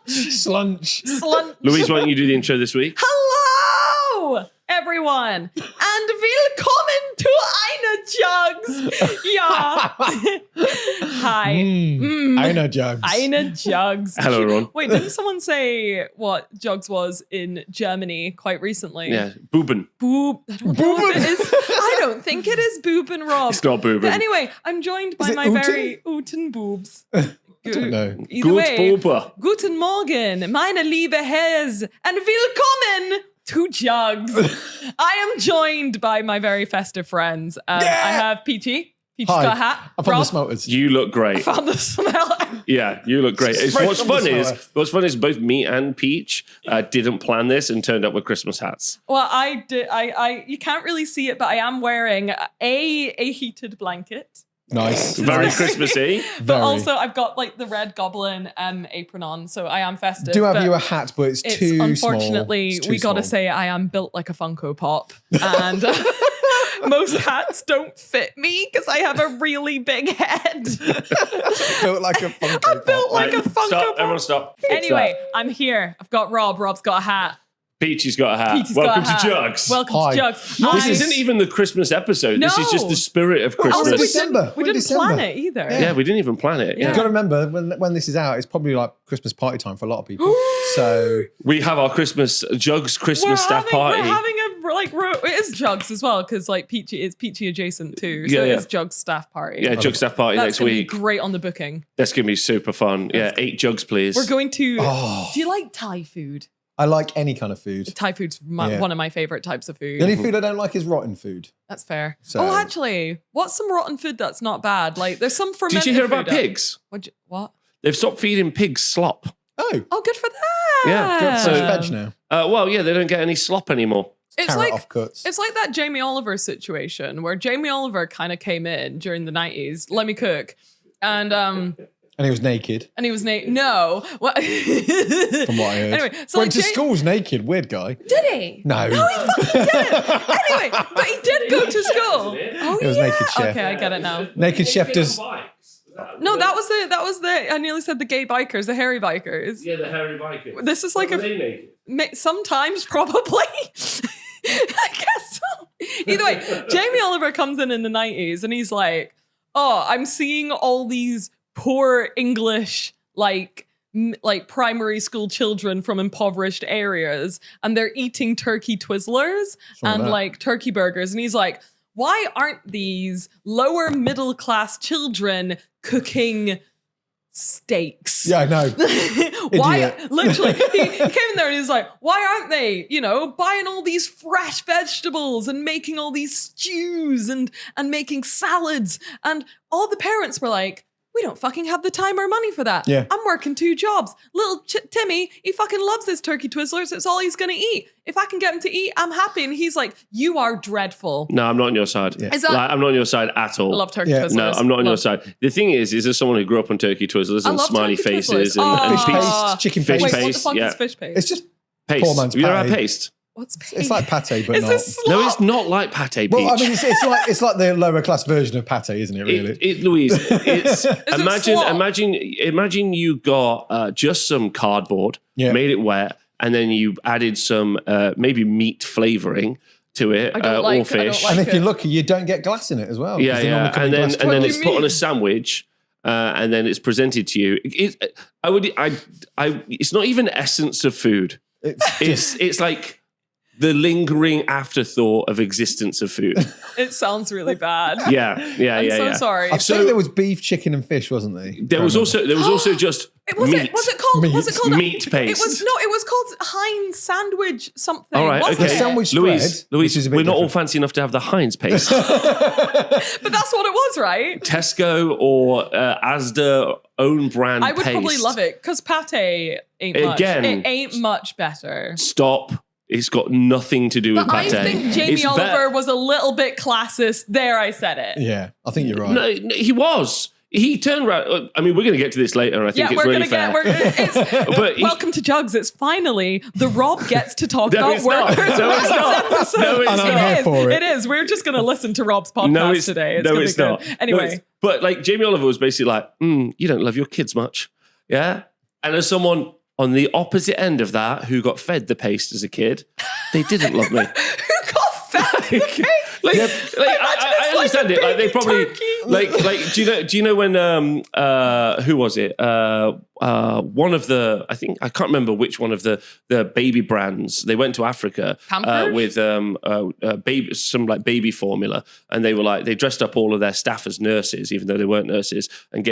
Slunch. Louise, why don't you do the intro this week? Hello, everyone, and willkommen to eine Juggz. Ja. Hi. Eine Juggz. Eine Juggz. Hello, everyone. Wait, didn't someone say what Juggz was in Germany quite recently? Yeah, Buben. Boob. I don't know if it is. I don't think it is Buben, Rob. It's not Buben. But anyway, I'm joined by my Uten? very Uten boobs. I don't know. Either way, Buber. Guten Morgen, meine liebe Herrs, and willkommen to Juggz. I am joined by my very festive friends. I have Peachy. Peachy's Hi. got a hat. I found Rob, the smokers. You look I great. found the smell. Yeah, you look great. Straight What's from the fun summer. is both me and Peach didn't plan this and turned up with Christmas hats. Well, I did. I you can't really see it, but I am wearing a heated blanket. Nice. Very Christmassy. But Very. also, I've got like the Red Goblin apron on, so I am festive. Do have but you a hat, but it's too small. Unfortunately, It's too we gotta small. say I am built like a Funko Pop, and most hats don't fit me because I have a really big head. Built like a Funko I'm built Pop. like a Right, Funko stop. Pop. Everyone stop. Fix Anyway, that. I'm here. I've got Rob. Rob's got a hat. Peachy's got a hat. Peachy's Welcome got a to hat. Juggz. Welcome Hi. to Juggz. This is- isn't even the Christmas episode. This is just No. the spirit of Also, Christmas. December. We We're in didn't December. plan it either. Yeah, we didn't even plan it. Yeah. You've got to remember, when this is out, it's probably like Christmas party time for a lot of people. So We have our Juggz Christmas staff party. We're having a it is Juggz as well because like Peachy is Peachy adjacent too. So Yeah, yeah. it's Juggz staff party. Yeah, Juggz staff party That's next gonna be week. great on the booking. That's going to be super fun. Yeah, 8 jugs, please. We're going to. Oh. Do you like Thai food? I like any kind of food. Thai food's Yeah. one of my favorite types of food. The only food I don't like is rotten food. That's fair. So- Oh, actually, what's some rotten food that's not bad? Like, there's some fermented. Did you hear about food out- pigs? What? They've stopped feeding pigs slop. Oh, Oh, good for that. Yeah, so it's Um, veg now. Well, yeah, they don't get any slop anymore. It's Carrot like off cuts. it's like that Jamie Oliver situation where Jamie Oliver kind of came in during the 90s. Let me cook, and And he was naked, he was no. What? from what I heard. Anyway, so Went like to schools naked, weird guy. Did he? No. No, he fucking didn't. Anyway, but he did go to school. Oh, It was yeah. Naked Chef. Okay, I get it now. Naked chef does. No, that was the. I nearly said the gay bikers, the hairy bikers. Yeah, the hairy bikers. This is like naked? sometimes probably. I guess so. Either way, Jamie Oliver comes in the 90s and he's like, "Oh, I'm seeing all these poor English like primary school children from impoverished areas, and they're eating turkey Twizzlers wrong with and that? like turkey burgers." And he's like, "Why aren't these lower middle class children cooking steaks?" Yeah, I know. Why? Idiot. Literally, he came in there and he's like, "Why aren't they, buying all these fresh vegetables and making all these stews and making salads?" And all the parents were like, "We don't fucking have the time or money for that. Yeah. I'm working 2 jobs. Little Timmy, he fucking loves his turkey Twizzlers. It's all he's gonna eat. If I can get him to eat, I'm happy." And he's like, "You are dreadful." No, I'm not on your side. Yeah. Is that- I'm not on your side at all. I love turkey Yeah. Twizzlers. No, I'm not on your Love- side. The thing is as someone who grew up on turkey Twizzlers I and love smiley turkey faces Twizzlers. and Fish Ah. paste, chicken Fish paste. Wait, what the paste, fuck yeah. is fish paste? It's just paste. Poor man's You don't have pie. paste? What's paste? it's like pate, but Is not. this No, slop? it's not like pate, Peach. Well, I mean, it's like the lower class version of pate, isn't it? Really? Louise, it's slop? imagine you got just some cardboard, Yeah. made it wet, and then you added some maybe meat flavoring to it, I don't or like- I don't fish. like- and if you're it. lucky, you don't get glass in it as well. 'cause Yeah, they normally yeah, come in and then glass and then do it's you put on mean? a sandwich, and then it's presented to you. It's not even essence of food. It's like the lingering afterthought of existence of food. It sounds really bad. Yeah. I'm so sorry. I So- think there was beef, chicken, and fish, wasn't there? There was also just Was meat. it called? Was it called Meat paste. It was called Heinz sandwich something. All right, wasn't okay. it? Sandwich Louise, spread, which is a bit we're not all different. fancy enough to have the Heinz paste. But that's what it was, right? Tesco or Asda own brand I would paste. probably love it because pate ain't much. Again- It ain't much better. Stop. It's got nothing to do with But I pate. think Jamie It's Oliver was a little bit classist. There, I said it. Yeah, I think you're right. No, he was. He turned around. I mean, we're going to get to this later, and I think Yeah, it's we're really gonna fair. get. But he- Welcome to Juggz. It's finally the Rob gets to talk No, about it's not. workers' No, it's rights not. No, it's And I'm not. here for It is. We're just going to listen to Rob's podcast No, it's today. It's no, gonna it's be good. not. Anyway. No, but like Jamie Oliver was basically like, you don't love your kids much, yeah. And as someone on the opposite end of that who got fed the paste as a kid, they didn't love me. Who got fed the paste? I understand it. Like they probably do you know when who was it? One of the I can't remember which one of the baby brands. They went to Africa with some like baby formula, and they dressed up all of their staff as nurses, even though they weren't nurses, and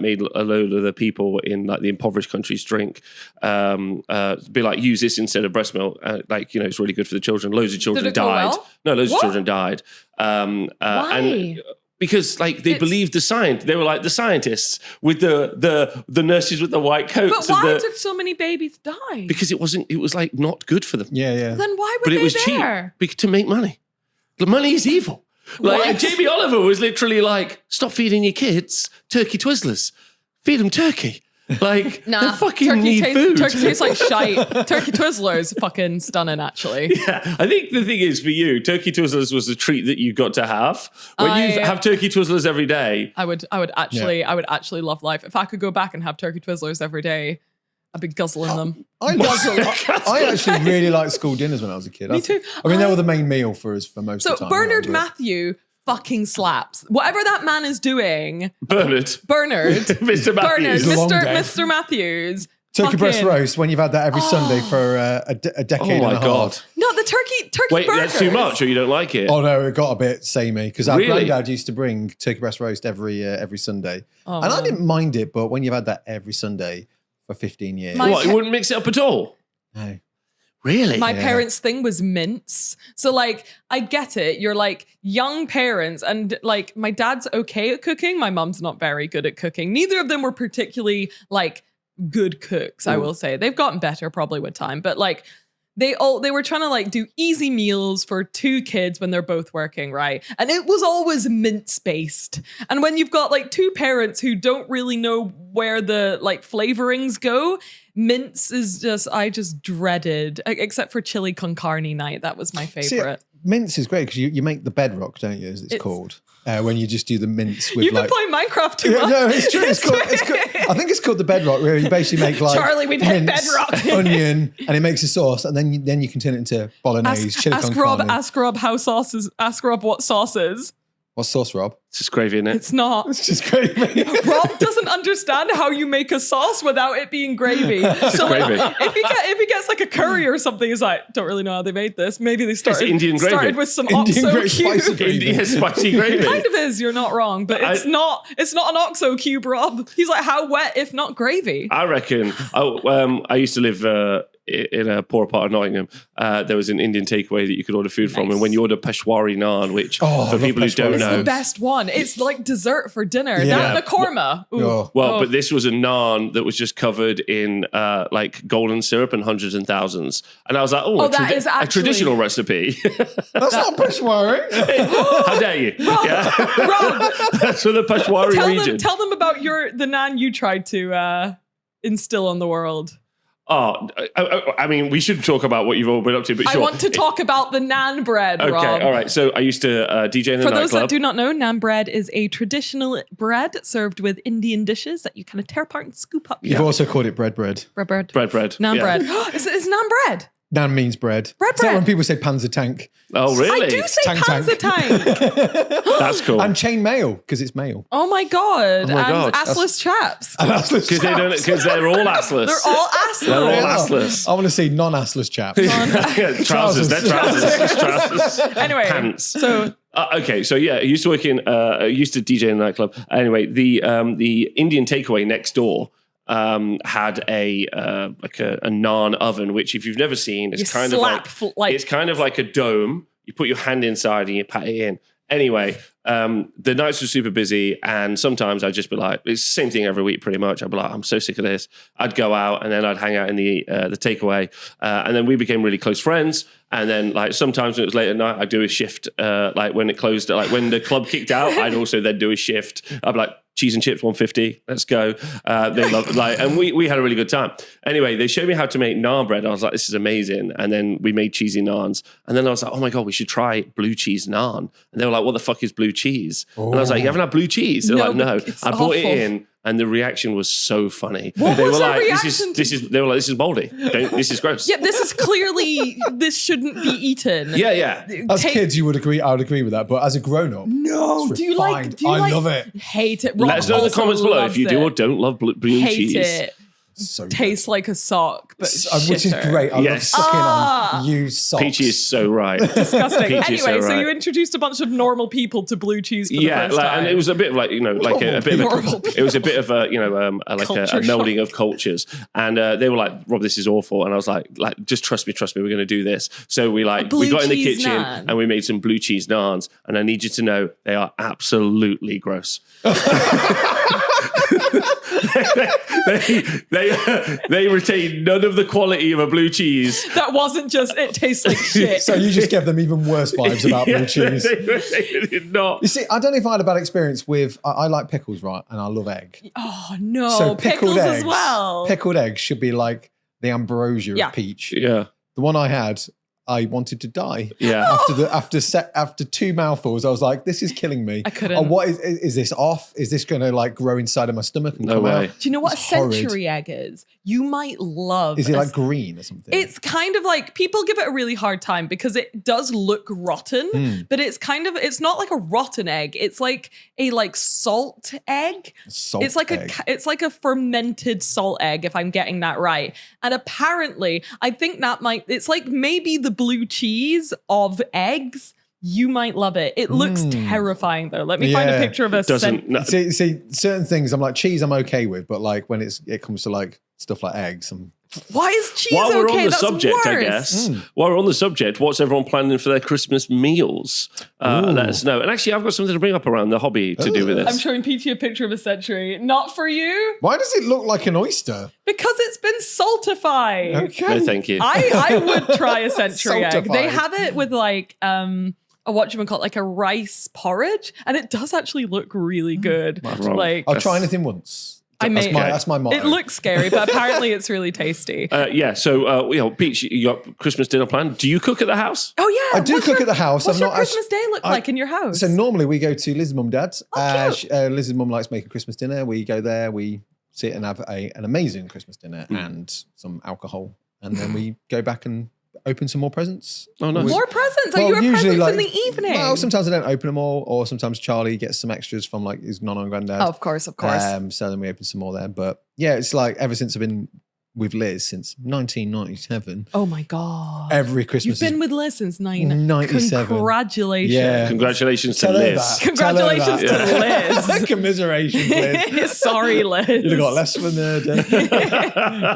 made a load of the people in like the impoverished countries drink, be like, use this instead of breast milk. It's really good for the children. Loads of children died. Well? No, loads of children died. Why? And because they believed the science, they were like the scientists with the nurses with the white coats. But why did so many babies die? Because it was like not good for them. Yeah. Then why were But they it was there? cheap to make money. The money is evil. Like What? Jamie Oliver was literally like, stop feeding your kids turkey Twizzlers. Feed them turkey. Like, they fucking need food. Turkey tastes like shite. Turkey Twizzlers, fucking stunning, actually. Yeah, I think the thing is for you, turkey Twizzlers was a treat that you got to have. When you have turkey Twizzlers every day, I would actually love life. If I could go back and have turkey Twizzlers every day, I'd be guzzling them. I actually really liked school dinners when I was a kid. Me too. I mean, they were the main meal for us for most So of the time. Bernard But- Matthew fucking slaps. Whatever that man is doing, Bernard, Bernard, Mr. Matthews. He's long dead. Mr. Matthews. Turkey breast fucking- roast when you've had that every Sunday for a decade Oh and my a God. half. No, the turkey Wait, burgers. that's too much, or you don't like it? Oh no, it got a bit samey because our Really? granddad used to bring turkey breast roast every Sunday, Oh, and I man. didn't mind it. But when you've had that every Sunday for 15 years, My- What, you wouldn't mix it up at all? no. Really? My Yeah. parents' thing was mince. So like, I get it. You're like young parents and like my dad's okay at cooking. My mum's not very good at cooking. Neither of them were particularly like good cooks, I will say. They've gotten better probably with time, but like they were trying to like do easy meals for two kids when they're both working, right? And it was always mince based. And when you've got like two parents who don't really know where the like flavorings go, mince is I just dreaded, except for chili con carne night. That was my favorite. See, mince is great because you make the bedrock, don't you? As it's called. When you just do the mince with You've like. been playing Minecraft too much. No, it's true. It's called, I think it's called the bedrock, where you basically make like Charlie, we've hit mince, bedrock. onion, and it makes a sauce, and then you can turn it into bolognese, chili con carne. Ask Rob how sauces. Ask Rob what sauce is. What's sauce, Rob? It's just gravy, isn't it? It's not. It's just gravy. Rob doesn't understand how you make a sauce without it being gravy. So like, gravy. if he gets like a curry or something, he's like, don't really know how they made this. Maybe they started Indian gravy. started with some Indian oxo gravy, spicy cube. gravy. Yeah, spicy gravy. Kind of is. You're not wrong, but it's not an oxo cube, Rob. He's like, how wet if not gravy? I reckon. I used to live in a poor part of Nottingham. There was an Indian takeaway that you could order food from, and when you order Peshwari naan, which Oh, I for love people who don't Peshwari It's know, the best one. It's like dessert for dinner. Yeah. That and a korma. Ooh. Oh. well, but this was a naan that was just covered in like golden syrup and hundreds and thousands, and I was like, that is a actually- traditional recipe. That's not Peshwari. How dare you? Yeah. Rob, That's for the Peshwari region. tell them about the naan you tried to instill on the world. Oh, I mean, we should talk about what you've all been up to, but sure. I want to talk about the naan bread, Okay, Rob. all right. So I used to DJ in a For those that nightclub. do not know, naan bread is a traditional bread served with Indian dishes that you kind of tear apart and scoop up. You've also called it bread. bread. bread. Naan yeah. bread. Is naan bread? Nan means bread. Bread, It's like bread. when people say panzer tank. Oh, really? I do say Tank, panzer tank. That's cool. And chain mail, because it's mail. Oh my god. Oh my God. And assless chaps. Because they're all assless. They're all assless. They're all assless. I want to see non-assless chaps. Trousers. They're trousers. trousers. Anyway, Pants. so Okay, so yeah, I used to work I used to DJ in a nightclub. Anyway, the Indian takeaway next door had a naan oven, which if you've never seen, it's You kind of slap it's kind of like a dome. You put your hand inside and you pat it in. Anyway, the nights were super busy, and sometimes I'd just be like, it's the same thing every week pretty much. I'd be like, I'm so sick of this. I'd go out and then I'd hang out in the takeaway, and then we became really close friends. And then like sometimes when it was late at night, I'd do a shift. Like when it closed, like when the club kicked out, I'd also then do a shift. I'd be like, cheese and chips, 150. Let's go. They love and we had a really good time. Anyway, they showed me how to make naan bread. I was like, this is amazing. And then we made cheesy naans. And then I was like, oh my God, we should try blue cheese naan. And they were like, what the fuck is blue cheese? And I was like, you haven't had blue cheese? They're like, no. I brought it in. And the reaction was so funny. What they was were the like, reaction they were like, this is moldy. This is gross. Yeah, this is clearly, this shouldn't be eaten. Yeah. As kids, you would agree. I would agree with that. But as a grown-up, No, it's do you like? refined. Do you I like? love it. Hate it. Let us know in the Also comments below if you do or loves don't love blue Hate cheese. it. So Tastes like a sock, but which is shitter. great. I love Yes. sucking on used socks. Peachy is so right. Disgusting. Peachy is Anyway, so so right. you introduced a bunch of normal people to blue cheese for the first time. and it was a bit of like, like a bit of Normal it was a bit of a, like a Culture melding shock. of cultures. And they were like, Rob, this is awful. And I was like, just trust me, we're going to do this. So we blue got in the cheese kitchen naan. and we made some blue cheese naans. And I need you to know they are absolutely gross. they retain none of the quality of a blue cheese. That wasn't just, it tastes like shit. So you just gave them even worse vibes about blue cheese. They did not. You see, I don't know if I had a bad experience with. I like pickles, right? And I love egg. Oh no, So pickles as well. Pickled eggs should be like the ambrosia Yeah. of peach. Yeah. The one I had, I wanted to die. Yeah. After two mouthfuls, I was like, "This is killing me." I couldn't. Oh, what is this off? Is this going to like grow inside of my stomach and No come way. out? Do you know what It's a horrid. century egg is? You might love. Is it a- like green or something? It's kind of like people give it a really hard time because it does look rotten, but it's not like a rotten egg. It's like a salt egg. Salt It's like egg. it's like a fermented salt egg, if I'm getting that right. And apparently, I think it's like maybe the blue cheese of eggs. You might love it. It looks terrifying though. Let me find a Yeah. picture of a Doesn't. No. See, certain things I'm like cheese I'm okay with, but like when it comes to like stuff like eggs, Why is cheese While we're okay? on the That's subject, worse. I guess. While we're on the subject, what's everyone planning for their Christmas meals? Let us know. And actually, I've got something to bring up around the hobby to do with this. I'm showing Peachy a picture of a century. Not for you, why does it look like an oyster? because it's been saltified. Okay. No, thank you. I would try a century egg. They Saltified. have it with like a whatchamacallit, like a rice porridge, and it does actually look really good. wrong. Like I'll try anything once. That's my motto. it looks scary, but apparently it's really tasty. So Peach, you got Christmas dinner planned. Do you cook at the house? Oh yeah, I do cook at the house. What's I've your not Christmas day look like in your house? So normally we go to Liz's mum and dad's. cute. Liz's mum likes making Christmas dinner. We go there, we sit and have an amazing Christmas dinner and some alcohol. And then we go back and open some more presents. Oh, nice. More presents? Are Well, you a usually, presents in like- the evening? Well, sometimes I don't open them all, or sometimes Charlie gets some extras from like his nonna and granddad. Oh, of course. So then we open some more there. But yeah, it's like ever since I've been with Liz since 1997, Oh my god! every Christmas You've been is with Liz since 97. 97. Congratulations! Yeah. Congratulations to Tell her Liz. that. Congratulations Tell her to that. Liz. Commiserations, Liz. Sorry, Liz. You'd have got less of a nerd.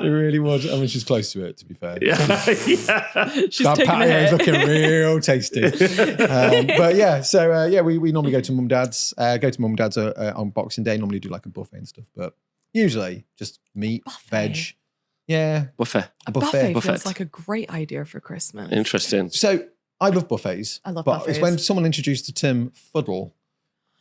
It really was. I mean, she's close to it, to be fair. Yeah. She's That taking a patio is hit. looking real tasty. But yeah, so we normally go to mum and dad's. Go to mum and dad's on Boxing Day. Normally do like a buffet and stuff, but usually just meat, veg. Yeah, Buffet. A buffet Buffet. feels like a great idea for Christmas. Interesting. So I love buffets. I love but buffets. it's when someone introduced the term fuddle,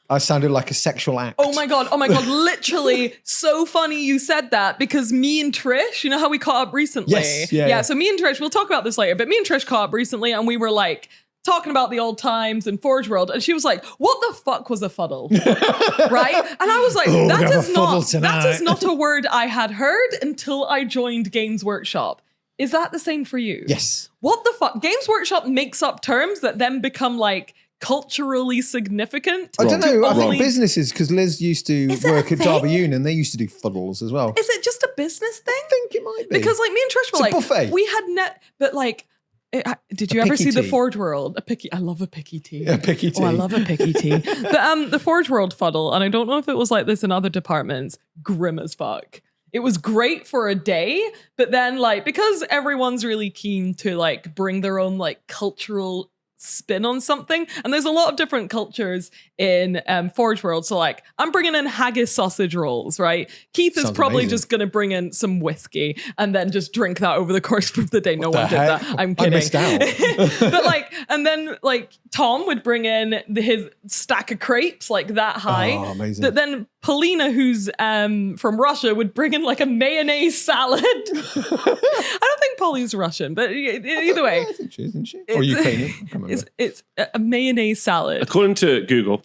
I sounded like a sexual act. Oh my god! Literally, so funny you said that because me and Trish, you know how we caught up recently? Yes, yeah. So me and Trish, we'll talk about this later, but me and Trish caught up recently and we were like talking about the old times in Forge World, and she was like, "What the fuck was a fuddle?" Right? And I was like, Oh, we "That have a is not fuddle tonight." that is not a word I had heard until I joined Games Workshop." Is that the same for you? Yes. What the fuck? Games Workshop makes up terms that then become like culturally significant. I don't know. I Only- think businesses, because Liz used to Is it a work at thing? Derby Union, they used to do fuddles as well. Is it just a business thing? I think it might be. Because like me and Trish were a like, buffet. we had but like, did you A ever picky see the tea. Forge World? I love a picky tea. A picky tea. Oh, I love a picky tea. The Forge World fuddle, and I don't know if it was like this in other departments, grim as fuck. It was great for a day, but then like, because everyone's really keen to like bring their own like cultural spin on something, and there's a lot of different cultures in Forge World. So like, I'm bringing in haggis sausage rolls, right? Keith is Sounds probably amazing. just going to bring in some whiskey and then just drink that over the course of the day. No the one did heck? that. I'm I kidding. missed out. But like, and then like Tom would bring in his stack of crepes like that high. Oh, amazing. But then Polina, who's from Russia, would bring in like a mayonnaise salad. I don't think Polly's Russian, but either way. I think she is, isn't she? Or Ukrainian. I can't remember. It's a mayonnaise salad. According to Google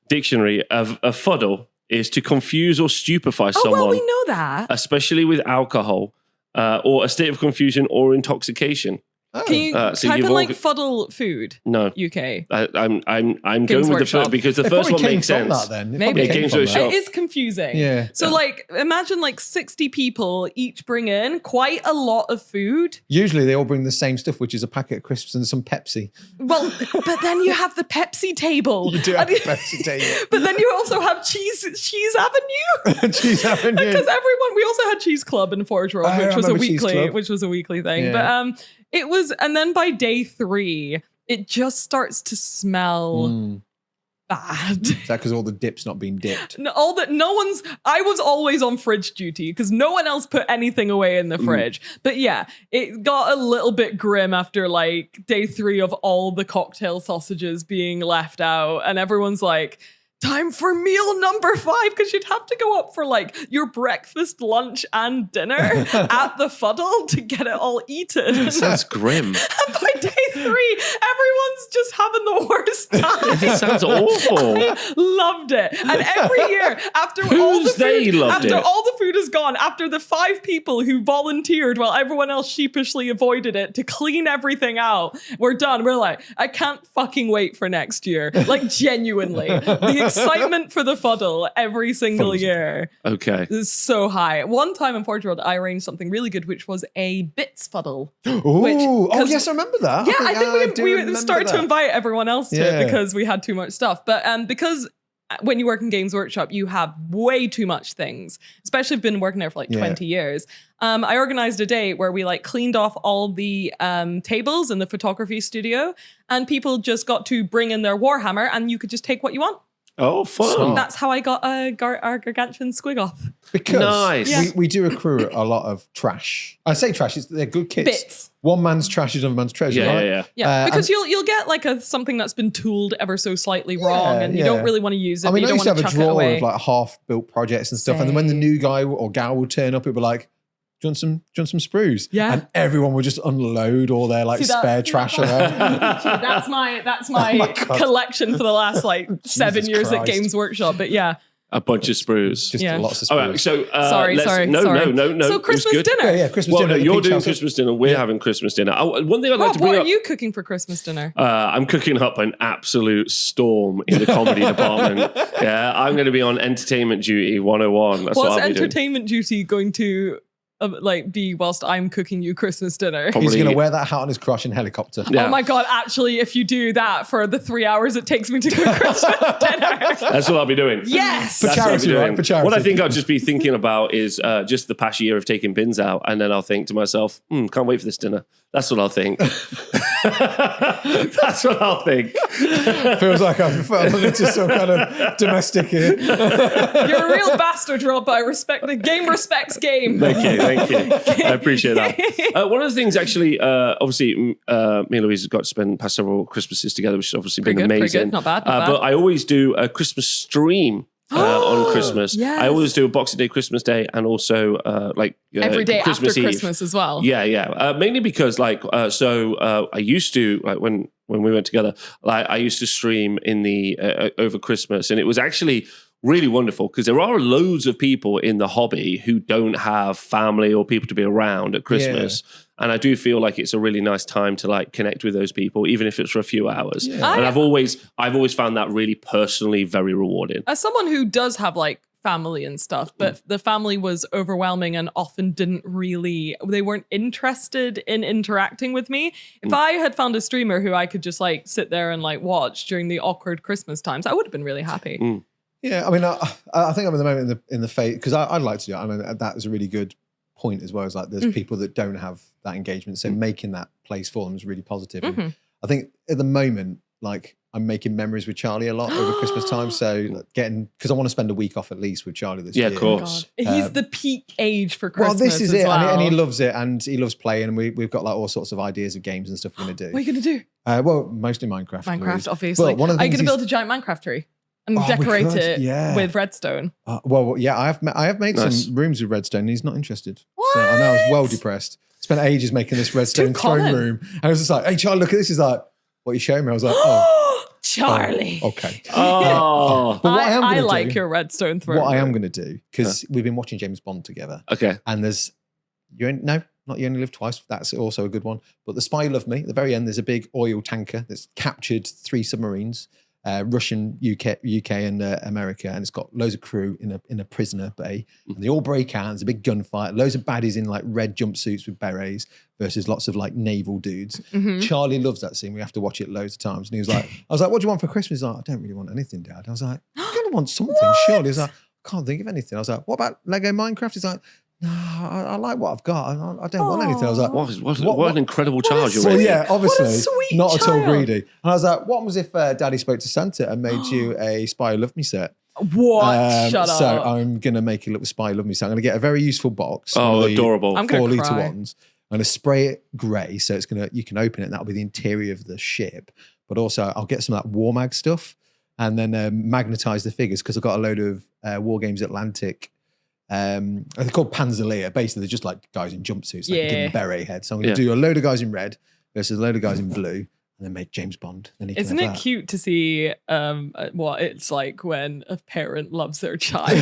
Dictionary, a fuddle is to confuse or stupefy someone. Well, we know that. Especially with alcohol or a state of confusion or intoxication. Oh. Can you so type you've in all like got- fuddle food? No. UK. I'm Games going with the Workshop. first because the It first probably one came makes from sense. That, then. It Maybe. probably Yeah, came Games from Workshop. that. It is confusing. Yeah. So like imagine like 60 people each bring in quite a lot of food. Usually they all bring the same stuff, which is a packet of crisps and some Pepsi. Well, but then you have the Pepsi table. You do have And- a Pepsi table. But then you also have Cheese Avenue. Cheese Avenue. Because we also had Cheese Club in Forge World, I which was a remember Cheese weekly Club. thing. Yeah. But it was, and then by day 3, it just starts to smell bad. Is that because all the dip's not being dipped? I was always on fridge duty because no one else put anything away in the fridge. But yeah, it got a little bit grim after like day 3 of all the cocktail sausages being left out. And everyone's like, time for meal number 5, because you'd have to go up for like your breakfast, lunch, and dinner at the fuddle to get it all eaten. Sounds grim. And by day 3, everyone's just having the worst time. It sounds awful. I loved it. And every year, after all the food is gone, after the 5 people who volunteered while everyone else sheepishly avoided it to clean everything out, we're done. We're like, I can't fucking wait for next year. Like genuinely. The excitement for the fuddle every single year Okay. is so high. One time in Forge World, I arranged something really good, which was a bits fuddle. Oh, yes, I remember that. Yeah, I think we remember started to that. invite everyone else to Yeah. it because we had too much stuff. But because when you work in Games Workshop, you have way too much things, especially if you've been working there for like 20 years. I organized a day where we like cleaned off all the tables in the photography studio and people just got to bring in their Warhammer and you could just take what you want. Oh, fun. Smart. That's how I got our gargantuan squigoth. Because Nice. we do accrue a lot of trash. I say trash, they're good kits. Bits. One man's trash is another man's treasure, Yeah, right? yeah, yeah. Yeah, because and- you'll get like something that's been tooled ever so slightly wrong and you yeah. don't really want to use it, I mean, but I you used don't to want have to a chuck it drawer away. of like half-built projects and stuff. And then when the new guy or gal would turn up, it'd be like, do you want some sprues? Yeah. And everyone would just unload all their like See that? spare trash around. That's my Oh my God. collection for the last like 7 years at Christ. Games Workshop. But yeah. A bunch of sprues. Just Yeah. lots of All sprues. right, so Sorry. No. So It was Christmas good. dinner. Yeah, Christmas Well, dinner. no, at the you're Peach doing House. Christmas dinner. We're having Christmas dinner. One thing I'd like Rob, to bring what up. are you cooking for Christmas dinner? I'm cooking up an absolute storm in the comedy department. Yeah, I'm going to be on entertainment duty 101. That's what What's I'll be doing. entertainment duty going to be whilst I'm cooking you Christmas dinner? Probably- He's going to wear that hat on his crotch in helicopter. Yeah. Oh my God, actually, if you do that for the 3 hours it takes me to cook Christmas dinner. That's what I'll be doing. Yes. For That's what I'll be charity, right? doing. For charity. What I think I'll just be thinking about is just the past year of taking bins out, and then I'll think to myself, can't wait for this dinner. That's what I'll think. That's what I'll think. Feels like I'm into some kind of domestic here. You're a real bastard, Rob, but I respect the game respects game. Thank you. I appreciate that. One of the things, actually, obviously, me and Louise have got to spend past several Christmases together, which has obviously been Pretty amazing. good. Not bad. But I always do a Christmas stream on Christmas. Yes. I always do a Boxing Day, Christmas Day, and also every day Christmas after Eve. Christmas as well. Yeah. Mainly because I used to when we went together, I used to stream in the over Christmas, and it was actually really wonderful because there are loads of people in the hobby who don't have family or people to be around at Christmas. And I do feel like it's a really nice time to like connect with those people, even if it's for a few hours. Yeah. And I've always found that really personally very rewarding. As someone who does have like family and stuff, but the family was overwhelming and often they weren't interested in interacting with me. If I had found a streamer who I could just like sit there and like watch during the awkward Christmas times, I would have been really happy. Yeah, I mean, I think I'm at the moment in the phase, because I'd like to do it. I mean, that is a really good point as well, as like there's people that don't have that engagement, so making that place for them is really positive. And I think at the moment, like I'm making memories with Charlie a lot over Christmas time, so like, because I want to spend a week off at least with Charlie this year. Yeah, of course. God. He's the peak age for Christmas. Well, this is as it, well. and he loves it, and he loves playing, and we've got like all sorts of ideas of games and stuff we're going to do. What are you going to do? Well, mostly Minecraft. Minecraft, Louise. obviously. But one of the Are you things going to he's- build a giant Minecraft tree and Oh, we decorate could, it yeah. with redstone? Well, yeah, I have made Nice. some rooms with redstone and he's not interested. So I know I was well What? depressed. Spent ages making this redstone throne common. room. And I was just like, hey, Charlie, look at this. He's like, what are you showing me? I was like, oh. Charlie. Okay. Oh, But what I am I going to like do, your redstone throne. what I am room. going to do, because we've been watching James Bond together, okay. and there's not You Only Live Twice. That's also a good one. But The Spy Who Loved Me. At the very end, there's a big oil tanker that's captured 3 submarines, Russian, UK, and America, and it's got loads of crew in a prisoner bay. And they all break out. There's a big gunfight. Loads of baddies in like red jumpsuits with berets versus lots of like naval dudes. Mhm. Charlie loves that scene. We have to watch it loads of times. And he was like, I was like, what do you want for Christmas? He's like, I don't really want anything, Dad. I was like, you're gonna want something, surely. He was like, I can't think of anything. I was like, what about Lego Minecraft? He's like, no, I like what I've got. I don't want anything. I was like, What an incredible child you're well, raising. yeah, obviously, sweet not at all child. greedy. And I was like, what was if Daddy spoke to Santa and made you a Spy Who Loved Me set? What? Shut So up. I'm going to make a little Spy Who Loved Me set. I'm going to get a very useful box. Oh, one of the adorable. I'm gonna 4 litre cry. ones. I'm going to spray it grey, so you can open it and that'll be the interior of the ship. But also I'll get some of that War Mag stuff and then magnetize the figures, because I've got a load of War Games Atlantic. They're called Panzerleer. Basically, they're just like guys in jumpsuits, like Yeah. give them beret heads. So I'm going to do a load of guys in red versus a load of guys in blue, and then make James Bond. Then he can Isn't have it that. cute to see what it's like when a parent loves their child?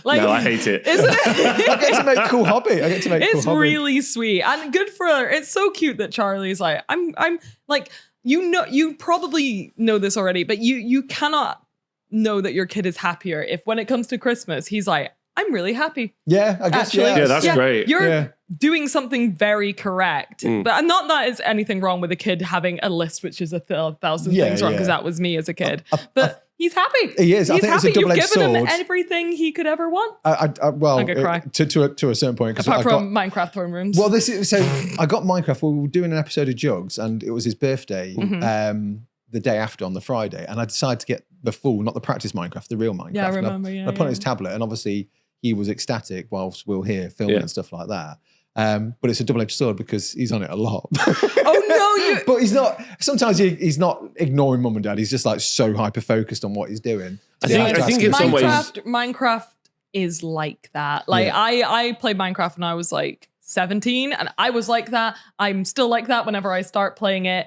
Like, No, I hate it. Isn't I get to it? make cool hobby. I get to make It's cool hobby. really sweet and good for her. It's so cute that Charlie's like, I'm like, you probably know this already, but you cannot know that your kid is happier if when it comes to Christmas, he's like, I'm really happy. Yeah, I guess. Actually, yeah, Yeah, that's great. You're Yeah. doing something very correct. But not that is anything wrong with a kid having a list, which is 1,000 Yeah, things wrong, because yeah. that was me as a kid. But he's happy. He is. I He's think it's a happy. You've double-edged given him sword. everything he could ever want. Well, I'm gonna cry. to a certain point. 'cause Apart I from got, Minecraft throne rooms. well, I got Minecraft. We were doing an episode of Juggz, and it was his birthday. Mm-hmm. The day after on the Friday, and I decided to get the full, not the practice Minecraft, the real Minecraft. Yeah, I And remember, I put it on his tablet, and obviously he was ecstatic whilst we were here filming Yeah. and stuff like that. But it's a double-edged sword because he's on it a lot. Oh no, you But he's not. Sometimes he's not ignoring mum and dad. He's just like so hyper focused on what he's doing. I think in some ways- Minecraft is like that. Like Yeah. I played Minecraft when I was like 17, and I was like that. I'm still like that whenever I start playing it.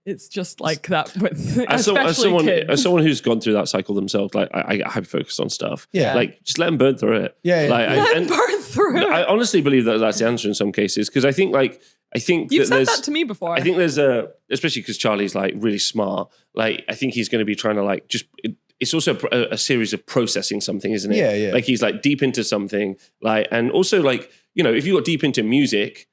It's just like that with especially kids. as someone who's gone through that cycle themselves, like I get hyper focused on stuff. Yeah. Like just let them burn through it. Yeah, yeah. Like, Let and burn through it. I honestly believe that that's the answer in some cases, because I think You've said there's that to me before. I think there's especially because Charlie's like really smart. Like I think he's going to be trying to like it's also a series of processing something, isn't it? Yeah, yeah. Like he's like deep into something, like, and also like, you know, if you got deep into music,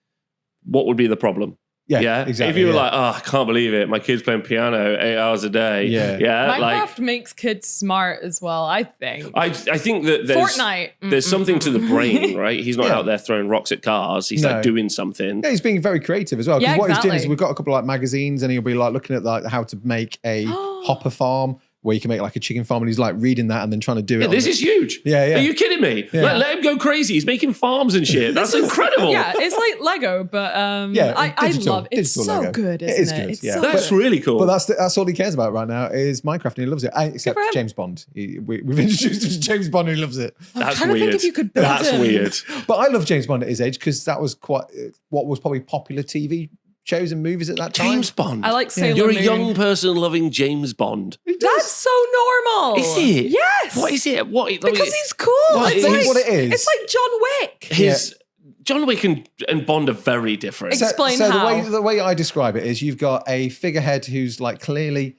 what would be the problem? Yeah, exactly. If you were yeah. like, oh, I can't believe it, my kid's playing piano 8 hours a day. Yeah. Minecraft Like makes kids smart as well, I think. I think that Fortnite. there's something to the brain, right? He's not Yeah. out there throwing rocks at cars. He's No. like doing something. Yeah, he's being very creative as well. Because Yeah, what he's doing is exactly. we've got a couple of like magazines, and he'll be like looking at like how to make a hopper farm where you can make like a chicken farm, and he's like reading that and then trying to do it. Yeah, on this the- is huge. Yeah, yeah. Are you kidding me? Yeah. Let him go crazy. He's making farms and shit. That's incredible. Yeah, it's like Lego, but Yeah, I digital- love it. It's digital so Lego. good, It isn't is it? good, It's yeah. so That's good. really cool. But that's all he cares about right now is Minecraft, and he loves it. Except for him. James Bond. We've introduced him to James Bond, and he loves it. That's trying to weird. think if you could build That's him. weird. But I love James Bond at his age because that was quite what was probably popular TV shows and movies at that time. James Bond. I like Sailor You're a Moon. young person loving James Bond. That's so normal. Is it? Yes. What is it? What? Because he's cool. What It's is- like, what it is? It's like John Wick. his John Wick and Bond are very different. Explain so how. the way I describe it is you've got a figurehead who's like clearly,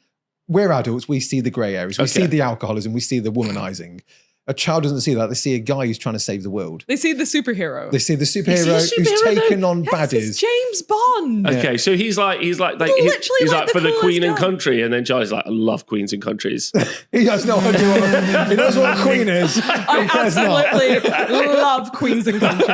we're adults, we see the grey areas, we Okay. see the alcoholism, we see the womanizing. A child doesn't see that. They see a guy who's trying to save the world. They see the superhero. They see the superhero Is he a who's superhero, taken on Yes, it's baddies. James Bond. Okay, so he's like Literally he's like like the for the coolest Queen and guy. Country, and then Charlie's like, I love Queens and Countries. He has no idea what he knows what a queen is. I He cares not. absolutely love Queens and Countries.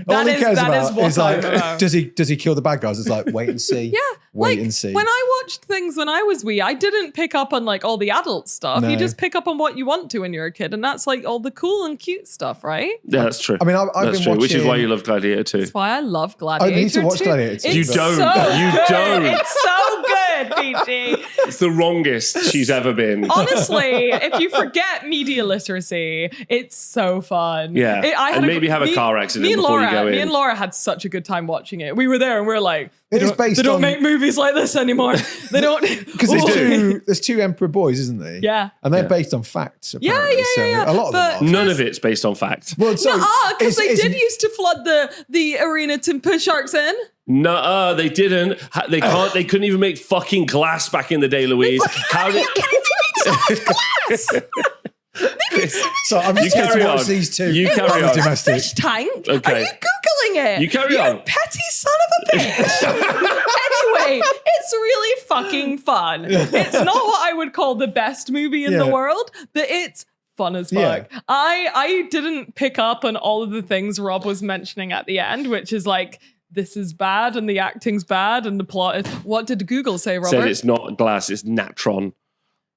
All he cares that is about what is I like, love. does he kill the bad guys? It's like, wait and see. Yeah, Wait like, and see. When I watched things when I was wee, I didn't pick up on like all the adult stuff. No. You just pick up on what you want to when you're a kid, and that's like all the cool and cute stuff, right? Yeah, that's true. I mean, I've that's been true, watching. which is why you love Gladiator 2. That's why I love Gladiator. I need to watch 2. Gladiator 2. It's You don't. so You good. don't. It's so good, Peachy. It's the wrongest she's ever been. Honestly, if you forget media literacy, it's so fun. Yeah. And maybe have a car accident before you go in. Me and Laura had such a good time watching it. We were there and we were like, they They don't make movies like this anymore. They don't. Because there's two Emperor boys, isn't there? Yeah. And they're based on facts. Yeah, Apparently. yeah. So a lot of them are. None of it's based on fact. Well, so Because they did used to flood the arena to put sharks in. No, they didn't. They can't. They couldn't even make fucking glass back in the day, Louise. How did? So I'm just going to watch these two. You carry on. Domestic. Fish tank. Okay. Are you Googling it? You carry on. You petty son of a bitch. Anyway, it's really fucking fun. It's not what I would call the best movie in the world, but it's fun as fuck. Yeah. I didn't pick up on all of the things Rob was mentioning at the end, which is like, this is bad and the acting's bad and the plot is... What did Google say, Robert? Said it's not glass, it's natron.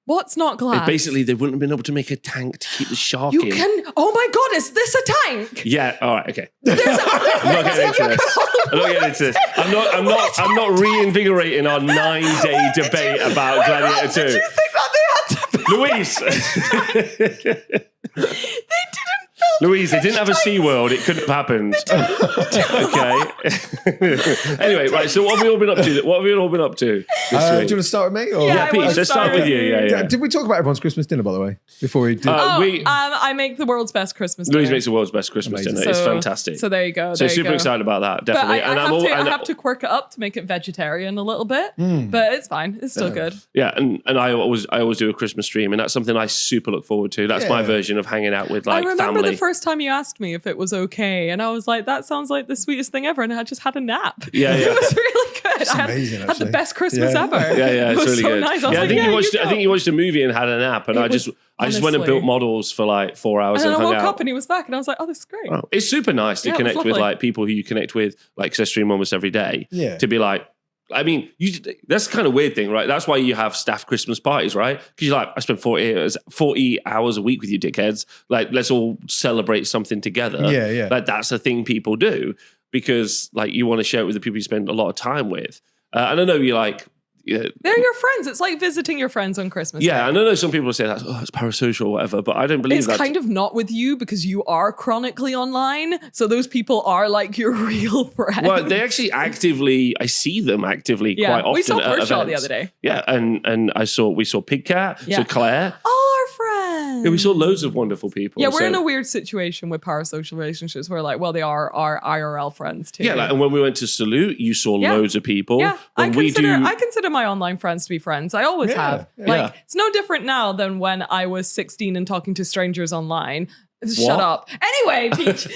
What's not glass? Basically, they wouldn't have been able to make a tank to keep the shark You in. can... Oh my God, is this a tank? Yeah, all right, okay. There's I'm not getting into this. I'm not getting into this. I'm not reinvigorating our 9-day debate about Gladiator 2. Did you think that they had to... Louise. They didn't... Louise, they didn't have a SeaWorld. It couldn't have happened. Okay. Anyway, right. So what have we all been up to? What have we all been up to this Do you week? want to start with me? Or? Yeah, Yeah, Pete, let's start with you. Yeah. Did we talk about everyone's Christmas dinner, by the way, before we did? I make the world's best Christmas dinner. Louise makes the world's best Christmas Amazing. dinner. It's fantastic. So there you go. So there you super go. excited about that, But definitely. I have to quirk it up to make it vegetarian a little bit, but it's fine. It's still good. Yeah, and I always do a Christmas stream, and that's something I super look forward to. That's my version of hanging out with I like remember family. the first time you asked me if it was okay, and I was like, "That sounds like the sweetest thing ever," and I just had a nap. Yeah. It was really good. It's amazing, had the actually. best Christmas ever. Yeah, It it's was really so good. nice. I was Yeah, like, I think you watched a movie and had a nap, and I just went and honestly. built models for like 4 hours And and then I hung woke out. up and he was back, and I was like, "Oh, this is great." Wow. It's super nice to Yeah, it was connect with lovely. like people who you connect with, like, because I stream almost every day. Yeah. To be like, I mean, that's the kind of weird thing, right? That's why you have staff Christmas parties, right? Because you're like, I spend 40 hours a week with you dickheads. Like, let's all celebrate something together. Yeah. Like, that's a thing people do because, like, you want to share it with the people you spend a lot of time with. And I know you're like, yeah, They're your friends. It's like visiting your friends on Christmas Day. and I know some people say that, it's parasocial or whatever, but I don't believe It's that. kind of not with you because you are chronically online. So those people are like your real friends. Well, they actually I see them actively yeah. quite often. We saw at Pershaw the events. other day. Yeah, and we saw Pig Cat, Yeah. so Claire. All our friends. Yeah, we saw loads of wonderful people. Yeah, we're so- in a weird situation with parasocial relationships where like, well, they are our IRL friends too. Yeah, like, and when we went to Salute, you saw loads of people. Yeah, I When consider my online friends to be friends. I always have. yeah. Like, it's no different now than when I was 16 and talking to strangers online. Shut up. Anyway, Peach.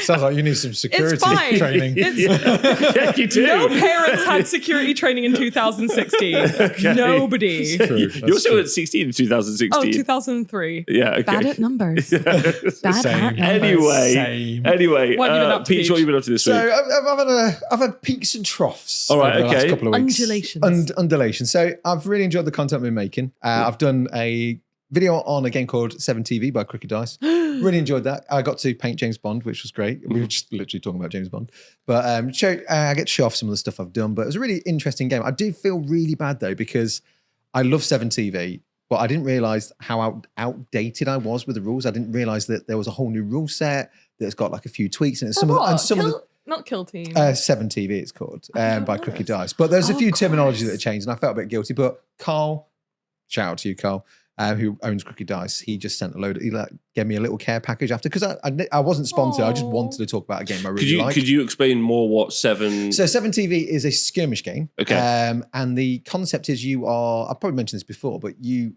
Sounds like you need some security fine. training. yeah, you do. No parents had security training in 2016. Nobody. True. You're still at 16 in 2016. Oh, 2003. Yeah, okay. Bad at numbers. Bad at Same. numbers. Anyway, What have you been up to, Peach, what have you been up to this So week? I've had peaks and troughs. All right, over the last okay. couple of weeks. Undulations. Undulations. So I've really enjoyed the content we're making. I've done a video on a game called 7TV by Crooked Dice. Really enjoyed that. I got to paint James Bond, which was great. We were just literally talking about James Bond. But I get to show off some of the stuff I've done. But it was a really interesting game. I do feel really bad though, because I love 7TV, but I didn't realize how outdated I was with the rules. I didn't realize that there was a whole new rule set that's got like a few tweaks in it. Not Kill Team. 7TV it's called, by Crooked Dice. But there's a few terminology that changed and I felt a bit guilty. But Carl, shout out to you, Carl, who owns Crooked Dice, he just sent he gave me a little care package after, because I wasn't sponsored. I just wanted to talk about a game I really liked. Could you explain more what 7... So 7TV is a skirmish game. Okay. And the concept is I've probably mentioned this before, but you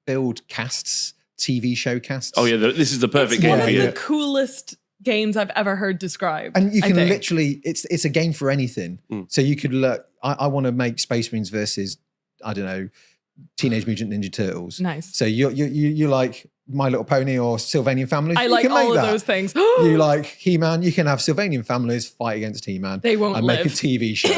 build casts, TV show casts. Oh yeah, this is the perfect It's game one for of you. the coolest games I've ever heard described. And you can I think. literally, it's a game for anything. So you could look, I want to make Space Marines versus, I don't know, Teenage Mutant Ninja Turtles. Nice. So you like My Little Pony or Sylvanian families. I you like can make all of that. those things. You like He-Man, you can have Sylvanian families fight against He-Man. They won't and make a live. TV show.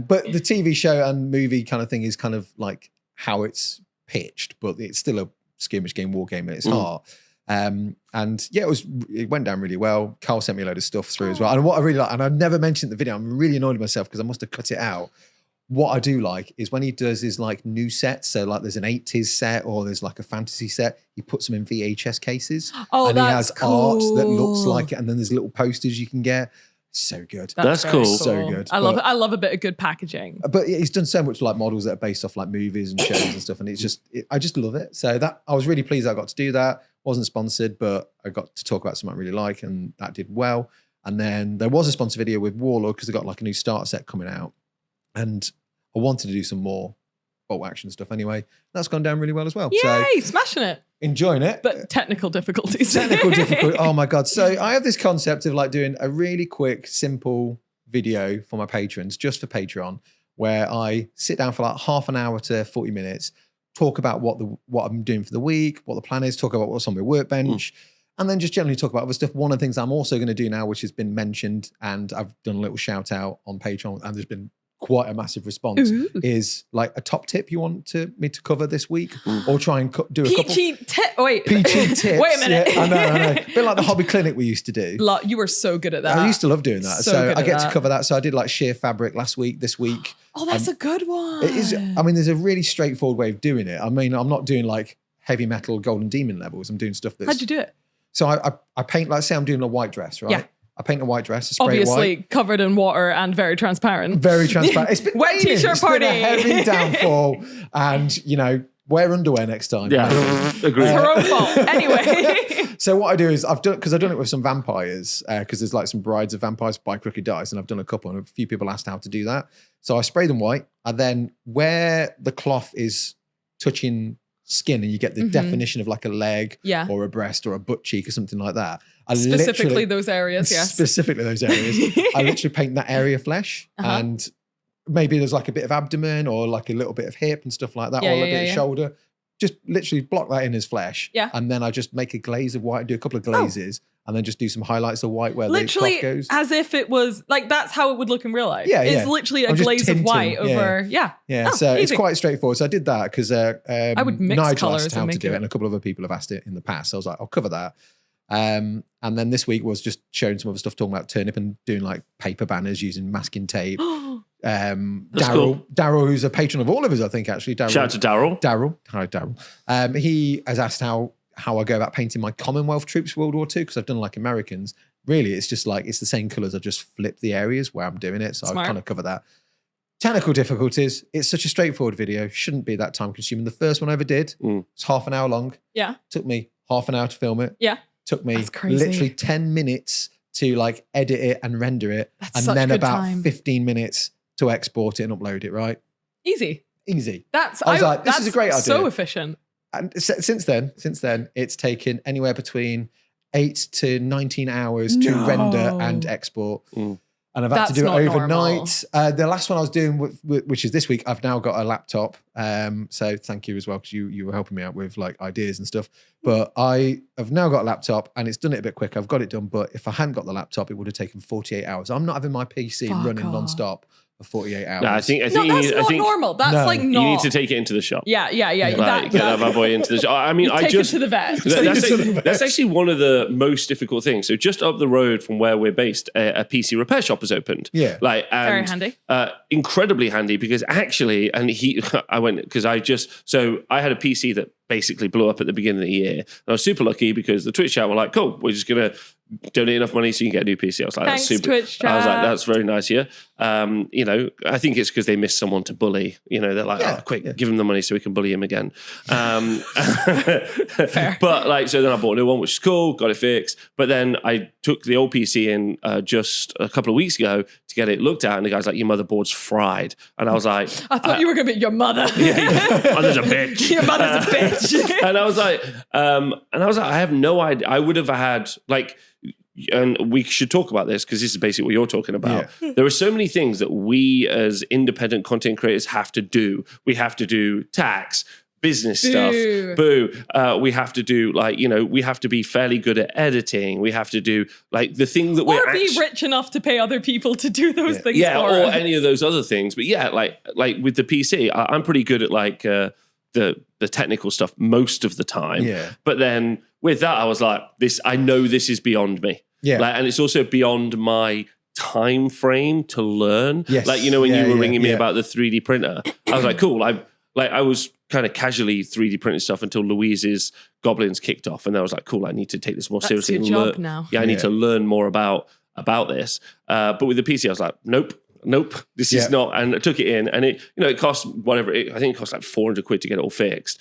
But the TV show and movie kind of thing is kind of like how it's pitched, but it's still a skirmish game, wargaming at its heart. And yeah, it went down really well. Carl sent me a load of stuff through as well. And what I really like, and I've never mentioned in the video, I'm really annoyed with myself because I must have cut it out. What I do like is when he does his like new sets. So like there's an 80s set or there's like a fantasy set. He puts them in VHS cases. Oh, and that's he has cool. art that looks like it. And then there's little posters you can get. So good. That's very cool. So good. I love a bit of good packaging. But he's done so much like models that are based off like movies and shows and stuff. And it's just, I just love it. So that I was really pleased I got to do that. Wasn't sponsored, but I got to talk about something I really like and that did well. And then there was a sponsor video with Warlord because they got like a new starter set coming out. And I wanted to do some more bolt action stuff anyway. That's gone down really well as well. Yay, So smashing it. enjoying it. But technical difficulties. Technical difficulty. Oh my God. So I have this concept of like doing a really quick, simple video for my patrons, just for Patreon, where I sit down for like half an hour to 40 minutes, talk about what I'm doing for the week, what the plan is, talk about what's on my workbench, and then just generally talk about other stuff. One of the things I'm also going to do now, which has been mentioned, and I've done a little shout out on Patreon, and there's been quite a massive response, is like a top tip you want me to cover this week, or try and do a Peachy tip. Wait. Peachy tips. Wait a minute. Yeah, I know. A bit like the hobby clinic we used to do. You were so good at that. I used to love doing that. So I get to that. cover that. So I did like sheer fabric this week. Oh, that's a good one. It is. I mean, there's a really straightforward way of doing it. I mean, I'm not doing like heavy metal golden demon levels. I'm doing stuff that's. How'd you do it? So I paint, like say I'm doing a white dress, right? Yeah. I paint a white dress, I spray Obviously it white. covered in water and very transparent. Very transparent. It's been Wet raining. t-shirt It's party. been a heavy downfall, and wear underwear next time. Yeah, agree. It's her own fault. Anyway. So what I do is I've done it with some vampires because there's like some brides of vampires by Crooked Dice, and I've done a couple, and a few people asked how to do that. So I spray them white, and then where the cloth is touching skin, and you get the definition of like a leg or a breast or a butt cheek or something like that. Specifically those areas, yes. Specifically those areas. I literally paint that area flesh, and maybe there's like a bit of abdomen or like a little bit of hip and stuff like that, or a bit of shoulder. Just literally block that in as flesh. Yeah. And then I just make a glaze of white, do a couple of glazes, and then just do some highlights of white where the cloth goes. As if it was like that's how it would look in real life. Yeah, It's literally a glaze of white over. Yeah. So easy. it's quite straightforward. So I did that because I would mix Nigel colours asked how and to make do it, it. and a couple of other people have asked it in the past. So I was like, I'll cover that. And then this week was just showing some other stuff, talking about turnip and doing like paper banners using masking tape. Daryl, who's a patron of all of us, I think actually. Shout out to Daryl. Hi, Daryl. He has asked how I go about painting my Commonwealth troops World War II, because I've done like Americans. Really, it's just like, it's the same colours. I just flip the areas where I'm doing it. So I kind of cover that. Technical difficulties. It's such a straightforward video. Shouldn't be that time consuming. The first one I ever did, it's half an hour long. Yeah. Took me half an hour to film it. Yeah. Took me That's crazy. literally 10 minutes to like edit it and render it. That's and such then good about time. 15 minutes to export it and upload it, right? Easy. Easy. I was like, this is a great idea. So efficient. And since then, it's taken anywhere between 8 to 19 hours to render and export. And I've had to do it overnight. The last one I was doing, which is this week, I've now got a laptop. So thank you as well, because you were helping me out with like ideas and stuff. But I have now got a laptop, and it's done it a bit quicker. I've got it done. But if I hadn't got the laptop, it would have taken 48 hours. I'm not having my PC running nonstop for 48 hours. No, I think that's not normal. That's like not. You need to take it into the shop. Yeah. Like, get that bad boy into the shop. I mean, Take it to the vet. That's actually one of the most difficult things. So just up the road from where we're based, a PC repair shop has opened. Yeah. Very handy. Incredibly handy, because actually, I went, because I had a PC that basically blew up at the beginning of the year. And I was super lucky because the Twitch chat were like, cool, we're just going to donate enough money so you can get a new PC. I was like, Thanks, that's super. Twitch chat. I was like, that's very nice here. I think it's because they missed someone to bully. They're like, quick, give him the money so we can bully him again. Fair. But so then I bought a new one, which is cool, got it fixed. But then I took the old PC in just a couple of weeks ago to get it looked at, and the guy's like, your motherboard's fried. And I was like, I thought you were going to be your mother. Mother's a bitch. Your mother's a bitch. And I was like, I have no idea. I would have had and we should talk about this because this is basically what you're talking about. Yeah. There are so many things that we as independent content creators have to do. We have to do tax, business stuff. We have to do we have to be fairly good at editing. We have to do the thing that we're be rich enough to pay other people to do those things. Yeah, or any of those other things. But yeah, like with the PC, I'm pretty good at the technical stuff most of the time. Yeah. But then with that, I was like, I know this is beyond me. Yeah. Like, and it's also beyond my time frame to learn. Yes. Like, you know, when you were ringing me yeah. about the 3D printer, I was like, cool. I was kind of casually 3D printing stuff until Louise's Goblins kicked off. And then I was like, cool, I need to take this more seriously. That's your job now. Yeah, I need to learn more about this. But with the PC, I was like, nope, this is not. And I took it in, and it cost whatever. I think it cost like 400 quid to get it all fixed,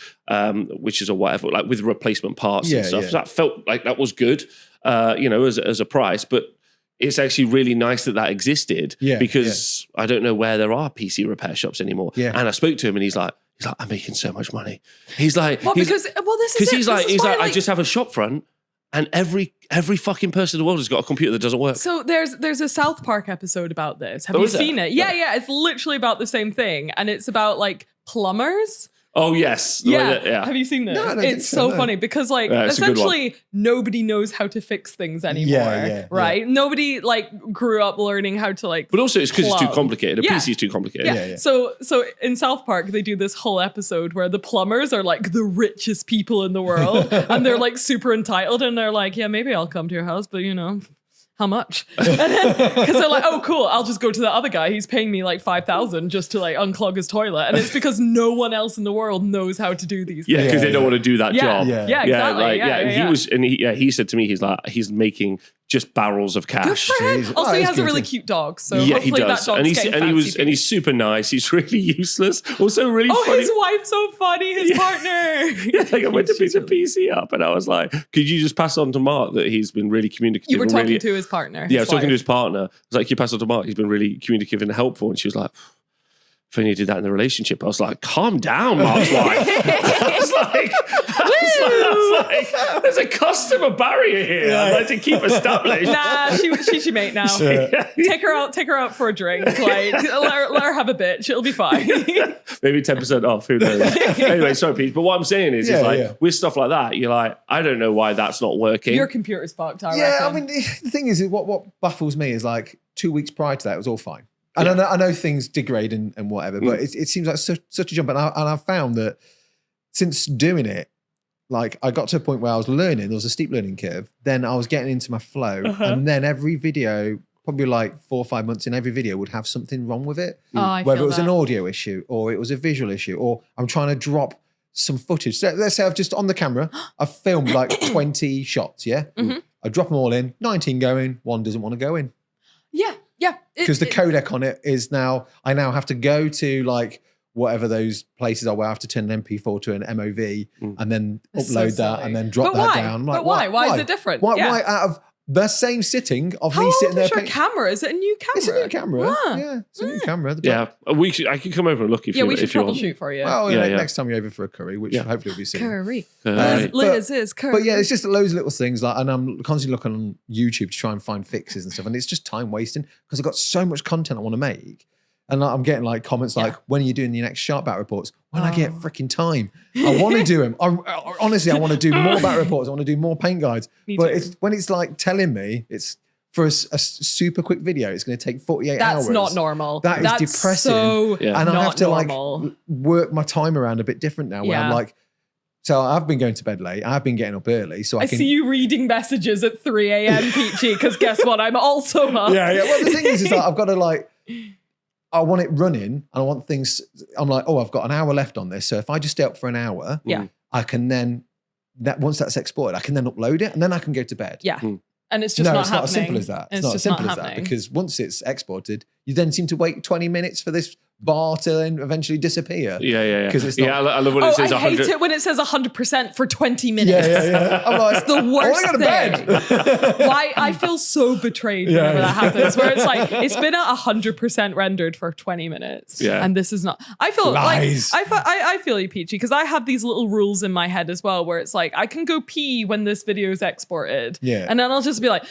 which is or whatever, like with replacement parts and stuff. Yeah. So that felt like that was good, as a price. But it's actually really nice that existed because I don't know where there are PC repair shops anymore. Yeah. And I spoke to him, and he's like, I'm making so much money. He's like, this is he's like, I just have a shop front. And every fucking person in the world has got a computer that doesn't work. So there's a South Park episode about this. Have you seen it? Yeah. It's literally about the same thing. And it's about like plumbers. Oh, yes. Yeah. Have you seen this? No, I don't it's think so, so funny because like it's a good essentially nobody knows how to fix things anymore. Right? Nobody like grew up learning how to like But also it's because it's too plumb. complicated. A PC is too complicated. Yeah. So in South Park, they do this whole episode where the plumbers are like the richest people in the world and they're like super entitled and they're like, yeah, maybe I'll come to your house, but how much? Because they're like, oh, cool, I'll just go to the other guy. He's paying me like 5,000 just to like unclog his toilet. And it's because no one else in the world knows how to do these things. Yeah, because they don't want to do that job. Yeah, exactly. He said to me, he's making just barrels of Good cash. for him. Jeez. Also, Oh, he it's has a good really too. cute dog. So Yeah, he hopefully does. that dog's And he's he's super nice. He's really useless. Also really funny. his wife's so funny, his partner. Like I went to pick the PC up and I was like, could you just pass on to Mark that he's been really communicative? You were and talking really, to his partner. I was talking to his partner. I was like, can you pass on to Mark? He's been really communicative and helpful. And she was like, if only you did that in the relationship. I was like, calm down, Mark's wife. I was like, there's a customer barrier here. I'd like to keep established. Nah, she's your mate now. Take her out for a drink. Like, let her have a bitch. It'll be fine. Maybe 10% off. Who knows? Anyway, sorry, Pete. But what I'm saying is with stuff like that, you're like, I don't know why that's not working. Your computer's fucked, I Yeah, reckon. I mean, the thing is, what baffles me is like 2 weeks prior to that, it was all fine. And I know things degrade and whatever, but it seems like such a jump. And I've found that since doing it, like I got to a point where I was learning, there was a steep learning curve. Then I was getting into my flow. And then every video, probably like 4 or 5 months in, every video would have something wrong with it. I Whether feel it was an that. audio issue or it was a visual issue or I'm trying to drop some footage. So let's say I've just on the camera, I've filmed like 20 shots, yeah? I drop them all in, 19 going, one doesn't want to go in. Yeah. Because the codec on it is now, I now have to go to like whatever those places are where I have to turn an MP4 to an MOV and then It's upload so that silly. and then drop But that why? down. I'm But why? Why is it different? Why Yeah. out of the same sitting of How me old sitting there? is your camera? Is it a new camera? It's a new camera. Ah. Yeah, it's a new camera. Yeah, I can come over and look if Yeah, you we should if you want. troubleshoot for you. Well, Yeah. next time you're over for a curry, which hopefully will be soon. Curry. Right. Liz is curry. But yeah, it's just loads of little things like, and I'm constantly looking on YouTube to try and find fixes and stuff, and it's just time wasting because I've got so much content I want to make, and I'm getting like comments like, "When are you doing your next Sharp Bat reports?" When I get freaking time, I want to do them. Honestly, I want to do more bat reports. I want to do more paint guides. Me But too. it's when it's like telling me it's for a super quick video, it's going to take 48 hours. That's not normal. That is That's depressing. So Yeah. And I not have to normal. like work my time around a bit different now. Where I'm Yeah. like, so I've been going to bed late. I've been getting up early, so I I can. see you reading messages at 3 a.m. Peachy, because guess what? I'm also up. Yeah. Well, the thing is that I've got to like, I want it running, and I want things. I'm like, oh, I've got an hour left on this, so if I just stay up for an hour, Yeah. I can then once that's exported, I can then upload it, and then I can go to bed. Yeah. And it's just No, not it's happening. not as simple as that. It's not as simple as that because once it's exported, you then seem to wait 20 minutes for this bar to then eventually disappear. Yeah. 'Cause it's not- I love when it says I hate 100. it when it says 100% for 20 minutes. Yeah. I'm like, It's the worst I thing. want to go to bed. Why I feel so betrayed whenever that happens. Where it's like it's been at 100% rendered for 20 minutes, Yeah. and this is not. I feel Lies. like I feel you, Peachy, because I have these little rules in my head as well, where it's like I can go pee when this video is exported, Yeah. and then I'll just be like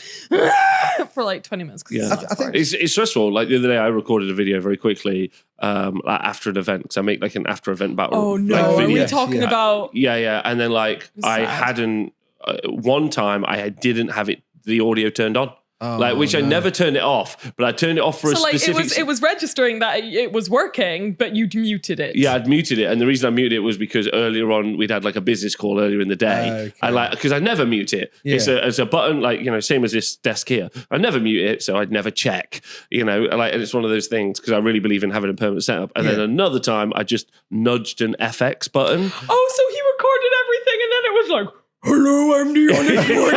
for like 20 minutes. 'cause Yeah. it's not I think- exported. It's stressful. Like the other day, I recorded a video very quickly like after an event because I make like an after event battle. Oh no, like, are we video. talking about? Yeah. And then like I Sad. hadn't one time I didn't have it the audio turned on. which I never turned it off, but I turned it off for a specific... it was registering that it was working, but you'd muted it. Yeah, I'd muted it. And the reason I muted it was because earlier on, we'd had like a business call earlier in the day. Because I never mute it. Yeah. It's a button, like, same as this desk here. I never mute it, so I'd never check, and it's one of those things because I really believe in having a permanent setup. And then another time, I just nudged an FX button. Oh, so he recorded everything and then it was like, hello, I'm the honest worker.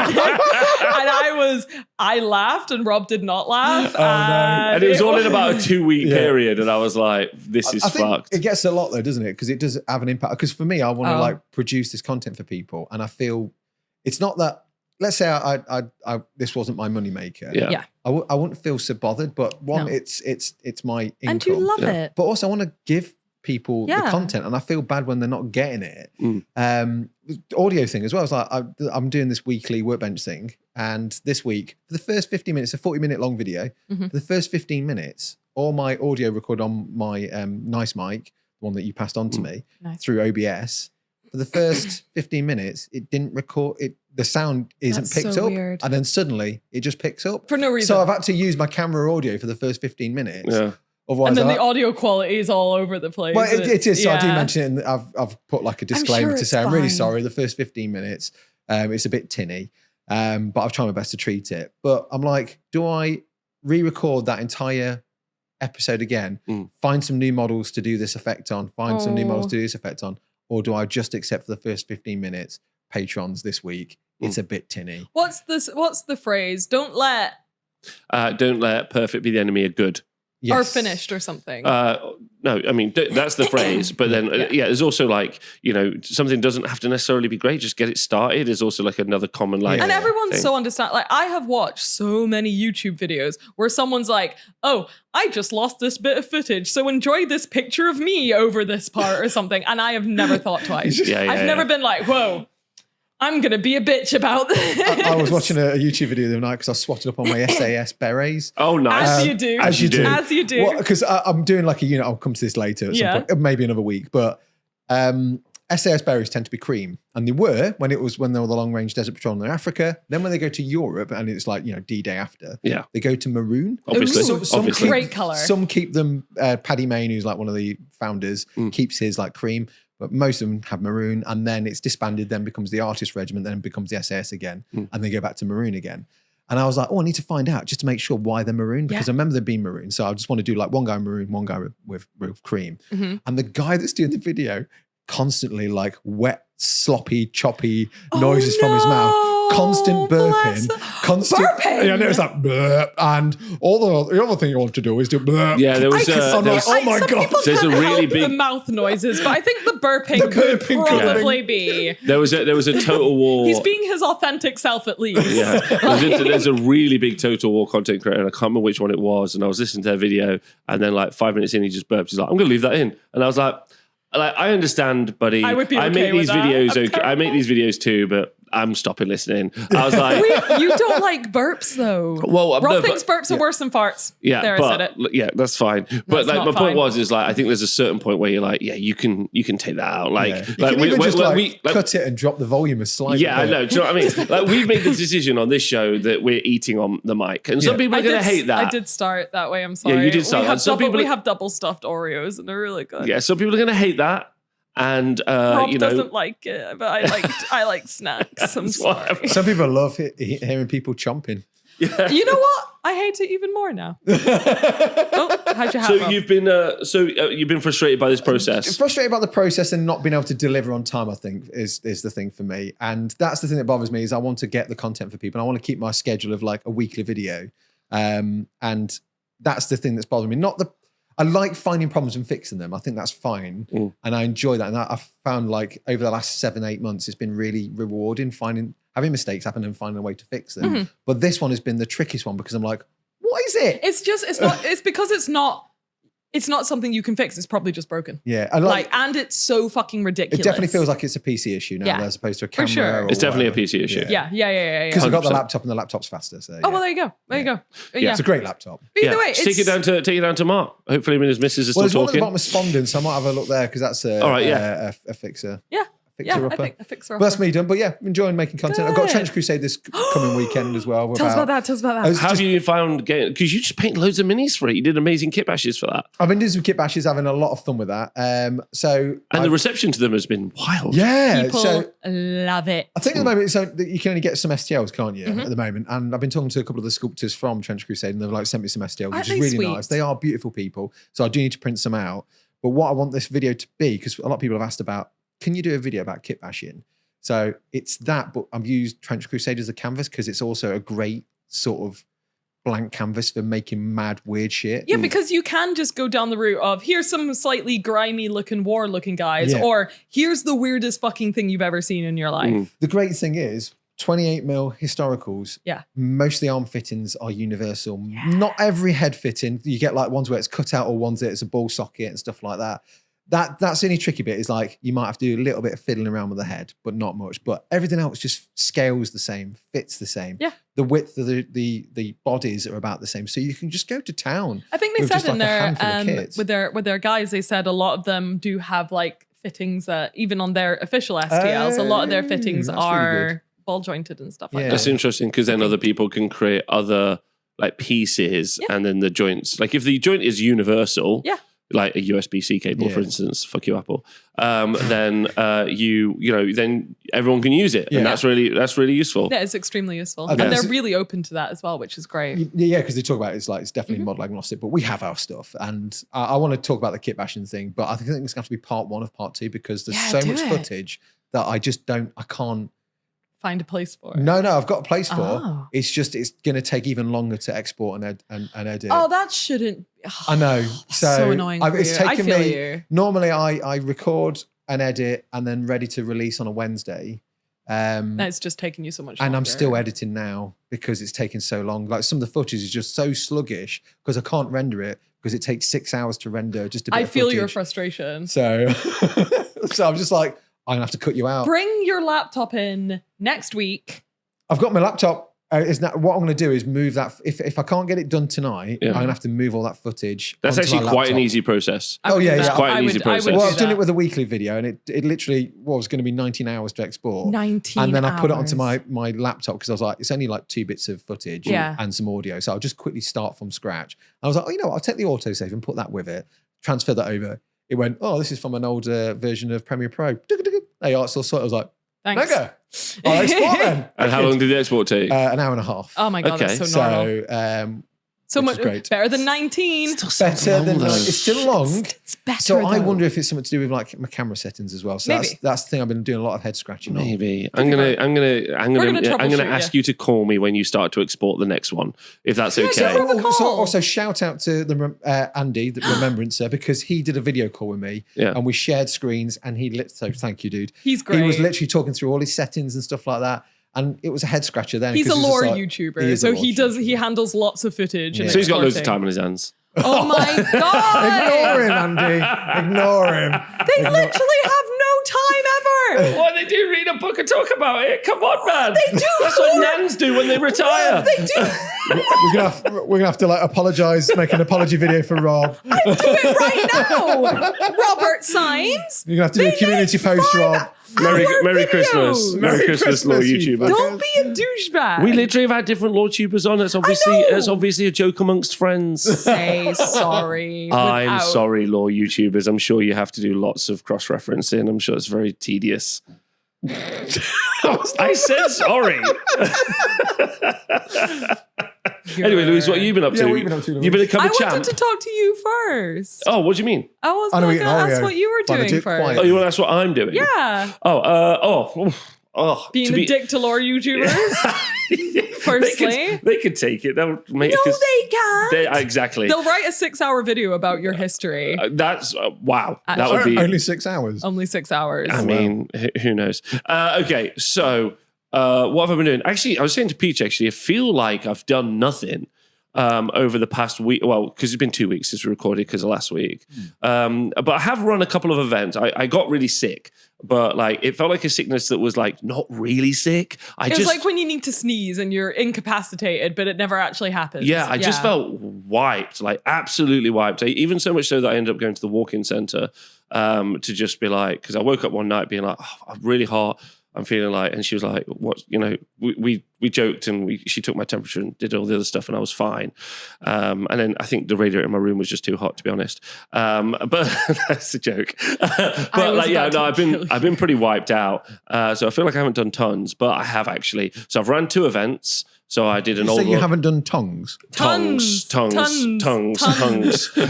And I laughed and Rob did not laugh. And it was all in about a 2-week period. And I was like, this is fucked. It gets a lot though, doesn't it? Because it does have an impact. Because for me, I want to like produce this content for people. And I feel it's not that, let's say I this wasn't my moneymaker. Yeah. I wouldn't feel so bothered. But one, it's my income. And you love it. But also I want to give people the content, and I feel bad when they're not getting it. Audio thing as well. It's like I'm doing this weekly workbench thing, and this week for the first 15 minutes, a 40-minute long video. For the first 15 minutes, all my audio record on my nice mic, the one that you passed on to me through OBS. For the first 15 minutes, it didn't record it. The sound isn't picked up, weird. And then suddenly it just picks up for no reason. So I've had to use my camera audio for the first 15 minutes. Yeah. Otherwise, and then the audio quality is all over the place. Well, it is. So I do mention it, and I've put like a disclaimer to say I'm really fine. sorry. The first 15 minutes, it's a bit tinny, but I've tried my best to treat it. But I'm like, do I re-record that entire episode again? Find some new models to do this effect on. Find some new models to do this effect on, or do I just accept for the first 15 minutes? Patrons this week. It's a bit tinny. What's the phrase? Don't let perfect be the enemy of good. Yes. Or finished or something. No, I mean, that's the phrase. But then, there's also like, something doesn't have to necessarily be great. Just get it started is also like another common like. And everyone's thing. so understanding. Like, I have watched so many YouTube videos where someone's like, oh, I just lost this bit of footage, so enjoy this picture of me over this part or something. And I have never thought twice. I've never been like, whoa, I'm going to be a bitch about this. I was watching a YouTube video the other night because I swatted up on my SAS berets. Oh, nice. As you do. As you do. Well, because I'm doing like a unit. I'll come to this later at some point, maybe another week. But SAS berets tend to be cream. And they were when they were the long range desert patrol in Africa. Then when they go to Europe and it's like, D-Day after, they go to maroon. Obviously. Some great colour. Some keep them, Paddy Main, who's like one of the founders, keeps his like cream. But most of them have maroon, and then it's disbanded, then becomes the artist regiment, then becomes the SAS again, and they go back to maroon again. And I was like, I need to find out just to make sure why they're maroon, because I remember them being maroon. So I just want to do like one guy maroon, one guy with cream. And the guy that's doing the video constantly like wet, sloppy, choppy noises from his mouth. Constant burping. Burping? Yeah, and it was like burp. And all the other thing you want to do is do burp. Yeah, there was oh my God. There's a really big the mouth noises, but I think the burping could probably be. There was a Total War. He's being his authentic self at least. Yeah. There's a really big Total War content creator, and I can't remember which one it was. And I was listening to their video, and then like 5 minutes in, he just burped. He's like, I'm going to leave that in. And I was like, I understand, buddy. I would be okay make these with that. videos. Okay. I make these videos too, but I'm stopping listening. I was like, you don't like burps though. Well, Rob thinks burps are worse than farts. Yeah, there, but, I said it. Yeah, that's fine. But like, my fine. point was, like, I think there's a certain point where you're like, you can take that out. Like, you can even just cut it and drop the volume a slight bit. I know. Do you know what I mean? Like, we've made the decision on this show that we're eating on the mic, and some people are going to hate that. I did start that way. I'm sorry. Yeah, you did start. We have double stuffed Oreos, and they're really good. Yeah, some people are going to hate that. And Rob doesn't like it, but I like snacks. I'm sorry. Some people love hearing people chomping. Yeah. You know what? I hate it even more now. How'd you have you've been frustrated by this process. Frustrated about the process and not being able to deliver on time, I think, is the thing for me. And that's the thing that bothers me is I want to get the content for people. I want to keep my schedule of like a weekly video. And that's the thing that's bothering me. I like finding problems and fixing them. I think that's fine. And I enjoy that. And I've found like over the last 7-8 months, it's been really rewarding having mistakes happen and finding a way to fix them. But this one has been the trickiest one because I'm like, what is it? It's because it's not something you can fix. It's probably just broken. Yeah. And it's so fucking ridiculous. It definitely feels like it's a PC issue now as opposed to a camera. For sure. It's definitely a PC issue. Yeah. Because I've got the laptop and the laptop's faster. So, well, there you go. Yeah. It's a great laptop. But either way, take it down to Mark. Hopefully, his missus is still talking. There's one at the bottom of Spondon, so I might have a look there because that's a fixer. Yeah. fixer-upper. I fixer-upper. But that's me done. But yeah, enjoying making content. I've got a Good. Trench Crusade this coming weekend as well. Tell us about that. How have you found getting? Because you just paint loads of minis for it. You did amazing kit bashes for that. I've been doing some kit bashes, having a lot of fun with that. And the reception to them has been wild. Yeah. People So love it. I think at the moment so you can only get some STLs, can't you? At the moment, and I've been talking to a couple of the sculptors from Trench Crusade, and they've like sent me some STLs, Aren't which they is really sweet? nice. They are beautiful people, so I do need to print some out. But what I want this video to be, because a lot of people have asked about, can you do a video about kit bashing? So it's that, but I've used Trench Crusade as a canvas because it's also a great sort of blank canvas for making mad weird shit. Yeah, because you can just go down the route of here's some slightly grimy looking war looking guys, Yeah. or here's the weirdest fucking thing you've ever seen in your life. The great thing is 28mm historicals. Yeah. Most of the arm fittings are universal. Not every head fitting. You get like ones where it's cut out or ones that it's a ball socket and stuff like that. That's the only tricky bit is like you might have to do a little bit of fiddling around with the head, but not much. But everything else just scales the same, fits the same. Yeah. The width of the bodies are about the same. So you can just go to town. I think they with said just in like a there handful of kits. with their guys, they said a lot of them do have like fittings even on their official STLs. A lot of their fittings that's really are good. ball jointed and stuff like Yeah. That's that. interesting because then other people can create other like pieces and then the joints. Like if the joint is universal, Yeah. like a USB-C cable, for instance, fuck you, Apple. Then then everyone can use it, and that's really useful. Yeah, it's extremely useful, Okay. and they're really open to that as well, which is great. Yeah, because they talk about it's definitely model agnostic, but we have our stuff, and I want to talk about the kit bashing thing, but I think it's going to have to be part 1 of part 2 because there's so much footage that I can't Find a place for it. No, I've got a place for. Oh. It's just it's going to take even longer to export and edit. Oh, that shouldn't. I know. So annoying. It's I taken feel me. you. Normally, I record and edit and then ready to release on a Wednesday. It's just taking you so much. And I'm longer. still editing now because it's taking so long. Like some of the footage is just so sluggish because I can't render it because it takes 6 hours to render just a bit I of feel your footage. frustration. So, so I'm just like, I'm gonna have to cut you out. Bring your laptop in next week. I've got my laptop. What I'm going to do is move that. If I can't get it done tonight, I'm going to have to move all that footage. That's onto actually my quite an laptop. easy process. I would do yeah, that. yeah. Quite an easy process. Well, I've do done that. it with a weekly video, and it literally was going to be 19 hours to export. 19 And then I put it onto hours. my laptop because I was like, it's only like 2 bits of footage and some audio, so I'll just quickly start from scratch. I was like, oh, you know what? I'll take the autosave and put that with it, transfer that over. It went, oh, this is from an older version of Premiere Pro. Hey, it's all sorted. I was like, Thanks. mega. I'll export then. And how long did the export take? An hour and a half. Oh my god, Okay. that's so normal. So So which much is great. better than 19. better than it's still long. It's better. So I though. wonder if it's something to do with like my camera settings as well. So Maybe. that's the thing I've been doing a lot of head scratching on. Maybe I'm gonna troubleshoot ask you to call me when you start to export the next one, if that's okay. so- Have a So call. also shout out to the Andy, the remembrancer, because he did a video call with me and we shared screens and so thank you, dude. He's great. He was literally talking through all his settings and stuff like that. And it was a head scratcher then. He's a 'cause it's just lore like- YouTuber, is a so lore he YouTuber. handles lots of footage. And So he's got loads of exporting. time on his hands. Oh my god! Ignore him, Andy. Ignore him. They literally have no time ever. What they do? Read a book and talk about it. Come on, man. They do. That's what nans do when they retire. They do. We're gonna have to like apologize, make an apology video for Rob. Do it right now. Robert Signs. You're gonna have to do a community post, Rob. Merry videos. Christmas. Merry Christmas, Lord you YouTuber. Don't be a douchebag. We literally have had different Lord Tubers on. It's obviously a joke amongst friends. say sorry. I'm without- sorry, Law YouTubers. I'm sure you have to do lots of cross-referencing. I'm sure it's very tedious. I said sorry. Anyway, Louise, what have you been up to? Yeah, what have you been up to, Louise? You've been a I cover champ. wanted to talk to you first. Oh, what do you mean? I was I know going we to can all ask go. what you were Fine, doing do it first. quiet. Oh, you want to ask what I'm doing? Yeah. Oh. Being to a be- dick to lore YouTubers. Firstly. They could take it. They'll make No, it. they can't. Exactly. They'll write a 6-hour video about your history. That's wow. That would be. Only 6 hours. Only 6 hours. I mean, who knows? Okay, so what have I been doing? Actually, I was saying to Peach, I feel like I've done nothing over the past week. Well, because it's been 2 weeks since we recorded because of last week. But I have run a couple of events. I got really sick, but like it felt like a sickness that was like not really sick. It was like when you need to sneeze and you're incapacitated, but it never actually happens. Yeah, I just felt wiped, like absolutely wiped. Even so much so that I ended up going to the walk-in center to just be like, because I woke up one night being like, oh, I'm really hot. I'm feeling like, and she was like, what, you know, we joked and she took my temperature and did all the other stuff and I was fine. And then I think the radiator in my room was just too hot, to be honest. But that's a joke. But like, yeah, no, I've been pretty wiped out. So I feel like I haven't done tons, but I have actually. So I've run 2 events. So I did an old. So you haven't done tongues? Tongues. But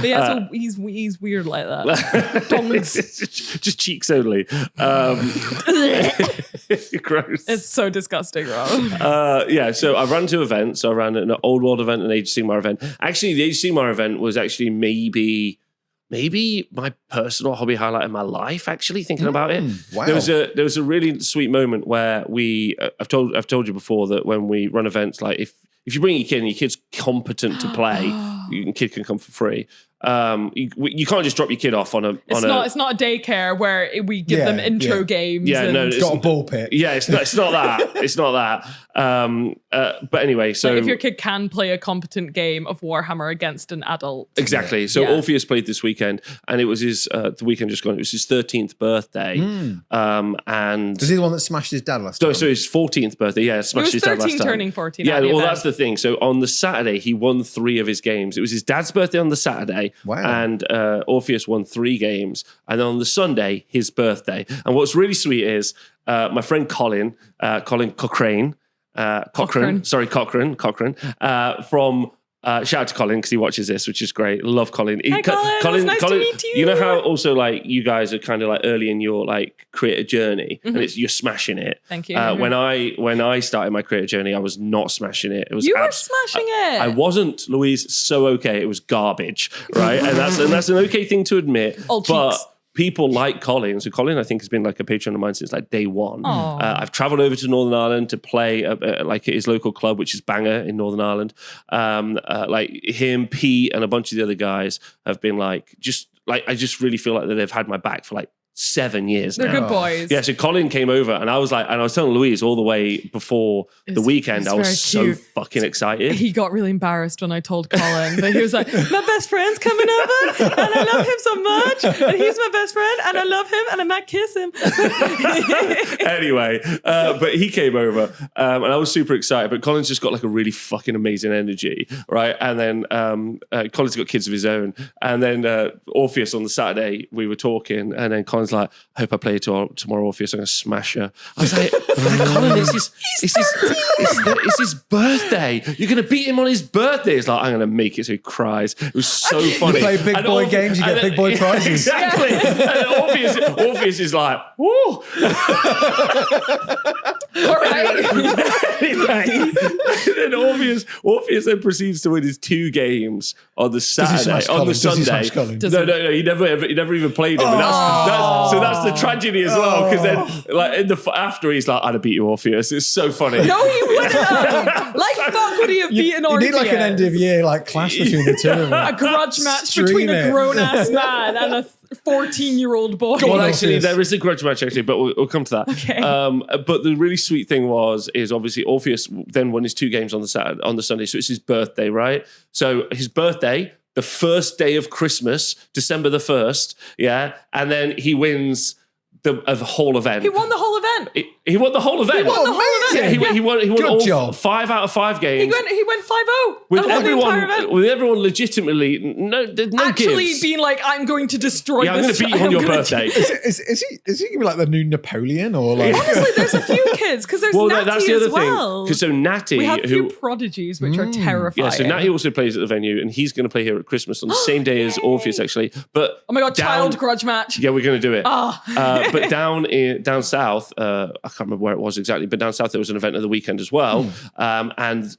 yeah, so he's weird like that. Tongues. Just cheeks only. Gross. It's so disgusting, Rob. Yeah, so I ran 2 events. So I ran an Old World event and an Age of Sigmar event. Actually, the Age of Sigmar event was actually maybe my personal hobby highlight in my life, actually, thinking about it. Wow. There was a really sweet moment where I've told you before that when we run events, like if you bring your kid and your kid's competent to play, your kid can come for free. You can't just drop your kid off on a. It's not a daycare where we give them intro games. Yeah, no, it's got a ball pit. Yeah, it's not that. It's not that. But anyway, so like if your kid can play a competent game of Warhammer against an adult, exactly. So Orpheus played this weekend, and it was his the weekend just gone. It was his 13th birthday. And was he the one that smashed his dad last time? So his 14th birthday. Yeah, smashed his dad last time. 13 turning 14. Yeah, well, that's the thing. So on the Saturday, he won 3 of his games. It was his dad's birthday on the Saturday. Wow. And Orpheus won 3 games. And then on the Sunday, his birthday. And what's really sweet is my friend Colin Cochrane, from shout out to Colin because he watches this, which is great. Love Colin. Hi, Colin. Nice to meet you. You know how also like you guys are kind of like early in your like creator journey, and you're smashing it. Thank you. When I started my creator journey, I was not smashing it. It was you were smashing it. I wasn't, Louise. So okay, it was garbage, right? and that's an okay thing to admit. Old but cheeks. People like Colin. So Colin, I think, has been like a patron of mine since like day one. I've traveled over to Northern Ireland to play like at his local club, which is Bangor in Northern Ireland. Like him, Pete, and a bunch of the other guys have been like, just like, I just really feel like that they've had my back for like 7 years They're now. good boys. Yeah, so Colin came over and I was like, and I was telling Louise all the way before the weekend, I was so fucking excited. He got really embarrassed when I told Colin, but he was like, my best friend's coming over and I love him so much and he's my best friend and I love him and I might kiss him. Anyway, but he came over and I was super excited, but Colin's just got like a really fucking amazing energy, right? And then Colin's got kids of his own, and then Orpheus on the Saturday, we were talking, and then Colin's like, I hope I play tomorrow, Orpheus. I'm going to smash her. I was like, Colin, it's his birthday. You're going to beat him on his birthday. It's like, I'm going to make it so he cries. It was so funny. You play big boy games, you get big boy prizes. Exactly. And then Orpheus is like, woo. All right. Anyway, then Orpheus then proceeds to win his 2 games on the Saturday, on the Sunday. No, he never even played him. And so that's the tragedy as well, because then like after he's like, I'd have beat you, Orpheus. It's so funny. No, he wouldn't have. Like, fuck would he have beaten Orpheus? You need like an end of year like clash between the two of them. A grudge match between a grown-ass man and a 14-year-old boy. Well, actually, there is a grudge match, actually, but we'll come to that. Okay. But the really sweet thing is obviously Orpheus then won his 2 games on the Sunday, so it's his birthday, right? So his birthday, the first day of Christmas, December the 1st, yeah, and then he wins the whole event. He won the whole event. He won the whole event. He won the whole event. Yeah, he won Good all job. 5 out of 5 games. He went 5-0. With everyone legitimately, no actually gives. being like, I'm going to destroy this. I'm going to beat you on your birthday. Is he going to be like the new Napoleon or like? Honestly, there's a few kids because there's Natty that's the other as well. thing. So Natty, we have a few prodigies which are terrifying. Yeah, so Natty also plays at the venue, and he's going to play here at Christmas on the same day as Orpheus, actually. But oh my god, child grudge match. Yeah, we're going to do it. But down south, I can't remember where it was exactly, but down south there was an event of the weekend as well, and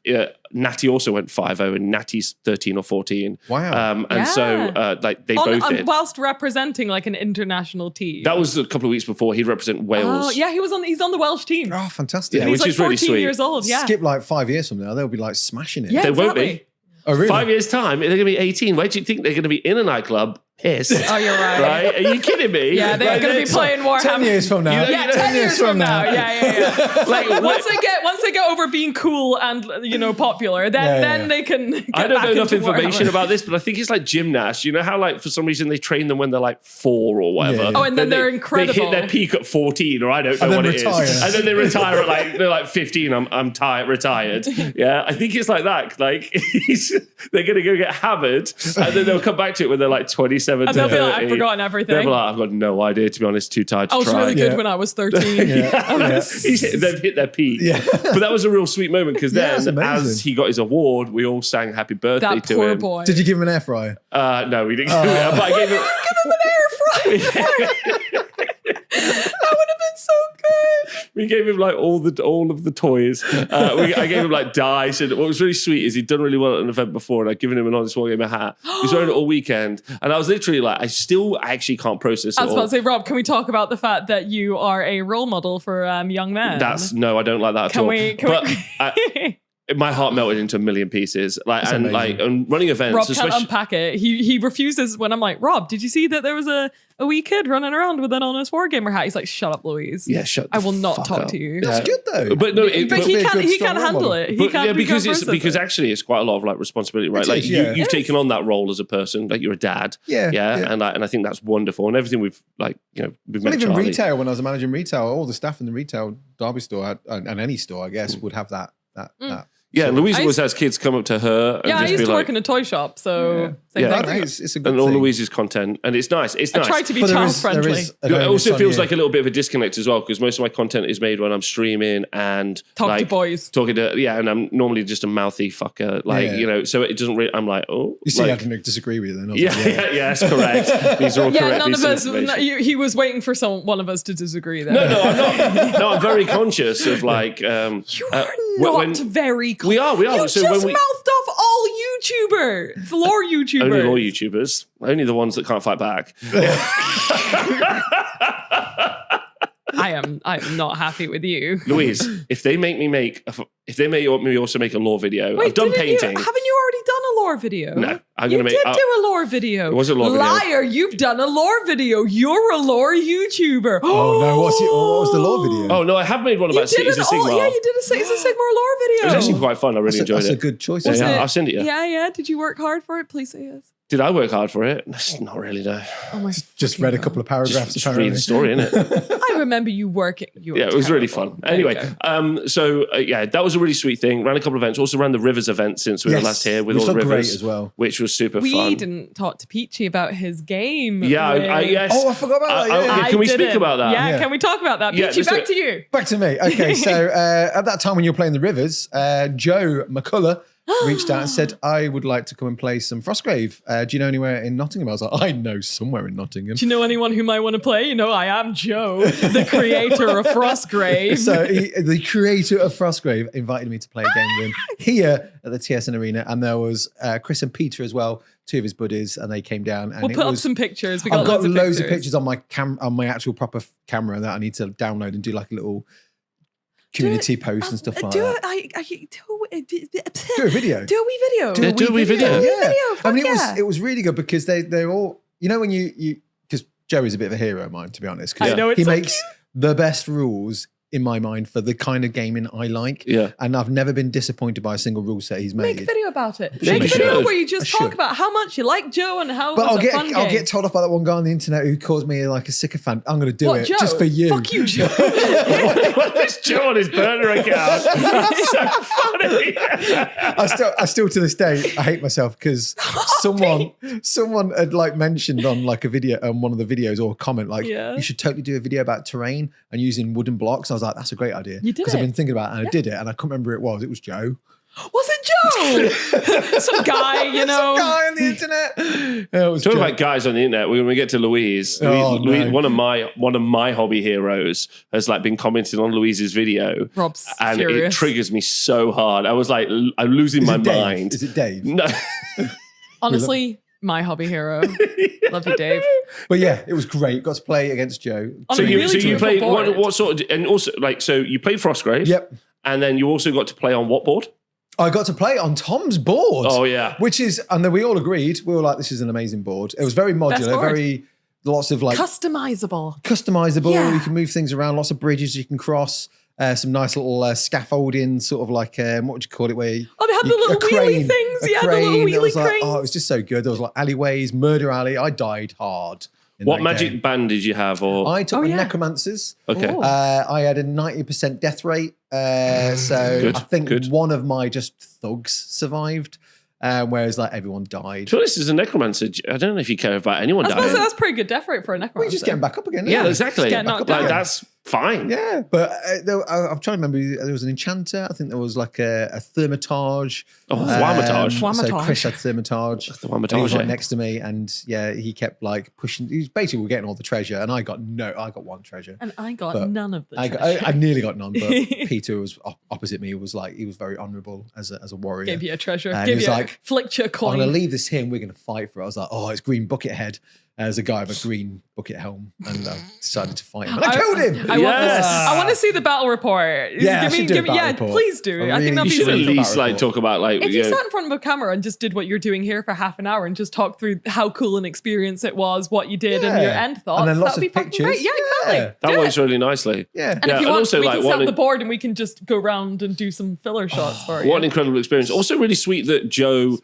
Natty also went 5-0, and Natty's 13 or 14. Wow! So like they both did, whilst representing like an international team. That was a couple of weeks before. He'd represent Wales. Oh yeah, he's on the Welsh team. Oh, fantastic! Yeah, he's which like is really 14 sweet. years old. Yeah, skip like 5 years from now, they'll be like smashing it. Yeah, they exactly. won't be. Oh, really? 5 years' time, they're going to be 18. Why do you think they're going to be in a nightclub pissed? Oh, you're right. Right? Are you kidding me? Yeah, they're going to be playing Warhammer. 10 years from now. Yeah, 10 years from now. Yeah. Like, once they get over being cool and popular, then they can. Get I don't back know enough into information Warhammer. about this, but I think it's like gymnasts. You know how like for some reason they train them when they're like 4 or whatever. Yeah. Oh, and then they're They incredible. hit their peak at 14, or I don't know And what then it retire. is. And then they retire at like they're like 15. I'm retired. Yeah, I think it's like that. Like they're gonna go get hammered, and then they'll come back to it when they're like 27 And to they'll be 30. like, I've forgotten everything. They'll be like, I've got no idea, to be honest. Too tired to I was try. really good Yeah. when I was 13. They've hit their peak. Yeah. But that was a real sweet moment because Yeah, it's then, amazing. as he got his award, we all sang happy birthday That to poor him. boy. Did you give him an air fryer? No, we didn't. But I gave him. Give him an air fryer. That would have been so good. We gave him like all of the toys. I gave him like dice, and what was really sweet is he'd done really well at an event before, and I'd given him an Honest Wargamer hat. He was wearing it all weekend, and I was literally like, I actually can't process it. I was about all. to say, Rob, can we talk about the fact that you are a role model for young men? No, I don't like that at all. Can my heart melted into a million pieces. That's amazing. And running events, Rob can't especially. unpack it. He refuses when I'm like, Rob, did you see that there was a wee kid running around with an Honest Wargamer hat? He's like, shut up, Louise. Yeah, shut. I will not fuck talk up. to you. That's good though. But no, But he be a can't. good He strong can't role handle model. it. He But can't. yeah, he can't because process it. actually it's quite a lot of like responsibility, right? It Like is, yeah. you've taken on that role as a person, like you're a dad, Yeah, yeah. and I think that's wonderful, and everything we've Well, met even Charlie. retail, when I was managing retail, all the staff in the retail Derby store had, and any store, I guess, would have that. Yeah, Louise I always used- has kids come up to her. And Yeah, I just used be to like, work in a toy shop, so Yeah, same I thing, think right? it's a good and all thing. Louise's content, and it's nice. It's I nice. try to be But child friendly. a It also onus feels on like a little bit of a disconnect as well, because most of my content is made when I'm streaming and Talk to like, boys. talking to and I'm normally just a mouthy fucker, like Yeah. So it doesn't really. I'm like, oh, You see, I like, didn't disagree with you then. I was yeah, like, yeah, that's correct. These are all Yeah, correct. none of pieces us. information. He was waiting for one of us to disagree. There. No, I'm not. No, I'm very conscious of like. You are when- not very. We are. You So just when we mouthed off all YouTubers, lore YouTubers. only law YouTubers, only the ones that can't fight back. I am not happy with you. Louise, if they make me also make a lore video, Wait, I've done didn't you- painting. haven't you already done a lore video? No, I'm You gonna make. did do a lore video. It was a lore video. Liar, you've done a lore video. You're a lore YouTuber. Oh no! What was the lore video? Oh no, I have made one You about did Cities an of Sigmar. yeah, you did a Cities of Sigmar lore video. It was actually quite fun. I really enjoyed that's it. a good choice. Yeah, isn't yeah, it? I'll send it you. Yeah. Did you work hard for it? Please say yes. Did I work hard for it? Not really, no. Oh my! Just read a couple of paragraphs. Just read the story, innit? I remember you working. You were Yeah, it was really terrible. fun. There you Anyway, go. that was a really sweet thing. Ran a couple of events. Also ran the Rivers event since we were last here with which all the looked great Rivers as well. which was super we fun. didn't talk to Peachy about his game. Yeah, yes. Oh, I forgot about that. Yeah. Can we speak didn't. about that? Yeah, can we talk about that? Yeah, Peachy, let's do back it. to you. Back to me. Okay, so at that time when you were playing the Rivers, Joe McCullough reached out and said, I would like to come and play some Frostgrave. Do you know anywhere in Nottingham? I was like, I know somewhere in Nottingham. Do you know anyone who might want to play? You know, I am Joe, the creator of Frostgrave. So the creator of Frostgrave invited me to play a game with him here at the TSN Arena. And there was Chris and Peter as well, two of his buddies, and they came down. And We'll put up some pictures. I've got loads of pictures on my actual proper camera that I need to download and do like a little community post and stuff like that. Do a video. Do a wee video. Do a wee video. Yeah. Fuck I mean, yeah. it was really good because they're all, you know, when you because Joe is a bit of a hero of mine, to be honest. I know, it's he so makes the best rules in my mind for the kind of gaming I like. Yeah. And I've never been disappointed by a single rule set he's made. Make a video about it. Yeah, Make a you video should. where you just I talk should. about how much you like Joe and how But it was a fun game. I'll get told off by that one guy on the internet who calls me like a sycophant. I'm going to do What, it Joe? just for you. Fuck you, Joe. What is Joe on his burner account? That's so funny. I still to this day I hate myself because someone had like mentioned on like a video on one of the videos or a comment like Yeah. you should totally do a video about terrain and using wooden blocks. I was like, that's a great idea. You did because I've it. been thinking about it and I did it and I couldn't remember who it was. It was Joe. Was it Joe? Some guy, you know. Some guy on the internet. Yeah, it was Talking Joe. about guys on the internet, when we get to Louise, Oh, Louise, no. one of my hobby heroes has like been commenting on Louise's video, Rob's and it furious. triggers me so hard. I was like, I'm losing Is my it Dave? mind. Is it Dave? No, Honestly, my hobby hero. Love you, Dave. But yeah, it was great. Got to play against Joe. On so a you really beautiful played board. what sort of, and also like so you played Frostgrave, Yep. and then you also got to play on what board? I got to play it on Tom's board. Oh, yeah. Which is, and then we all agreed, we were like, this is an amazing board. It was very modular, very, lots of like. Customizable. Yeah. You can move things around, lots of bridges you can cross. Some nice little scaffolding, sort of like, what would you call it? Where they had the little wheelie things. Yeah, the little wheelie cranes. It was just so good. There was like alleyways, murder alley. I died hard. What magic band did you have? Or I took necromancers. Okay. I had a 90% death rate. So Good, I think good. one of my just thugs survived. Whereas like everyone died. So this is a necromancer. I don't know if you care about anyone I dying. suppose that's pretty good death rate for a necromancer. We're just getting back up again. Yeah, exactly. Just get knocked Like, down. that's fine. Yeah, but I'm trying to remember. There was an enchanter. I think there was like a thermitage. Oh, Thaumaturge. So Thaumaturge. Chris had thermitage. Thaumaturge, And he was right yeah. next to me, and yeah, he kept like pushing. He was basically we're getting all the treasure, and I got one treasure. And I got But none of the I nearly got none, but Peter was opposite me. He was very honourable as a warrior. Gave you a treasure. And he Give was you like, flicked your I'm coin. gonna leave this here, and we're gonna fight for it. I was like, oh, it's Green Bucket Head. As a guy with a green bucket helm, and I decided to fight him. And I killed him. I want to see the battle report. Yeah, I should do a battle report. Please do. I think really that'd You be should at really least battle like report. talk about like If you sat in front of a camera and just did what you're doing here for half an hour and just talk through how cool an experience it was, what you did, and your end thoughts, And then lots that'd be of fucking pictures. great. Yeah, exactly. Yeah. that Do works it. really nicely. Yeah. And if you want, also we like can set what up the board and we can just go around and do some filler shots for you. what an incredible experience. Also really sweet that Joe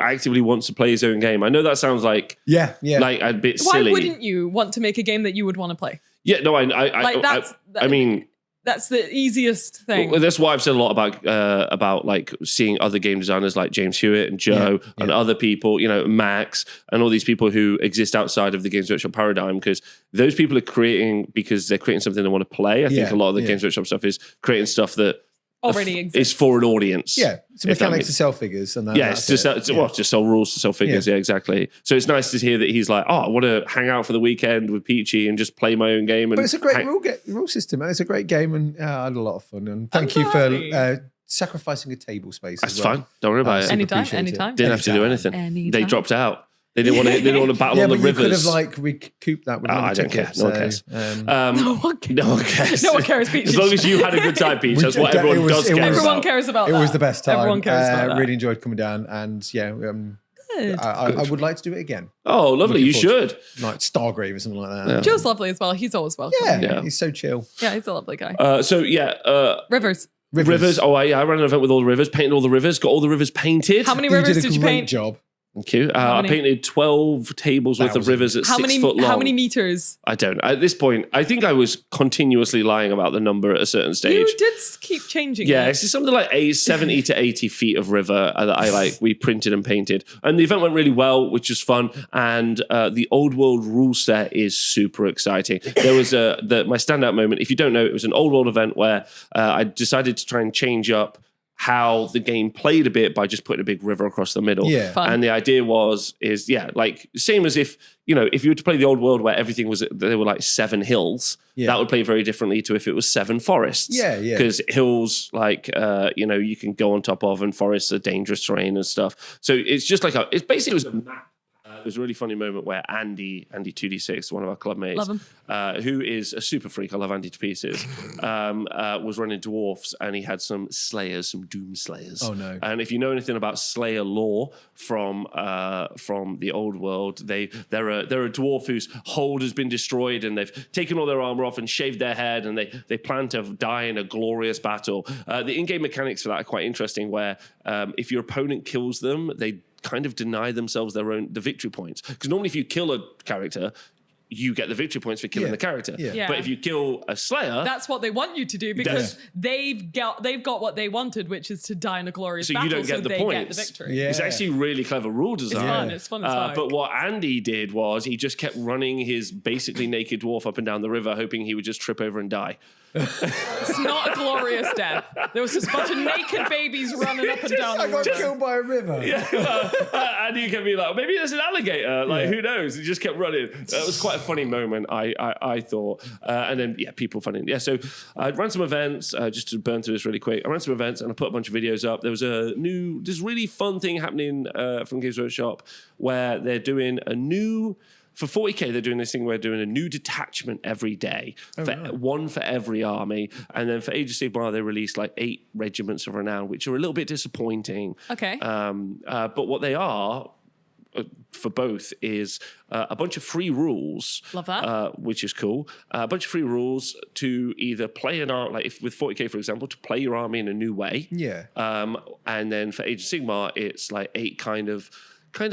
actively wants to play his own game. I know that sounds like Yeah. like a bit Why silly. wouldn't you want to make a game that you would want to play? Yeah, no, I mean, That's the easiest thing. well, that's why I've said a lot about like seeing other game designers like James Hewitt and Joe and other people, Max and all these people who exist outside of the Games Workshop paradigm, because those people are creating because they're creating something they want to play. I think a lot of the Games Workshop stuff is creating stuff that Already exists. is for an audience. Yeah. It's If that mechanics makes- to sell figures. And Yeah, it's just just sell rules to sell figures. Yeah. exactly. So it's nice to hear that he's like, I want to hang out for the weekend with Peachy and just play my own game. And But it's a great rule system, and it's a great game, and I had a lot of fun. And thank you happy. for sacrificing a table space. That's as well. fine. Don't worry about it. Super Anytime, appreciate it. anytime. Didn't have to do anything. Anytime. They dropped out. They didn't want to battle Yeah, on the but you could rivers. have like recouped that with Oh, another I don't care. ticket, No one so, cares. No one cares. No one cares. No one cares, Peach. As long as you had a good time, Peach. That's what It everyone was- does it care was- Everyone about. cares about It that. was the best time. Everyone cares about that. Really enjoyed coming down, and Good. I would like to do it again. Oh, lovely. Looking You forward should. Like Stargrave or something like that. Joe's lovely as well. He's always welcome. Yeah, he's so chill. Yeah, he's a lovely guy. Rivers. Rivers. Oh, I ran an event with all the rivers, painted all the rivers, got all the rivers painted. How many You rivers did did a you great paint? job. Thank you. How I many? painted 12 tables worth of 1,000. rivers at How 6 many? foot long. How many meters? I don't. At this point, I think I was continuously lying about the number at a certain stage. You did keep changing. Yeah, it. it's just something like 70 to 80 feet of river that we printed and painted. And the event went really well, which was fun. And the old world rule set is super exciting. There was my standout moment. If you don't know, it was an old world event where I decided to try and change up how the game played a bit by just putting a big river across the middle. Yeah. Fun. And the idea is like same as if you were to play the old world where everything there were like 7 hills, that would play very differently to if it was 7 forests. Yeah. Because hills, you can go on top of, and forests are dangerous terrain and stuff. So it's just like it basically was a map. It was a really funny moment where Andy 2D6, one of our club mates, Love him. who is a super freak, I love Andy to pieces, was running dwarfs, and he had some slayers, some doom slayers. Oh, no. And if you know anything about slayer lore from the old world, they're a dwarf whose hold has been destroyed, and they've taken all their armor off and shaved their head, and they plan to die in a glorious battle. The in-game mechanics for that are quite interesting, where if your opponent kills them, they kind of deny themselves the victory points, because normally if you kill a character, you get the victory points for killing the character. Yeah. But if you kill a slayer, That's what they want you to do, because they've got what they wanted, which is to die in a glorious So you battle, don't get the they points. get the victory. Yeah. it's actually really clever rule design. It's fun. It's fun. But what Andy did was he just kept running his basically naked dwarf up and down the river, hoping he would just trip over and die. It's not a glorious death. There was just a bunch of naked babies running up and down I the got river. killed by a river. Andy kept being like, maybe there's an alligator. Who knows? He just kept running. It was quite a funny moment, I thought. And then, people funny. Yeah, so I ran some events, just to burn through this really quick. I ran some events and I put a bunch of videos up. There was this really fun thing happening from Games Workshop where they're doing a new for 40k, they're doing this thing where they're doing a new detachment every day, one for every army. And then for Age of Sigmar, they released like 8 regiments of renown, which are a little bit disappointing. Okay. But what they are for both is a bunch of free rules. Love that. Which is cool. A bunch of free rules to either play an army, like if with 40k, for example, to play your army in a new way. Yeah. And then for Age of Sigmar, it's like 8 kind of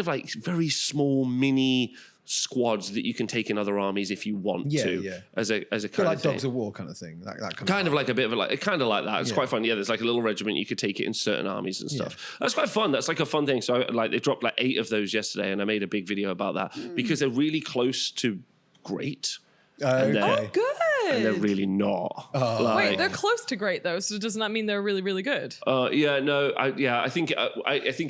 like very small mini squads that you can take in other armies if you want to. As a kind like of thing. Dogs of War kind of thing. That kind of like a bit of a kind of like that. It's quite fun. Yeah, there's like a little regiment you could take it in certain armies and stuff. That's quite fun. That's like a fun thing. So like they dropped like 8 of those yesterday, and I made a big video about that because they're really close to great. Oh, good. And they're really not. Wait, they're close to great though, so doesn't that mean they're really, really good? I think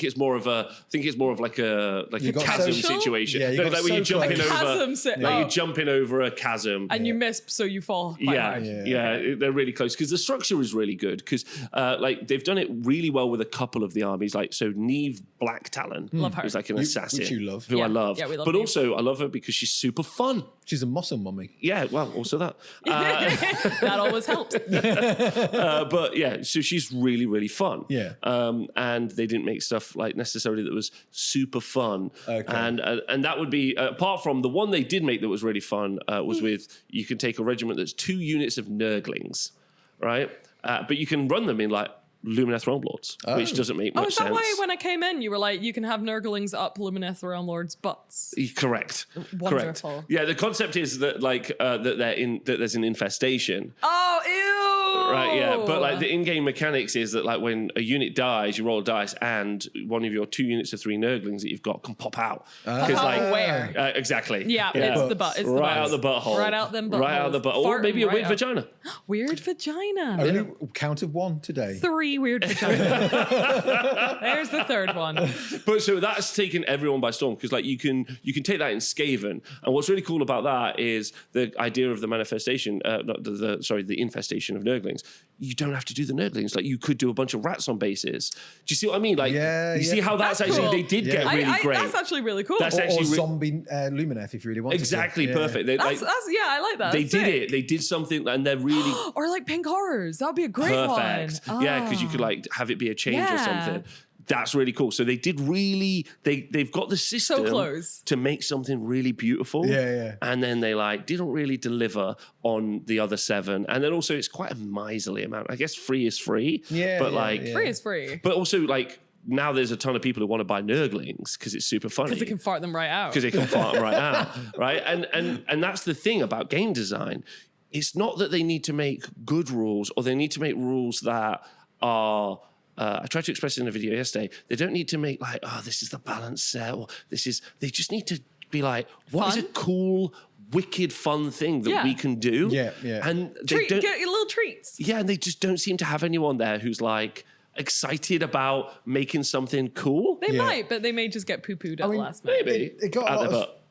it's more of like a chasm situation. Yeah, like when you're jumping over, you're jumping over a chasm and you miss, so you fall. Yeah, they're really close because the structure is really good because like they've done it really well with a couple of the armies. Like so, Neve Black Talon, who's like an assassin, which you love, who I love. Yeah, we love but Neve. Also, I love her because she's super fun. She's a muscle mummy. Yeah, well, also that. That always helps. But yeah, so she's really, really fun. Yeah. And they didn't make stuff like necessarily that was super fun. Okay. And that would be, apart from the one they did make that was really fun, was with, you can take a regiment that's 2 units of Nurglings, right? But you can run them in like Lumineth Realm Lords, which doesn't make much sense. Is that why when I came in, you were like, you can have Nurglings up Lumineth Realm Lords' butts? Correct. Wonderful. Correct. Yeah, the concept is that like that there's an infestation. Oh, ew! Right, yeah, but like the in-game mechanics is that like when a unit dies, you roll a dice, and one of your 2 units of 3 Nurglings that you've got can pop out. Where? Exactly. Yeah, it's the butt. It's the right butt. out the butthole. Right out them buttholes. Right out the butt. Or maybe a weird vagina. Weird vagina. Only count of 1 today. 3 weird vaginas. There's the 3rd one. But so that's taken everyone by storm because like you can take that in Skaven, and what's really cool about that is the idea of the manifestation, the infestation of Nurglings. You don't have to do the Nurglings. Like you could do a bunch of rats on bases. Do you see what I mean? Like you see how that's actually cool. they did get really great. That's actually really cool. That's Or actually zombie Lumineth if you really want exactly to. perfect. That's I like that. They That's did sick. it. They did something, and they're really or like Pink Horrors. That would be a great perfect. one. Yeah, because you could like have it be a change or Yeah. something. That's really cool. So they did really. They've got the system close. to make something really beautiful. Yeah. And then they like didn't really deliver on the other 7. And then also it's quite a miserly amount. I guess free is free. Yeah, But yeah, like yeah. Free is free. But also like now there's a ton of people who want to buy Nurglings because it's super funny. Because they can fart them right out. Because they can fart them right out, right? And that's the thing about game design. It's not that they need to make good rules or they need to make rules that are. I tried to express it in a video yesterday. They don't need to make like, oh, this is the balance set, or this is. They just need to be like, what is a cool, wicked, fun thing that we can do? Yeah. And they Get your little treats. Yeah, and they just don't seem to have anyone there who's like excited about making something cool. They might, but they may just get poo-pooed at the last minute. Maybe It got At a the lot of butt.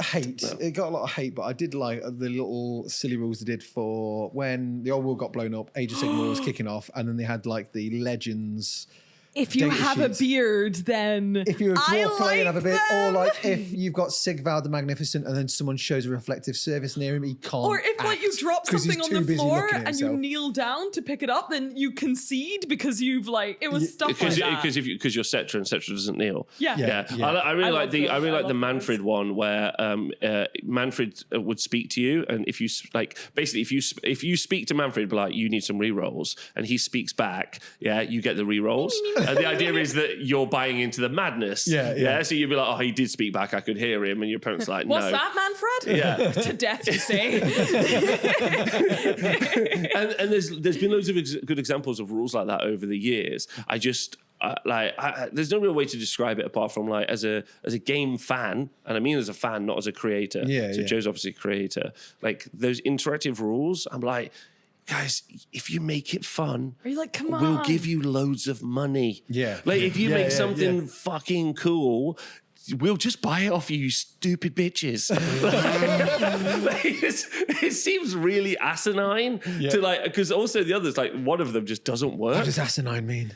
hate. It got a lot of hate, but I did like the little silly rules they did for when the old world got blown up, Age of Sigmar was kicking off, and then they had like the Legends. If you data have a sheets. beard, then If you're a dwarf player and have a bit, them. or like if you've got Sigvald the Magnificent and then someone shows a reflective service near him, he can't. Or if like you act drop 'cause he's something on too the busy floor looking at and you himself. kneel down to pick it up, then you concede because you've like it was stuff like that. Because you're Cetra and Cetra doesn't kneel. Yeah. I really like love the those. I the love Manfred one where Manfred would speak to you, and if you if you speak to Manfred, be like, you need some rerolls, and he speaks back, you get the rerolls. And the idea is that you're buying into the madness. Yeah. So you'd be like, oh, he did speak back, I could hear him, and your parents like, no. What's that, Manfred? Yeah. To death, you say. and there's been loads of good examples of rules like that over the years. I just there's no real way to describe it apart from like as a game fan, and I mean as a fan, not as a creator. So Joe's obviously a creator. Like those interactive rules, I'm like, guys, if you make it fun, Are you like, come on? we'll give you loads of money. Yeah. Like if you make Yeah, something yeah. fucking cool, we'll just buy it off you stupid bitches. It seems really asinine to like, because also the others, like one of them just doesn't work. What does asinine mean?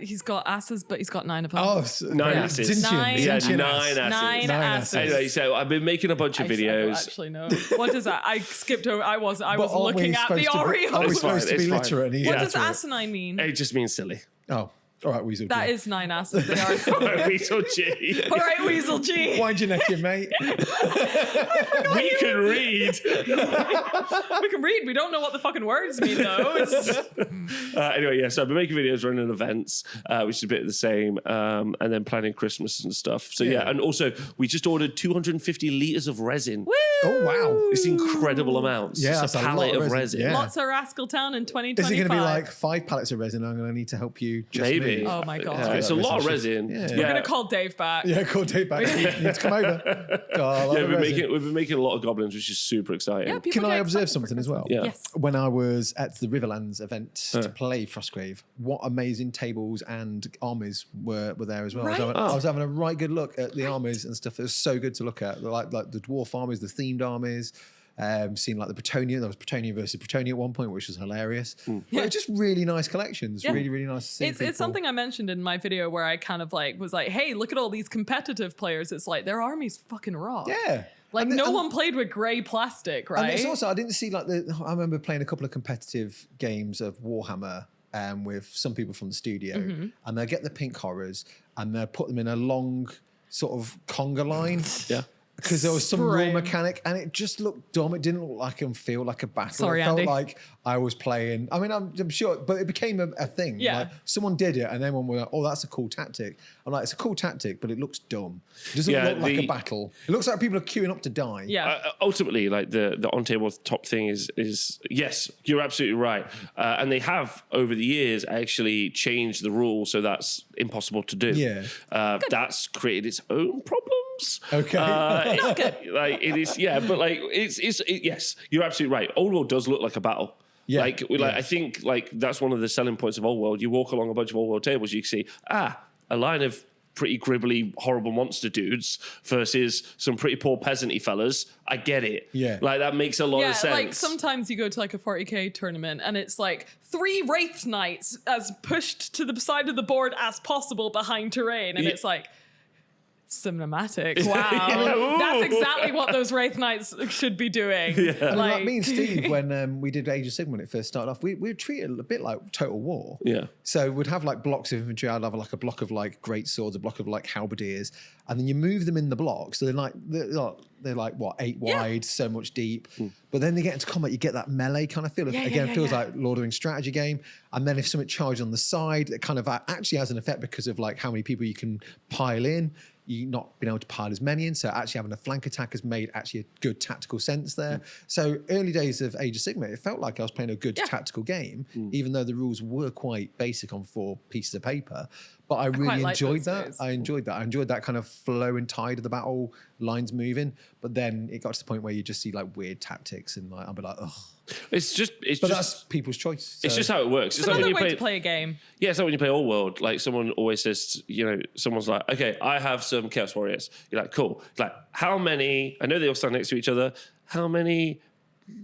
He's got asses, but he's got 9 of them. Oh, 9 asses. Nine. Yeah, Zintian 9 asses. 9 asses. Anyway, so I've been making a bunch of I don't videos. actually know. What does that? I skipped over. I was But aren't we looking at the supposed to be- Oreo. Aren't we It's supposed to fine, be it's fine. literate? And he's What does literate? asinine mean? It just means silly. Oh, all right, Weasel. That G. is 9 asses. They are. Weasel G. All right, Weasel G. Wind your neck in, mate. We can read. We can read. We don't know what the fucking words mean, though. Anyway, yeah, so I've been making videos, running events, which is a bit of the same, and then planning Christmas and stuff. So yeah, and also we just ordered 250 litres of resin. Woo! Oh, wow. It's incredible amounts. Yeah, it's that's a a lot pallet of of resin. resin. Yeah. Lots of Rascal Town in 2025. Is it going to be like 5 pallets of resin? I'm going to need to help you. Just Maybe. move. Oh my God. Yeah, it's a lot of resin. Yeah. We're going to call Dave back. Yeah, call Dave back. You need to come over. God, Yeah, we've been making a lot of goblins, which is super exciting. Yeah, people Can I get observe excited for something as well? Yeah. Yes. When I was at the Riverlands event to play Frostgrave, what amazing tables and armies were there as well. Right. I was having a right good look at the armies and stuff. It was so good to look at, like the dwarf armies, the themed armies. Seeing like the Bretonnian, there was Bretonnian versus Bretonnian at one point, which was hilarious. But it was just really nice collections, Yeah. really, really nice to see. It's something I mentioned in my video where I kind of like was like, hey, look at all these competitive players. It's like their armies fucking rock. Yeah. Like And no and- one played with grey plastic, right? And it's also, I didn't see like I remember playing a couple of competitive games of Warhammer with some people from the studio, Mm-hmm. and they'll get the pink horrors and they'll put them in a long sort of conga line. Yeah. Because there was some Spring. rule mechanic and it just looked dumb. It didn't look like and feel like a battle. Sorry, it felt Andy. like I was playing. I mean, I'm sure, but it became a thing. Yeah. Like, someone did it and then one was like, oh, that's a cool tactic. I'm like, it's a cool tactic, but it looks dumb. It doesn't Yeah, look like the- a battle. It looks like people are queuing up to die. yeah. Ultimately, like the on table top thing is yes, you're absolutely right, and they have over the years actually changed the rule so that's impossible to do. Yeah. That's created its own problems. Okay. Like it is, yeah, but like yes, you're absolutely right. Old World does look like a battle. Yeah, Like yeah. I think like that's one of the selling points of Old World. You walk along a bunch of Old World tables, you can see a line of pretty gribbly, horrible monster dudes versus some pretty poor peasanty fellas. I get it. Yeah. Like that makes a lot Yeah, of sense. like sometimes you go to like a 40k tournament and it's like 3 Wraith Knights as pushed to the side of the board as possible behind terrain. And Yeah. it's like, cinematic. Wow. Yeah. That's exactly what those Wraith Knights should be doing. I mean, like me and Steve, when we did Age of Sigmar when it first started off, we were treated a bit like Total War. Yeah. So we'd have like blocks of infantry. I'd have like a block of like great swords, a block of like halberdiers, and then you move them in the blocks. So they're like what 8 Yeah. wide, so much deep. But then they get into combat, you get that melee kind of feel. Yeah, Again, yeah, it feels yeah. like Lord of the Rings strategy game. And then if something charges on the side, it kind of actually has an effect because of like how many people you can pile in. You not being able to pile as many in, so actually having a flank attack has made actually a good tactical sense there. So early days of Age of Sigmar, it felt like I was playing a good Yeah. tactical game, even though the rules were quite basic on 4 pieces of paper. But I quite really like enjoyed those that. days. I enjoyed that. I enjoyed that kind of flow and tide of the battle, lines moving. But then it got to the point where you just see like weird tactics, and like I'll be like, oh. It's just But that's people's choice. it's so- just how it works. It's like when another you way play to play a game. Yeah, it's like when you play Old World, like someone always says, someone's like, okay, I have some Chaos Warriors. You're like, cool. It's like, how many, I know they all stand next to each other, how many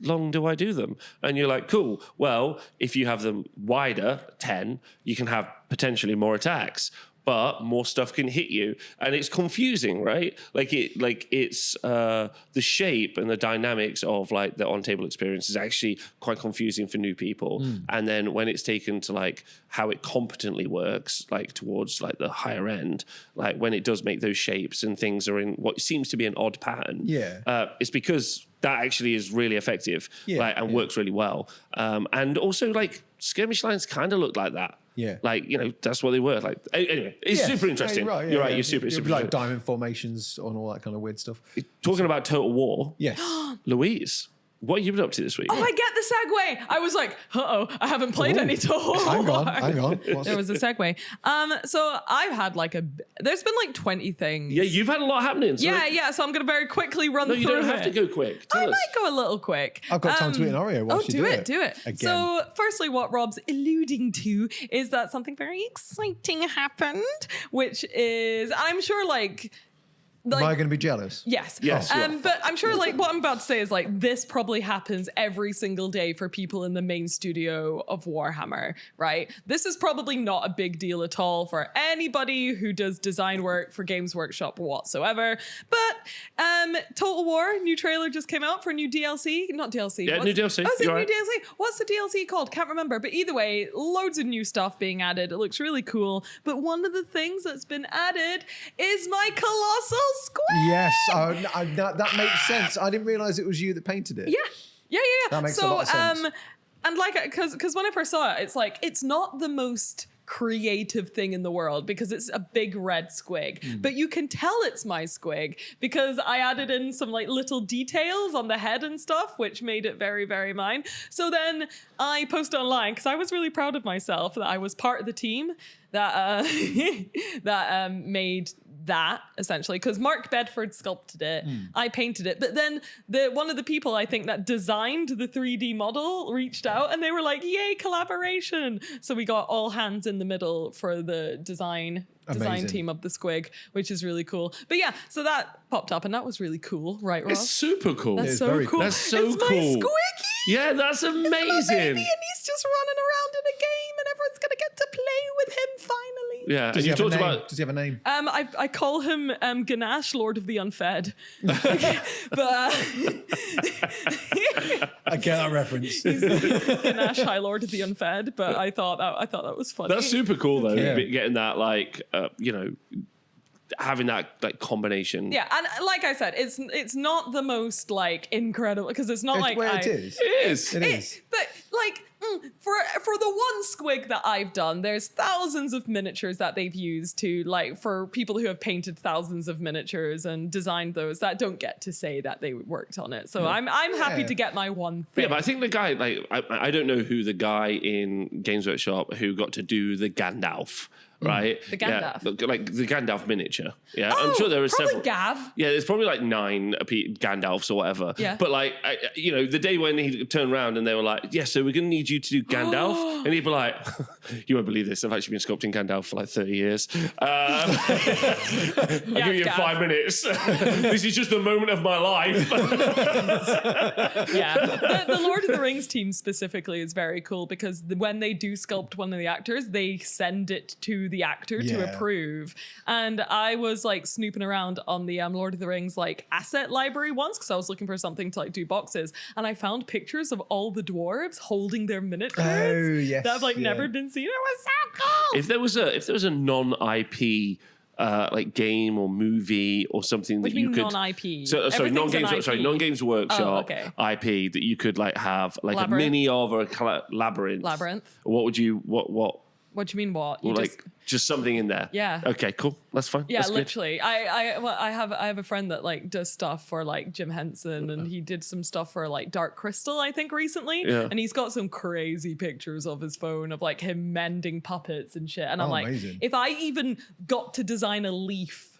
long do I do them? And you're like, cool. Well, if you have them wider, 10, you can have potentially more attacks. But more stuff can hit you, and it's confusing, right? It's the shape and the dynamics of like the on-table experience is actually quite confusing for new people. And then when it's taken to like how it competently works, like towards like the higher end, like when it does make those shapes and things are in what seems to be an odd pattern, it's because that actually is really effective, and works really well. And also like skirmish lines kind of look like that. Yeah. Like, that's what they were. Like, anyway, it's super interesting. Yeah, you're right. yeah. You're super It'd be super like interesting. diamond formations on all that kind of weird stuff. Talking about Total War, Yes. Louise, what have you been up to this week? Oh, I get the segue. I was like, I haven't played any Total War. Hang on. There was a segue. So I've had there's been like 20 things. Yeah, you've had a lot happening. So Yeah. So I'm going to very quickly run No, through you don't have it. to go quick. Tell I us. might go a little quick. I've got time to eat an Oreo while you do it. Again. So, firstly, what Rob's alluding to is that something very exciting happened, which is, I'm sure, Am I going to be jealous? Yes. Yes, you are. But I'm sure like what I'm about to say is like this probably happens every single day for people in the main studio of Warhammer, right? This is probably not a big deal at all for anybody who does design work for Games Workshop whatsoever. But Total War, new trailer just came out for a new DLC. Not DLC. Yeah, new DLC. Oh, is it You're new right. DLC? What's the DLC called? Can't remember. But either way, loads of new stuff being added. It looks really cool. But one of the things that's been added is my colossal squid. Yes, that makes sense. I didn't realize it was you that painted it. Yeah. That makes a lot of sense. And like, because when I first saw it, it's like, it's not the most creative thing in the world because it's a big red squig, but you can tell it's my squig because I added in some like little details on the head and stuff, which made it very, very mine. So then I posted online because I was really proud of myself that I was part of the team that that made that essentially because Mark Bedford sculpted it, I painted it, but then one of the people I think that designed the 3D model reached out and they were like, "Yay, collaboration!" So we got all hands in the middle for the design team of the squig, which is really cool. But yeah, so that popped up and that was really cool, right, Ross? It's super cool. That's so very cool. cool. That's so it's cool. My squiggy. Yeah, that's It's my amazing. baby, and he's just running around in a game, and everyone's gonna get to play with him finally. Yeah, Does and he you have a talked name? about. Does he have a name? I call him Ganesh, Lord of the Unfed. But I get that reference. he's Ganesh, High Lord of the Unfed. But I thought that was funny. That's super cool though. Yeah. Getting that like having that like combination. Yeah, and like I said, it's not the most like incredible because it's not like It is. It is. It is. But like for the one squig that I've done, there's thousands of miniatures that they've used to like for people who have painted thousands of miniatures and designed those that don't get to say that they worked on it. So I'm happy to get my one thing. Yeah, but I think the guy like I don't know who the guy in Games Workshop who got to do the Gandalf. Right, The Gandalf. yeah, like the Gandalf miniature. Yeah, I'm sure there are probably several. Gav. Yeah, there's probably like 9 Gandalfs or whatever. Yeah. But like, the day when he turned around and they were like, "Yeah, so we're going to need you to do Gandalf," and he'd be like, "You won't believe this. I've actually been sculpting Gandalf for like 30 years. I'll give you Gav. 5 minutes. This is just the moment of my life." Yeah, the Lord of the Rings team specifically is very cool because when they do sculpt one of the actors, they send it to the actor to Yeah. approve. And I was like snooping around on the Lord of the Rings like asset library once because I was looking for something to like do boxes, and I found pictures of all the dwarves holding their miniatures Oh, yes, that have like yeah. never been seen. It was so cool. If there was a non-IP like game or movie or something What that do you you mean could non-IP? sorry, Everything's an non-games. Sorry, IP. non-games workshop okay. IP that you could like have like Labyrinth? a mini of or a labyrinth. Labyrinth. What would you what What do you mean? What? You or like just something in there? Yeah. Okay, cool. That's fine. Yeah, That's good. literally. I have a friend that like does stuff for like Jim Henson, and he did some stuff for like Dark Crystal, I think, recently. Yeah. And he's got some crazy pictures of his phone of like him mending puppets and shit. And I'm Oh, like, amazing. if I even got to design a leaf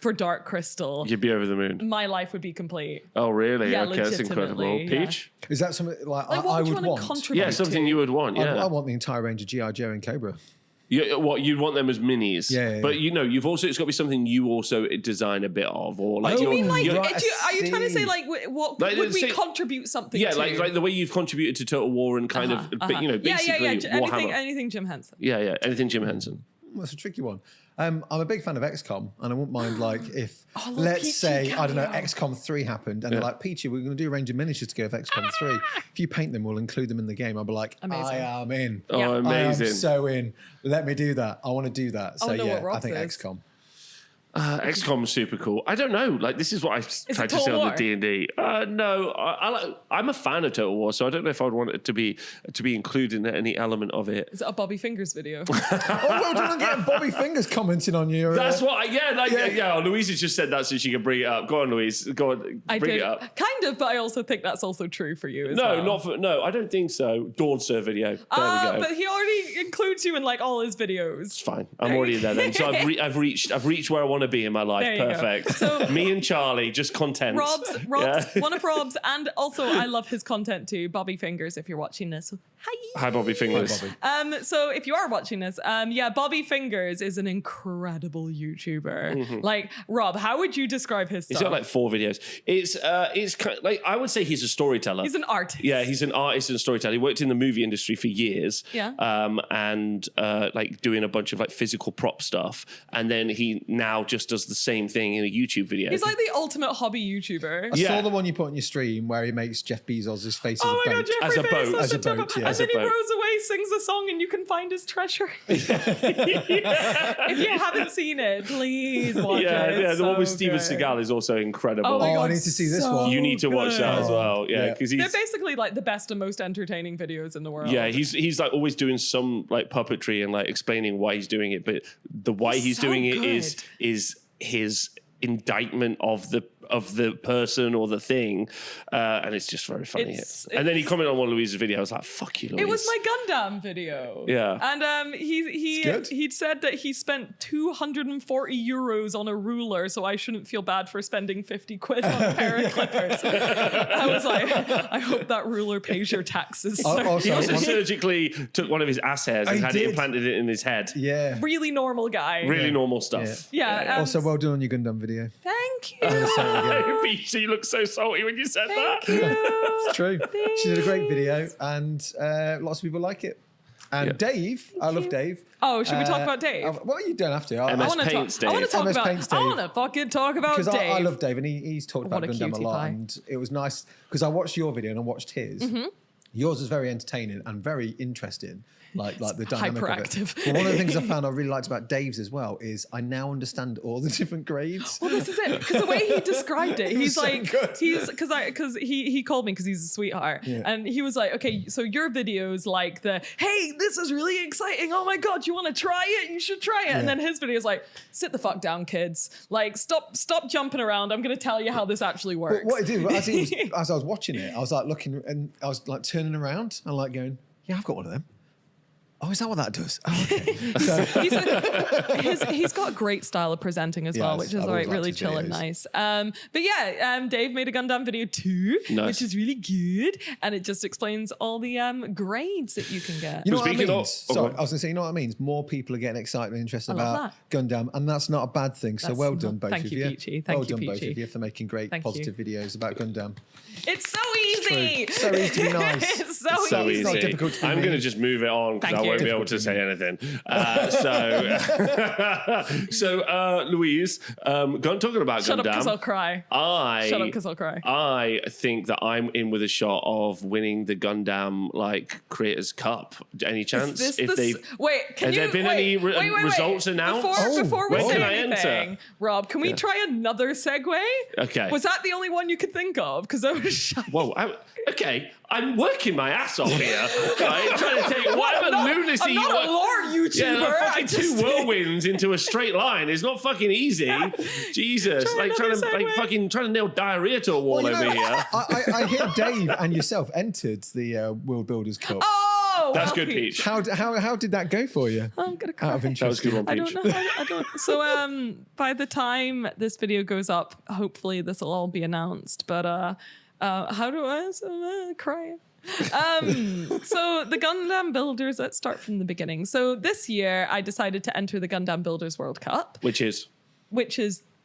for Dark Crystal, You'd be over the moon. my life would be complete. Oh, really? Yeah, Okay, that's incredible. legitimately, yeah. Peach? Is that something like Like, I what would you would want to want? contribute? Yeah, something you would want. Yeah. I want the entire range of G.I. Joe and Cobra. What you'd want them as minis, Yeah. But you've also it's got to be something you also design a bit of, or like Oh, Do you mean like, Right, are you trying to say see. like what Like, would we say- contribute something yeah, to? like the way you've contributed to Total War and kind of, but basically Warhammer. Anything Jim Henson. Yeah, anything Jim Henson. That's a tricky one. I'm a big fan of XCOM, and I wouldn't mind like if Oh, let's Peachy say I don't know cameo. XCOM 3 happened, and they're like, Peachy, we're going to do a range of miniatures to go with XCOM 3. If you paint them, we'll include them in the game. I'll be like, Amazing. I am in. Oh, Yeah. amazing. I am so in. Let me do that. I want to do that. So know yeah, what Ross I think is. XCOM. XCOM's super cool. I don't know. Like this is what I tried to Total say on War? the D&D. No, I'm a fan of Total War, so I don't know if I'd want it to be included in any element of it. Is it a Bobby Fingers video? Oh, well done on getting Bobby Fingers commenting on you. That's what. Louise has just said that so she can bring it up. Go on, Louise. Go on, I bring did it up. kind of, but I also think that's also true for you as well. No, I don't think so. Dawn Sir video. There we go. But he already includes you in like all his videos. It's fine. I'm already there then. So I've reached where I want want to be in my life. There you go. Perfect. So- me and Charlie, just content. Rob's Yeah. one of Rob's, and also I love his content too. Bobby Fingers, if you're watching this, hi. Hi, Bobby Fingers. Hi, Bobby. So if you are watching this, Bobby Fingers is an incredible YouTuber. Like, Rob, how would you describe his stuff? He's got like 4 videos. It's kind of, like, I would say he's a storyteller. He's an artist. Yeah, he's an artist and storyteller. He worked in the movie industry for years. Yeah. And like doing a bunch of like physical prop stuff. And then he now just does the same thing in a YouTube video. He's like the ultimate hobby YouTuber. I Yeah. saw the one you put on your stream where he makes Jeff Bezos' face Oh as my a God, boat. Jeffrey As a boat. Bezos As a and Jeff- boat, yeah. And As a then he boat. rows away, sings a song, and you can find his treasure. If you haven't seen it, please watch it. yeah, It's the one with so Steven good. Seagal is also incredible. Oh my Oh, God, I need to see this so one. You need to watch that good. as well. Yeah, Yeah. because They're he's basically like the best and most entertaining videos in the world. yeah, he's like always doing some like puppetry and like explaining why he's doing it, but the why he's so doing it good. is his indictment of the person or the thing, and it's just very funny. And then he commented on one of Louise's videos. I was like, "Fuck you, Louise." It was my Gundam video. Yeah. And It's good. he'd said that he spent 240 euros on a ruler, so I shouldn't feel bad for spending 50 quid on a pair of clippers. I was like, I hope that ruler pays your taxes. Oh, sir. also- He also One- surgically took one of his ass hairs and He had did. it implanted it in his head. Yeah. Really normal guy. Really normal stuff. Yeah. Also, well done on your Gundam video. Thank you. Peachy, you look so salty when you said Thank that. you. It's true. She did a great video, and lots of people like it. And Yeah. Dave, I love you. Dave. Oh, should we talk about Dave? Well, you don't have to. MS I want to Paints talk. I want Dave. to talk MS about. Paints I Dave. want to fucking talk about Because Dave. I love Dave, and he's talked about What a Gundam a cutie lot, pie. and it was nice because I watched your video and I watched his. Yours was very entertaining and very interesting, like the dynamic hyperactive. of it. But one of the things I found I really liked about Dave's as well is I now understand all the different grades. Well, this is it because the way he described it, he's so like, good. because he called me because he's a sweetheart, Yeah. and he was like, okay, so your videos like hey, this is really exciting. Oh my God, you want to try it? You should try it. And Yeah. then his video is like, sit the fuck down, kids. Like, stop jumping around. I'm going to tell you how this actually works. But what I did as I was watching it, I was like looking and I was like turning around and like going, yeah, I've got one of them. Oh, is that what that does? Oh, okay. So, He's got a great style of presenting as well, Yes, which is I've like always liked really his chill and videos. nice. But yeah, Dave made a Gundam video too, Nice. which is really good, and it just explains all the grades that you can get. you know what that Speaking of- means? oh, Sorry, go on. I was going to say, you know what that means? More people are getting excited and interested I love about Gundam, and that's not a bad thing. So That's well not- done, both thank of you, you. Peachy. Thank well you, done, both Peachy. of you, for making great Thank positive videos about Gundam. It's so easy. True. So easy to be nice. It's so So easy. easy. It's not difficult to be I'm me. going to just move it on because Thank I won't you. be able to say anything. So Louise, talking about Shut up, because I'll Gundam, cry. I Shut up, because I'll cry. I think that I'm in with a shot of winning the Gundam like Creators Cup. Any chance? This- if this- they wait, can has you there been wait, any wait, results announced? Before we When say can I anything, enter? Rob, can we try another segue? Okay. Was that the only one you could think of? Because I was shy. Whoa, okay. I'm working my ass off here. Right? Trying to take whatever lunacy I'm you not want. a lore YouTuber. Yeah, like I fucking just- two whirlwinds into a straight line is not fucking easy. Jesus, Try like trying to another segue. trying to nail diarrhea to a wall Well, you over know, here. I hear Dave and yourself entered the World Builders Cup. Oh, That's well, good, Peach. How did that go for you? I'm gonna cry. Out of That was a interest. good one, I Peach. don't know. I don't. So, by the time this video goes up, hopefully this will all be announced. But how do I cry? So the Gundam Builders. Let's start from the beginning. So this year, I decided to enter the Gundam Builders World Cup, Which is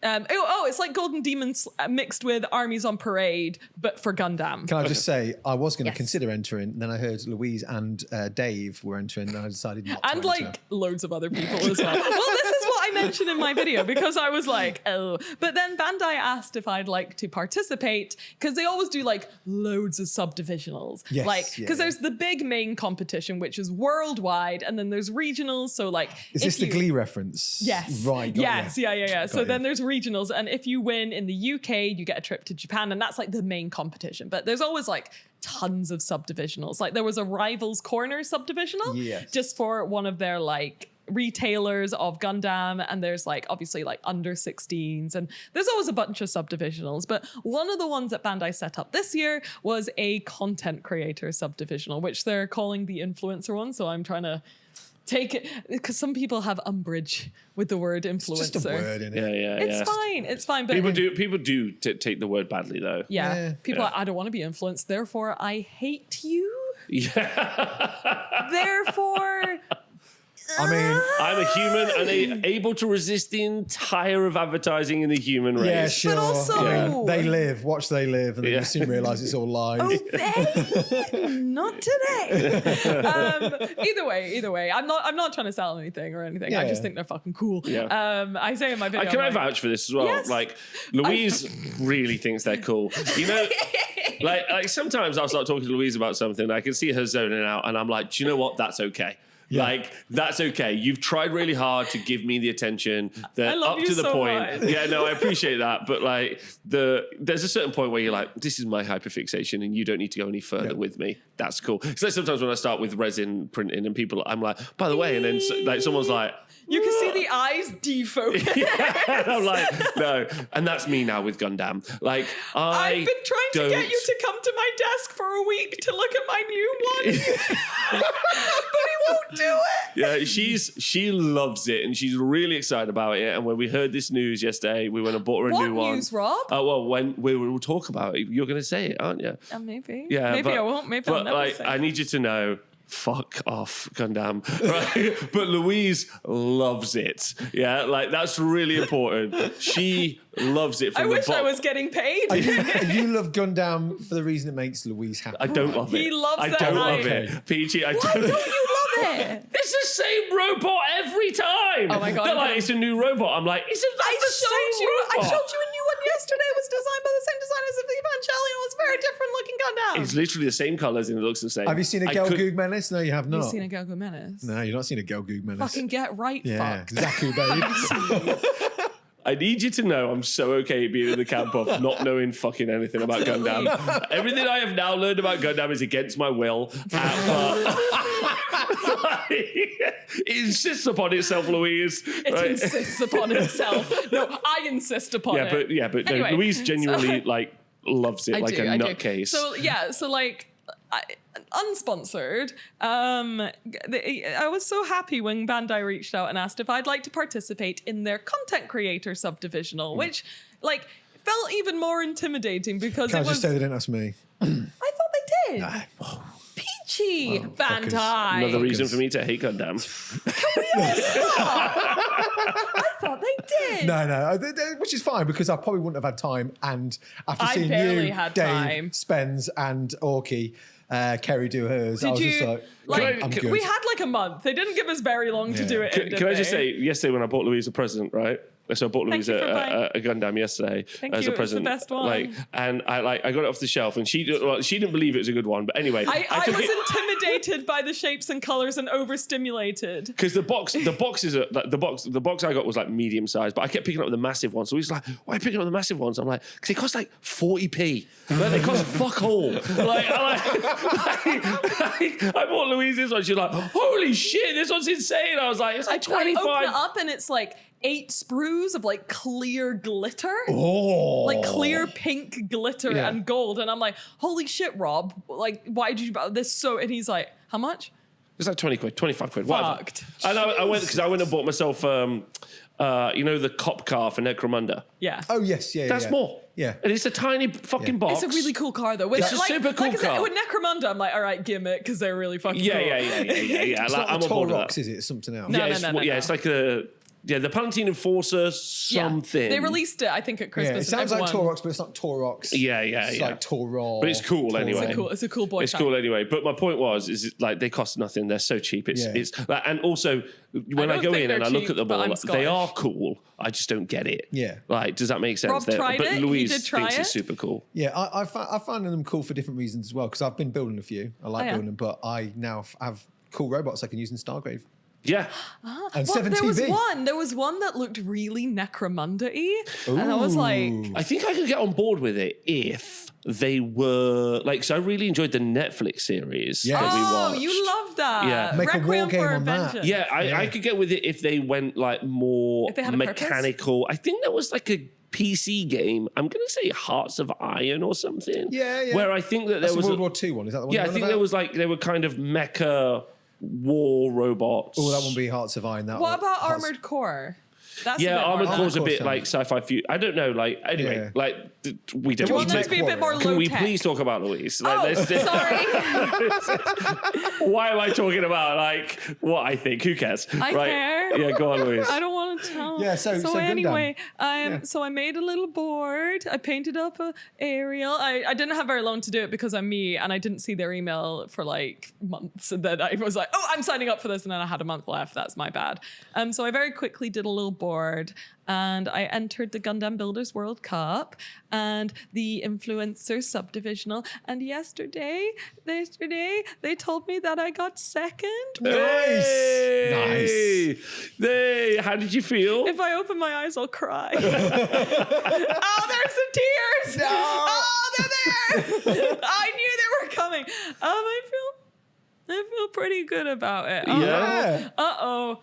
it's like Golden Demons mixed with Armies on Parade, but for Gundam. Can I just say, I was going to Yes. consider entering, then I heard Louise and Dave were entering, and I decided not to And enter. like loads of other people as well. Well, this is what I mentioned in my video because I was like, oh. But then Bandai asked if I'd like to participate because they always do like loads of subdivisionals. Yes, Like, yeah, because yeah. there's the big main competition, which is worldwide, and then there's regionals. So like, Is this if the you- Glee reference? Yes. Right. got Yes. ya. Yeah. So ya. then there's regionals, and if you win in the UK, you get a trip to Japan, and that's like the main competition. But there's always like tons of subdivisionals. Like there was a Rivals Corner subdivisional, Yes. just for one of their like retailers of Gundam, and there's like obviously like under 16s, and there's always a bunch of subdivisionals. But one of the ones that Bandai set up this year was a content creator subdivisional, which they're calling the influencer one. So I'm trying to take it, because some people have umbrage with the word influencer. It's just a word, isn't it? Yeah. It's fine. But People do take the word badly though. People are, I don't want to be influenced, therefore I hate you. Yeah. Therefore, I mean, I'm a human and able to resist the entire of advertising in the human race. yeah, sure. But also- They live, watch they live, and then you soon realise it's all lies. not today. Either way, I'm not trying to sell anything or anything. I just think they're fucking cool. Yeah. I say in my video, Can I vouch for this as well? Yes. Like, Louise really thinks they're cool. You know, like sometimes I'll start talking to Louise about something, I can see her zoning out, and I'm like, do you know what? That's okay. Yeah. Like, that's okay. You've tried really hard to give me the attention that I love up you to the so point. much. Yeah, no, I appreciate that. But like there's a certain point where you're like, this is my hyperfixation and you don't need to go any further with me. That's cool. It's like sometimes when I start with resin printing and people, I'm like, by the way, and then like someone's like, you can see the eyes defocus. and I'm like, no. And that's me now with Gundam. Like, I've been trying to get you to come to my desk for a week to look at my new one, but he won't do it. Yeah, she loves it and she's really excited about it. And when we heard this news yesterday, we went and bought her a What new one. news, Rob? Well, when we will talk about it, you're going to say it, aren't you? Maybe. Yeah, Maybe but- I won't. Maybe I'll But never like, say. I need you to know. Fuck off, Gundam. Right? But Louise loves it. Yeah, like that's really important. She loves it. From I the wish I bottom. was getting paid. You love Gundam for the reason it makes Louise happy. I don't love it. He loves I that don't hype. love it. Peachy, I Why don't. don't you love it? It's the same robot every time. Oh my God, They're no. like, it's a new robot. I'm like, isn't that the same I robot? showed you a new one yesterday. It was designed by the same designers of the Evangelion. It was very different looking Gundam. It's literally the same colours and it looks the same. Have you seen a I Girl could- Goog Menace? No, you have not. You've seen a Go-Go Menace? No, you've not seen a Girl Goog Menace. Fucking get right, yeah, fuck. Zaku, babe. I need you to know I'm so okay being in the camp of not knowing fucking anything about Absolutely. Gundam. Everything I have now learned about Gundam is against my will. It insists upon itself, Louise. It insists upon itself. No, I insist upon it. But Anyway, no, Louise genuinely like loves it I like do, a I do. nutcase. So like unsponsored. I was so happy when Bandai reached out and asked if I'd like to participate in their content creator subdivisional, which like felt even more intimidating because Can I it was. just say they didn't ask me? I thought they did. Peachy, Bandai. Another reason for me to hate Gundam. I thought they did. No, which is fine because I probably wouldn't have had time. And after I seeing barely you, had Dave, time. Spence, and Orky, Kerry do hers, I Did was you just like, I'm good. we had like a month. They didn't give us very long to Yeah. do it. Can I just say, yesterday when I bought Louise a present, right? So I bought Louise you for buying. a Gundam yesterday Thank as you, a it was the present. best one. Like, and I got it off the shelf, and she didn't believe it was a good one. But anyway, I took was it intimidated by the shapes and colors and overstimulated. because the box is the box I got was like medium size, but I kept picking up the massive one. So he's like, "Why are you picking up the massive ones?" I'm like, "Because they cost like 40p. Like, they cost fuck all." Like, I bought Louise this one. She's like, "Holy shit, this one's insane!" I was like, "It's like I open 25." it up and it's like 8 sprues of like clear glitter. Oh. Like clear pink glitter Yeah. and gold. And I'm like, holy shit, Rob. Like, why did you buy this? So, and he's like, how much? It's like 20 quid, 25 quid, whatever. Fucked. And I went and bought myself, the cop car for Necromunda. Yeah. Oh, yes, yeah. That's yeah. more. Yeah. And it's a tiny fucking box. It's a really cool car though. Which, It's a super cool like I said, car. with Necromunda, I'm like, all right, gimmick, because they're really fucking Yeah. It's Like, not I'm the on board with Torox, that. is it? It's something else. No. It's like the Palatine Enforcer something. They released it, I think, at Yeah, Christmas. it sounds and like everyone- Torox, but it's not Torox. Yeah. It's like Toro. But it's cool anyway. It's a cool boy. It's town. cool anyway. But my point is like they cost nothing. They're so cheap. It's like, and also when I don't go think in and they're I look cheap, at them but all, I'm they Scottish. are cool. I just don't get it. Yeah. Like, does that make sense? Rob tried but it. He Louise did try thinks it. it's super cool. Yeah, I find them cool for different reasons as well because I've been building a few. I like Oh, yeah. building them, but I now have cool robots I can use in Stargrave. Yeah. And Well, 7TV. there was one that looked really Necromunda-y. And I was like, I think I could get on board with it if they were like. So I really enjoyed the Netflix series Yes. that we oh, watched. you love that. Yeah. Make a war Requiem game for a on that. Vengeance. Yeah, I could get with it if they went like more If they had a purpose? mechanical. I think there was like a PC game. I'm going to say Hearts of Iron or something. Yeah. Where I think that there That's was the World War II one. Is that the one? Yeah, I you're on think about? there was like they were kind of mecha war robots. Oh, that won't be Hearts of Iron. That What about Armored Core? That's Yeah, Armored more Core's a Armored bit Core's like sci-fi future. I don't know. Like anyway, Yeah. like we don't Do you want need them to. to be a bit more Can low we tech? please talk about Louise? Like, Oh, let's- sorry. Why am I talking about like what I think? Who cares? I care. Yeah, go on, Louise. I don't want to tell. Yeah, so Gundam. anyway, Yeah. so I made a little board. I painted up a aerial. I didn't have very long to do it because I'm me, and I didn't see their email for like months. And then I was like, oh, I'm signing up for this, and then I had a month left. That's my bad. So I very quickly did a little board, and I entered the Gundam Builders World Cup and the Influencer Subdivisional. And yesterday they told me that I got second. Hey! Hey, how did you feel? If I open my eyes, I'll cry. Oh, there's some tears. No. Oh, they're there. I knew they were coming. I feel pretty good about it. Yeah. Uh-oh.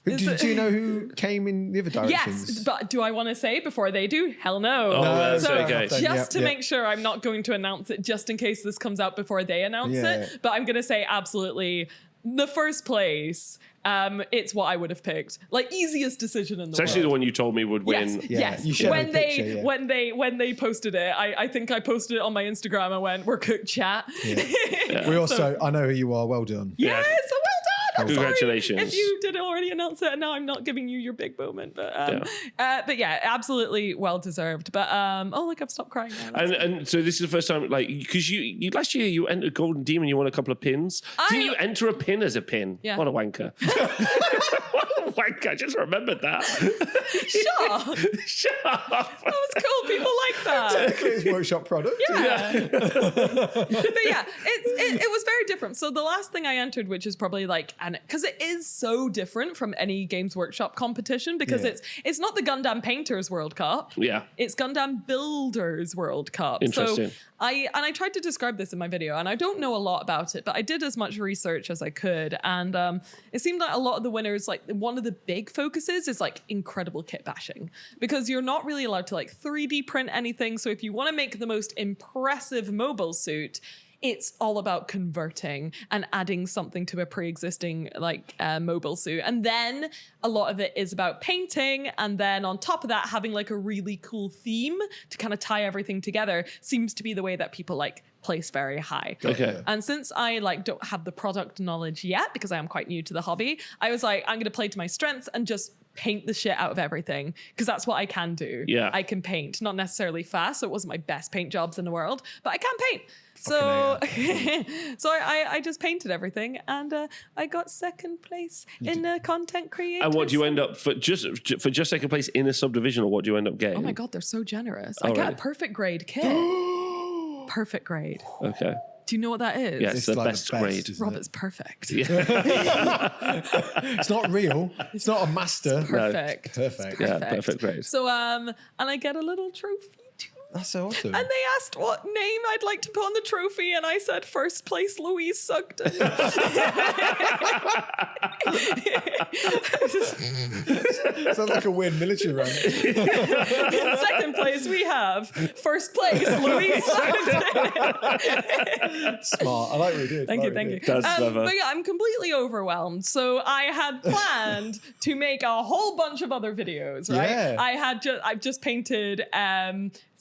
Do you know who came in the other directions? Yes, but do I want to say before they do? Hell no. Oh, that's So okay. just to make sure, I'm not going to announce it just in case this comes out before they announce Yeah. it. But I'm going to say absolutely the first place. It's what I would have picked. Like easiest decision in the It's actually the world. one you told me would win. Yes, Yeah, yes. you showed When me a they picture, yeah. when they posted it, I think I posted it on my Instagram and went, "We're cooked, chat." We also, I know who you are. Well done. Yes, so well done. I'm sorry Congratulations. if you did already announce it, and now I'm not giving you your big moment, but yeah, absolutely well deserved. But oh, look, I've stopped crying now. And so this is the first time, like, because you last year you entered Golden Demon, you won a couple of pins. Didn't you enter a pin as a pin? Yeah. What a wanker! What a wanker! I just remembered that. Shut up. Shut up. That was cool. People like that. It's workshop product. Yeah. But yeah, it was very different. So the last thing I entered, which is probably like, and because it is so different from any Games Workshop competition, because Yeah. it's not the Gundam Painters World Cup. Yeah. It's Gundam Builders World Cup. Interesting. So I tried to describe this in my video, and I don't know a lot about it, but I did as much research as I could. And it seemed like a lot of the winners, like one of the big focuses is like incredible kit bashing, because you're not really allowed to like 3D print anything. So if you want to make the most impressive mobile suit, it's all about converting and adding something to a pre-existing like mobile suit. And then a lot of it is about painting. And then on top of that, having like a really cool theme to kind of tie everything together seems to be the way that people like place very high. Okay. And since I like don't have the product knowledge yet, because I am quite new to the hobby, I was like, I'm going to play to my strengths and just paint the shit out of everything, because that's what I can do. Yeah. I can paint, not necessarily fast, so it wasn't my best paint jobs in the world, but I can paint. So, so I just painted everything, and I got second place in content creators. And what do you end up for just second place in a subdivision, or what do you end up getting? Oh my god, they're so generous! Oh, I got really? a perfect grade kit. Perfect grade. Okay. Do you know what that is? Yeah, it's the like best grade. isn't Rob, it's it? perfect. It's not real. It's not a master. Perfect. Perfect. Yeah, perfect grade. So and I get a little trophy too. That's so awesome. And they asked what name I'd like to put on the trophy, and I said first place Louise Sugden. Sounds like a weird military rank. In second place we have first place Louise Sugden. Smart. I like what you did. Thank you. That's clever. But yeah, I'm completely overwhelmed. So I had planned to make a whole bunch of other videos, right? Yeah. I've just painted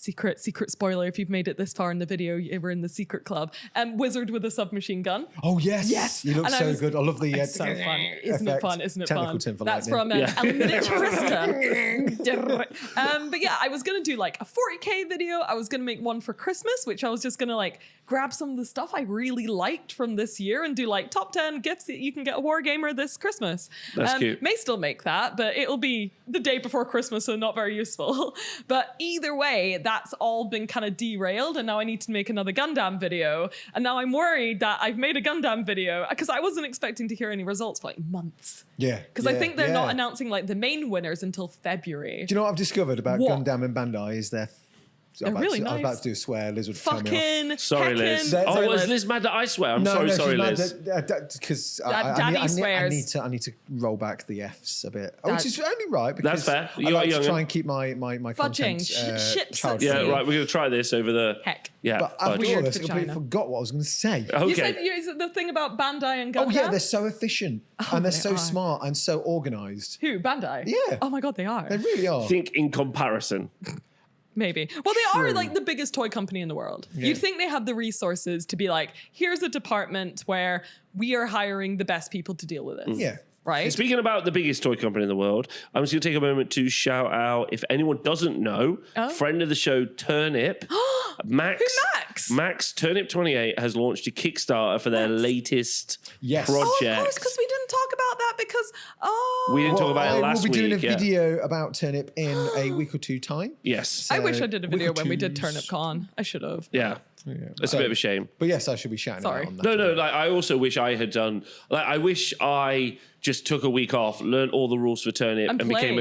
secret spoiler, if you've made it this far in the video, we're in the secret club. Wizard with a submachine gun. Oh, yes. Yes. You look And I so was- good. I love the It's so fun. Isn't it effect. fun? Isn't it Technical fun? term for That's lightning. from El Miniaturista. But yeah, I was going to do like a 40K video. I was going to make one for Christmas, which I was just going to like grab some of the stuff I really liked from this year and do like top 10 gifts that you can get a wargamer this Christmas. That's cute. May still make that, but it'll be the day before Christmas, so not very useful. But either way, that's all been kind of derailed, and now I need to make another Gundam video. And now I'm worried that I've made a Gundam video, because I wasn't expecting to hear any results for like months. Yeah. Because I think they're not announcing. announcing like the main winners until February. Do you know what I've discovered about What? Gundam and Bandai is they're They're really I was about nice. to do a swear. Liz would tell me off. Fucking Sorry, Liz. heckin'. Oh, was Liz mad that I swear? I'm sorry, Liz. Because Daddy swears. I need to roll back the Fs a bit, Dad. which is only right. Because That's fair. I You like are to young. try and keep my content Fudging. child Yeah, See. right. We're going to try this over the... Heck. Yeah, But after fudge. all this, I completely vagina. forgot what I was going to say. You Okay. said is it the thing about Bandai and Gundam? Oh yeah, they're so efficient and they're they so are. smart and so organised. Who? Bandai? Yeah. Oh my god, they are. They really are. Think in comparison. Maybe. Well, they are True. like the biggest toy company in the world. Yeah. You'd think they have the resources to be like, here's a department where we are hiring the best people to deal with this. Yeah. Right? Speaking about the biggest toy company in the world, I'm just going to take a moment to shout out, if anyone doesn't know, friend of the show, Turnip. Max. Who's Max? Max, Turnip28, has launched a Kickstarter for their latest Yes. project. Oh, of course, because we didn't talk about that because, We didn't talk about it last We'll be doing week, a yeah. video about Turnip in a week or two time. Yes. I wish I did a week or video when we did two's- Turnip Con. I should have. Yeah. Yeah. It's a bit of a shame. But yes, I should be shouting Sorry. out on that. No, like I also wish I had done. Like I wish I just took a week off, learned all the rules for Turnip, And became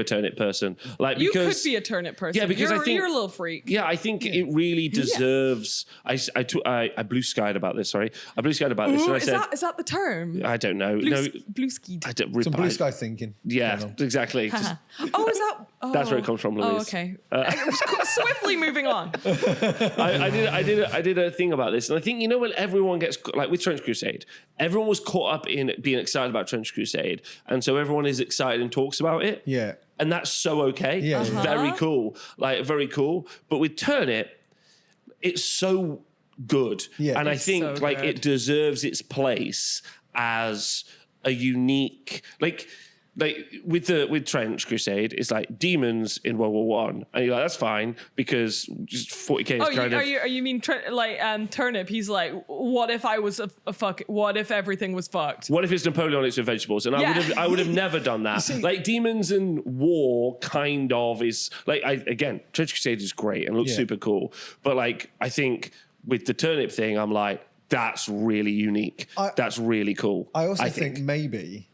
a Turnip person. Like You because could be a turnip person. Yeah, because I think- you're a little freak. yeah, I think it really deserves. I blue skied about this. Sorry, I blue skied about this, Ooh, and I is said, that the term? I don't know. Blue skied. I don't. Some blue sky thinking. Yeah, going on. exactly. Just- Oh, is that? Oh. That's where it comes from, Oh, Louise. okay. Swiftly moving on. I did a thing about this, and I think when everyone gets like with Trench Crusade, everyone was caught up in being excited about Trench Crusade, and so everyone is excited and talks about it. Yeah. And that's so okay. Yeah. It's Uh-huh. very cool. Like very cool. But with Turnip, it's so good. Yeah. And I It's think so like good. it deserves its place as a unique with Trench Crusade, it's like demons in World War One, and you're like, that's fine because just 40k is Oh, kind of. you mean Turnip? He's like, what if I was a fuck? What if everything was fucked? What if it's Napoleonics with vegetables? And Yeah. I would have never done that. see- Like demons and war kind of is like again, Trench Crusade is great and looks Yeah. super cool. But like I think with the turnip thing, I'm like, that's really unique. That's really cool. I also think maybe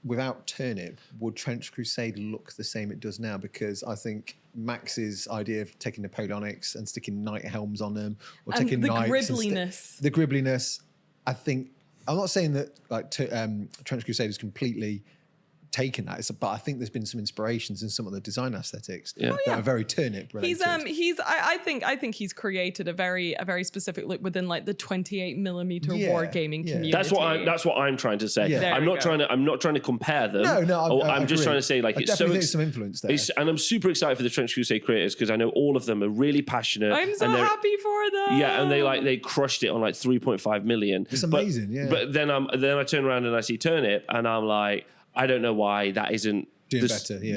without Turnip, would Trench Crusade look the same it does now? Because I think Max's idea of taking Napoleonics and sticking knight helms on them, or And taking the knights and gribbliness. the gribbliness. I think I'm not saying that like Trench Crusade is completely taken that, but I think there's been some inspirations in some of the design aesthetics that are very Turnip related. I think he's created a very specific look within like the 28mm Yeah, wargaming yeah. community. That's what I'm trying to say. Yeah. There I'm we not go. trying to compare them. No, I'm just agree. trying to say like I it's so definitely think some influence there. and I'm super excited for the Trench Crusade creators because I know all of them are really passionate. I'm so and they're- happy for them. Yeah, and they crushed it on like 3.5 million. It's amazing, yeah. But then I turn around and I see Turnip, and I'm like, I don't know why that isn't Doing better, yeah.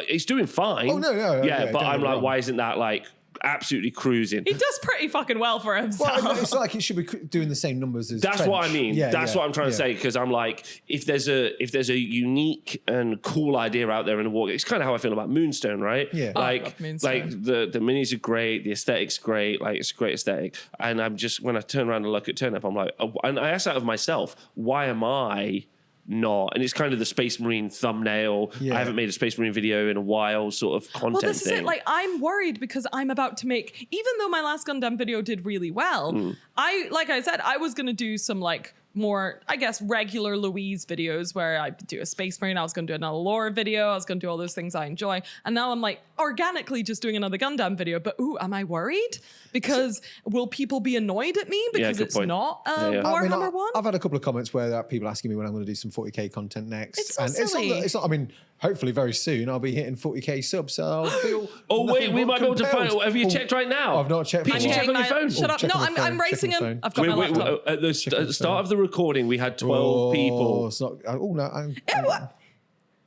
It's doing fine. Oh, no, Yeah, okay, but don't I'm get me like, wrong. why isn't that like absolutely cruising? He does pretty fucking well for himself. Well, it's like it should be doing the same numbers as That's Trench. what I mean. Yeah, That's yeah, what I'm trying to yeah. say because I'm like, if there's a unique and cool idea out there in the war, it's kind of how I feel about Moonstone, right? Yeah. Oh, I like love Moonstone. the minis are great, the aesthetic's great, like it's a great aesthetic, and I'm just when I turn around and look at Turnip, I'm like, and I ask that of myself, why am I not? And it's kind of the Space Marine thumbnail. Yeah. I haven't made a Space Marine video in a while, sort of content Well, this thing. is it. Like, I'm worried because I'm about to make, even though my last Gundam video did really well, like I said, I was going to do some like more, I guess, regular Louise videos where I do a Space Marine. I was going to do another lore video. I was going to do all those things I enjoy. And now I'm like organically just doing another Gundam video. But am I worried? Because will people be annoyed at me because good it's point. not Yeah. Warhammer 1? I've had a couple of comments where there are people asking me when I'm going to do some 40k content next. It's so and silly. it's not. I mean, hopefully very soon I'll be hitting 40k subs, so I'll feel. Oh wait, nothing we more might be able to find. compelled. Have you Oh, checked right now? I've not checked. Peachy, my check on your phone. Shut up. check No, on my I'm phone, racing check on him. my I've got my laptop. At the start of the recording, we had 12 people. It's not. Oh no.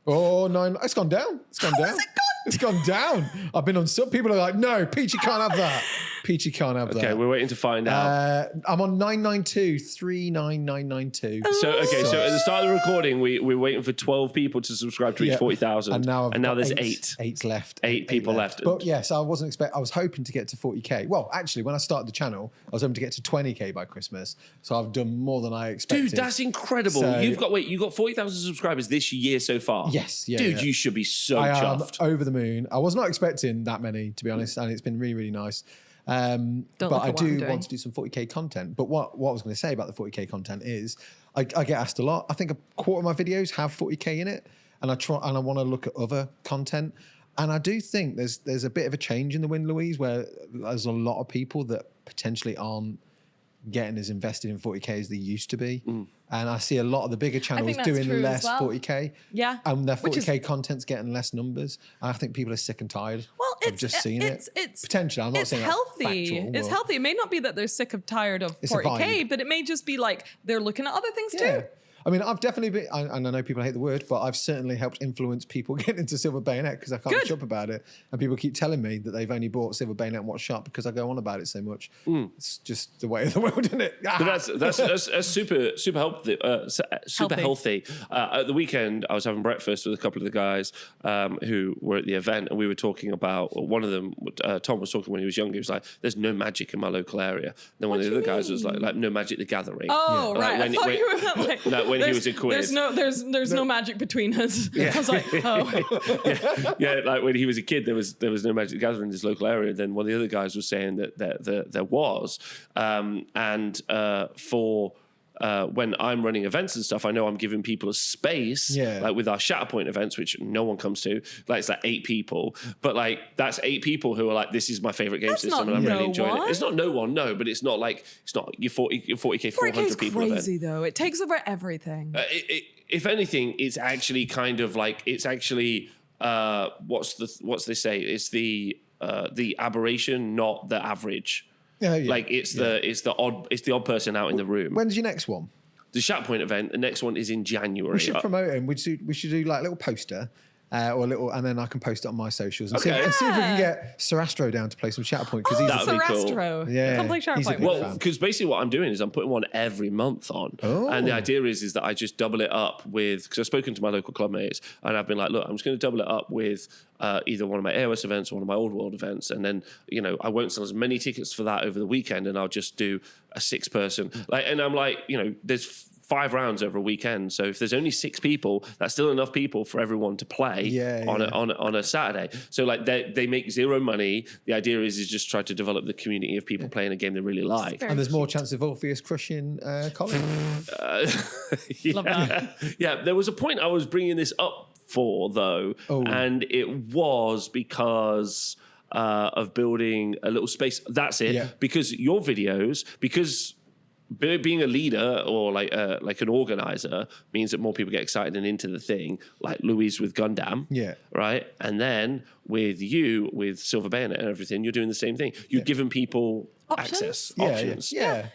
Oh no! It's gone down. It's gone down. has it gone It's gone down. I've been on some. People are like, no, Peachy can't have that. Peachy can't have that. Okay, we're waiting to find out. I'm on 992-39992. So at the start of the recording, we're waiting for 12 people to subscribe to reach Yeah. 40,000, And now there's eight left. Eight people left. But yes, I wasn't I was hoping to get to 40k. Well, actually, when I started the channel, I was hoping to get to 20k by Christmas. So I've done more than I expected. Dude, that's incredible. So- You got 40,000 subscribers this year so far. Yes, yeah, Dude, yeah. you should be so I am chuffed. over the moon. I was not expecting that many, to be honest, and it's been really, really nice. But look I at what I'm do doing. want to do some 40k content. But what I was going to say about the 40k content is I get asked a lot. I think a quarter of my videos have 40k in it, and I want to look at other content. And I do think there's a bit of a change in the wind, Louise, where there's a lot of people that potentially aren't getting as invested in 40k as they used to be. And I see a lot of the bigger channels that's doing true as less well. 40k. Yeah. And their Which is- 40k content's getting less numbers. And I think people are sick and tired of just seeing it's Potentially, I'm not it's saying that's healthy. factual, It's but- healthy. It may not be that they're sick of tired of It's a 40k, vibe. but it may just be like they're looking at other things Yeah. too. I mean, I've definitely been, and I know people hate the word, but I've certainly helped influence people get into Silver Bayonet because I can't Good. shop about it. And people keep telling me that they've only bought Silver Bayonet and watched Shop because I go on about it so much. It's just the way of the world, isn't it? But that's super healthy. Super healthy. At the weekend, I was having breakfast with a couple of the guys who were at the event, and we were talking about. One of them, Tom, was talking when he was younger. He was like, "There's no magic in my local area." Then one of the other guys was like, "No Magic the Gathering." Oh, Like, right. I thought you were like, when he was in quiz. There's no magic between us. I was like, oh. yeah, like when he was a kid, there was no Magic the Gathering in his local area. Then one of the other guys was saying that there was, for when I'm running events and stuff, I know I'm giving people a space, like with our Shatterpoint events, which no one comes to. Like it's like 8 people, but like that's 8 people who are like, this is my favorite game system, and I'm really enjoying it. It's not no one, no, but it's not your 40k, 400 people event. Crazy though. It takes over everything. If anything, it's actually kind of like what's they say? It's the aberration, not the average. Like it's the odd person out in the room. When's your next one? The Shatterpoint event. The next one is in January. We should promote him. We should do like a little poster. Or a little, and then I can post it on my socials and, see if we can get Sarastro down to play some Shatterpoint because he's that'd be cool. Sarastro. Yeah, Come play Shatterpoint. Well, because basically what I'm doing is I'm putting one every month on. And the idea is that I just double it up with, because I've spoken to my local club mates and I've been like, look, I'm just going to double it up with either one of my AOS events or one of my Old World events. And then, I won't sell as many tickets for that over the weekend and I'll just do a 6-person. And I'm like, there's 5 rounds over a weekend. So if there's only 6 people, that's still enough people for everyone to play on a Saturday. So like they make 0 money. The idea is just try to develop the community of people playing a game they really like. And there's more chance of Orpheus crushing Colin. Love that. Yeah, there was a point I was bringing this up for though, and it was because of building a little space. That's it. Yeah. Because your videos, being a leader or like an organizer means that more people get excited and into the thing, like Louise with Gundam, right? And then with you with Silver Bayonet and everything, you're doing the same thing. You're giving people options. Yeah.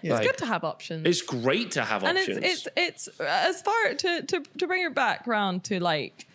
It's good to have options. It's great to have options. And it's as far to bring it back around to like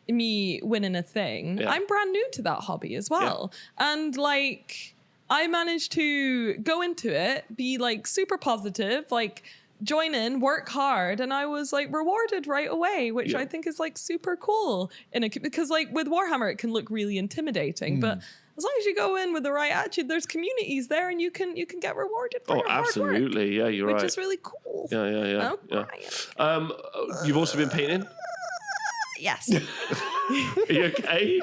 me winning a thing. I'm brand new to that hobby as well, and like. I managed to go into it, be like super positive, like join in, work hard, and I was like rewarded right away, which I think is like super cool. Because like with Warhammer, it can look really intimidating, but as long as you go in with the right attitude, there's communities there, and you can get rewarded for your hard work. Absolutely, yeah, you're right. Which is really cool. Yeah. You've also been painting. Yes. Are you okay?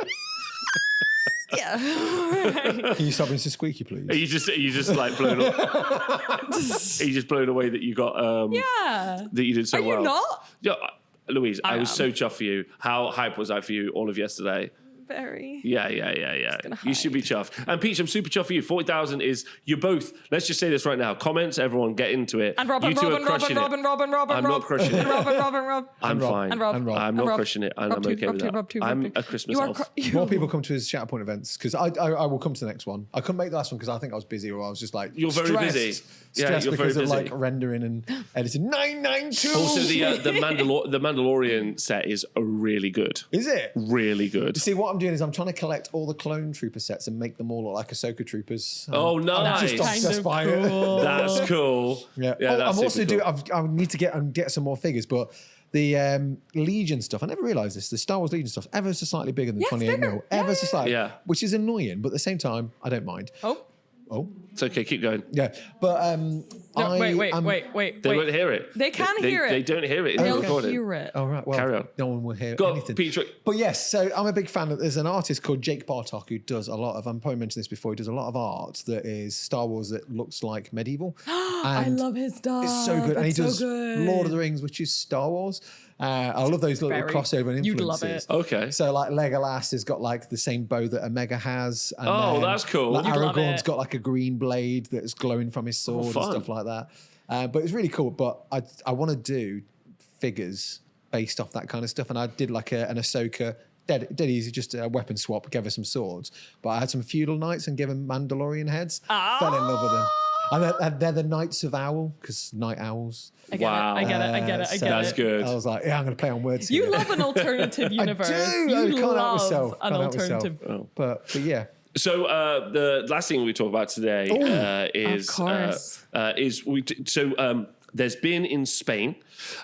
Yeah. Can you stop being so squeaky, please? Are you just like blown away? Are you just blown away that you got that you did so well? Are you not? Yeah, Louise, I was so chuffed for you. How hype was I for you all of yesterday? Very. Yeah. You should be chuffed. And Peach, I'm super chuffed for you. 40,000 is, you're both, let's just say this right now. Comments, everyone, get into it. And Robin. I'm not crushing it. Rob. I'm fine. And Rob. I'm not crushing it. And I'm okay with that. I'm a Christmas elf. More people come to his Shatterpoint events because I will come to the next one. I couldn't make the last one because I think I was busy or I was just like You're very busy. Stressed you're because very busy. of like rendering and editing 992. Also, the Mandalorian set is really good. Is it? Really good. See, what I'm doing is I'm trying to collect all the clone trooper sets and make them all look like Ahsoka troopers. Oh, nice. I'm just obsessed by it. That's cool. Yeah. That's I'm also cool. I need to get some more figures, but the Legion stuff, I never realised this. The Star Wars Legion stuff, ever so slightly bigger than 28 mil. Ever so slightly. Yeah. Which is annoying, but at the same time, I don't mind. Oh. It's okay, keep going. Yeah. But No, wait. They won't hear it. They can hear it. They don't hear it. It's They'll recorded. hear it. All right. Well, Carry on. no one will hear Go on, anything. Peach. But yes, so I'm a big fan of. There's an artist called Jake Bartok who does a lot of. I'm probably mentioned this before. He does a lot of art that is Star Wars that looks like medieval. I love his stuff. It's so good, and he It's does so good. Lord of the Rings, which is Star Wars. I love those little Very- crossover influences. you'd love it. Okay. So like Legolas has got like the same bow that Omega has. And Oh, then, that's cool. Like, You'd love Aragorn's it. got like a green blade that's glowing from his sword and fun. stuff like that. But it's really cool. But I want to do figures based off that kind of stuff. And I did like an Ahsoka, dead easy, just a weapon swap, gave her some swords. But I had some feudal knights and gave them Mandalorian heads. Fell in love with them. And they're the Knights of Owl, because night owls. I get Wow. it. I get it. That's good. I was like, yeah, I'm going to play on words You here. love an alternative universe. I do. You I can't help love myself. an Can't help myself. alternative. But yeah. So the last thing we talk about today is Of course. there's been in Spain.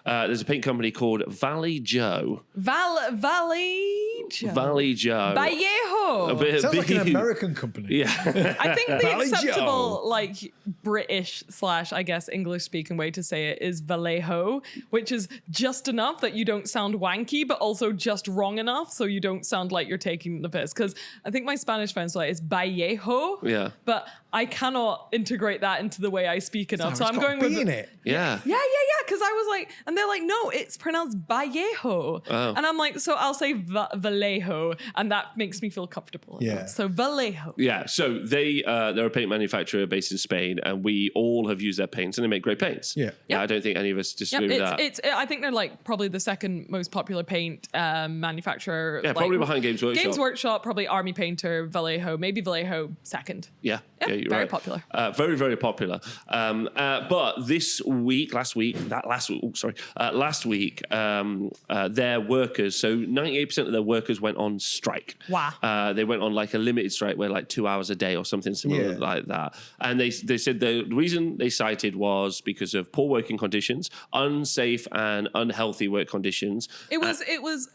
There's a paint company called Valley Joe. Valley Joe. Valley Joe. Vallejo. Sounds like an American company. Yeah. I think the Valley acceptable, Joe. like British / I guess English speaking way to say it is Vallejo, which is just enough that you don't sound wanky, but also just wrong enough so you don't sound like you're taking the piss. Because I think my Spanish friends are like, it's Vallejo. Yeah. But I cannot integrate that into the way I speak enough. So It's I'm got going B with in it. Yeah. Yeah. Because I was like, and they're like, no, it's pronounced Vallejo. Oh. And I'm like, so I'll say Vallejo, and that makes me feel comfortable. Yeah. So Vallejo. Yeah, so they're a paint manufacturer based in Spain, and we all have used their paints, and they make great paints. Yeah. I don't think any of us disagree with that. I think they're like probably the second most popular paint manufacturer. Yeah, like, probably behind Games Workshop. Games Workshop, probably Army Painter, Vallejo, maybe Vallejo second. Yeah, you're very right. popular. Very, very popular. But last week, their workers, so 98% of their workers went on strike. Wow. They went on like a limited strike where like 2 hours a day or something similar Yeah. like that. And they said the reason they cited was because of poor working conditions, unsafe and unhealthy work conditions. It was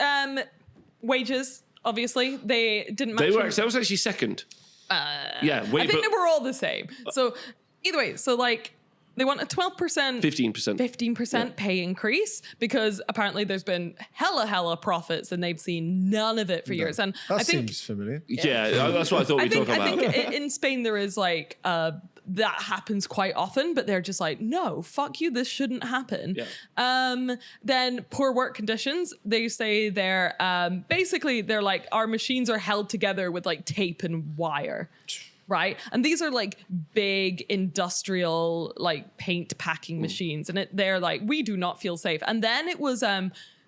wages. Obviously, they didn't. Match That was actually second. I think they were all the same. So either way, so like they want a 12%, 15%. pay increase because apparently there's been hella profits and they've seen none of it for years. And That I think seems familiar. Yeah, that's what I thought we'd talk about. I think in Spain there is like that happens quite often, but they're just like, no, fuck you, this shouldn't happen. Yeah. Then poor work conditions. They say they're basically they're like our machines are held together with like tape and wire. Right. And these are like big industrial like paint packing machines. And they're like, we do not feel safe. And then it was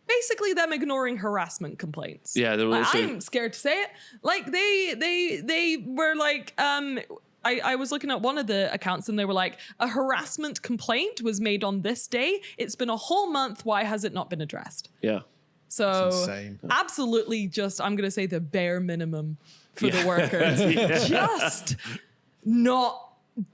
basically them ignoring harassment complaints. Yeah, they were Like, also- I'm scared to say it. Like they were like I was looking at one of the accounts and they were like, a harassment complaint was made on this day. It's been a whole month. Why has it not been addressed? Yeah. So That's insane. absolutely just, I'm going to say the bare minimum for Yeah. the workers. Yeah. Just not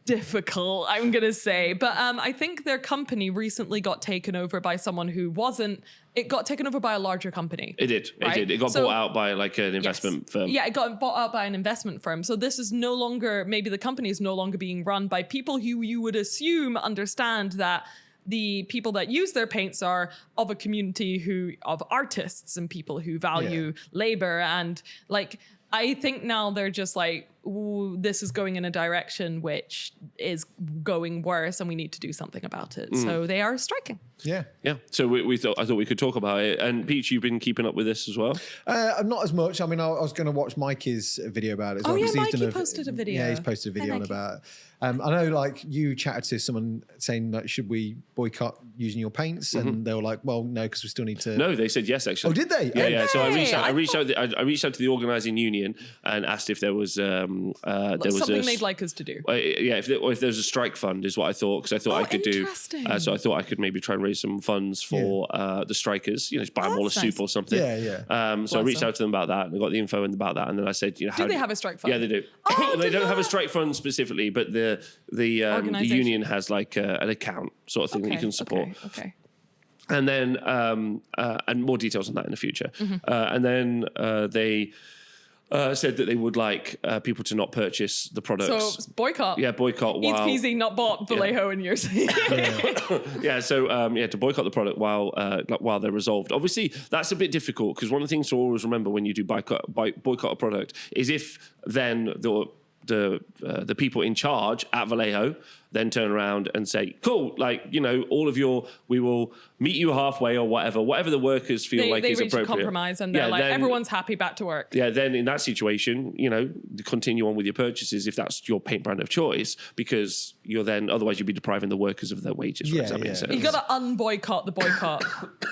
difficult, I'm going to say. But I think their company recently got taken over by someone who wasn't, it got taken over by a larger company. It did. Right? It got So- bought out by like an investment firm. Yeah, it got bought out by an investment firm. So this is no longer, maybe the company is no longer being run by people who you would assume understand that the people that use their paints are of a community of artists and people who value labor. And like, I think now they're just like, ooh, this is going in a direction which is going worse and we need to do something about it. So they are striking. Yeah. Yeah. So I thought we could talk about it. And Peach, you've been keeping up with this as well? Not as much. I mean, I was going to watch Mikey's video about it. As Oh, well, yeah, 'cause he's Mikey done posted a video. Yeah, he's posted a video Hi, on Mikey. about it. I know, like, you chatted to someone saying, like, should we boycott using your paints? And they were like, well, no, because we still need to. No, they said yes, actually. Oh, did they? Yeah, yeah. So I Hey, reached out to the organising union and asked if there was there was Something they'd like us to do. yeah, if there's a strike fund is what I thought, because I thought I could do. interesting. So I thought I could maybe try and raise some funds for the strikers. You know, just buy them all a that's soup nice. or something. Yeah, yeah. So I reached Awesome. out to them about that, and I got the info about that, and then I said, you know, Do they have a strike fund? Yeah, they do. Oh, They do don't have a they? strike fund specifically, but the Organisation. union has like an account sort of thing that you can support. Okay. And then and more details on that in the future. Mm-hmm. And then said that they would like people to not purchase the products. So boycott. Yeah, boycott. Easy While peasy, not bought Vallejo in years. to boycott the product while they're resolved. Obviously, that's a bit difficult because one of the things to always remember when you do boycott a product is if then the people in charge at Vallejo then turn around and say, cool, we will meet you halfway or whatever the workers feel they is reach appropriate. a compromise and they're everyone's happy back to work. Yeah, then in that situation, continue on with your purchases if that's your paint brand of choice, because otherwise you'd be depriving the workers of their wages, for example. Yeah. You got to unboycott the boycott.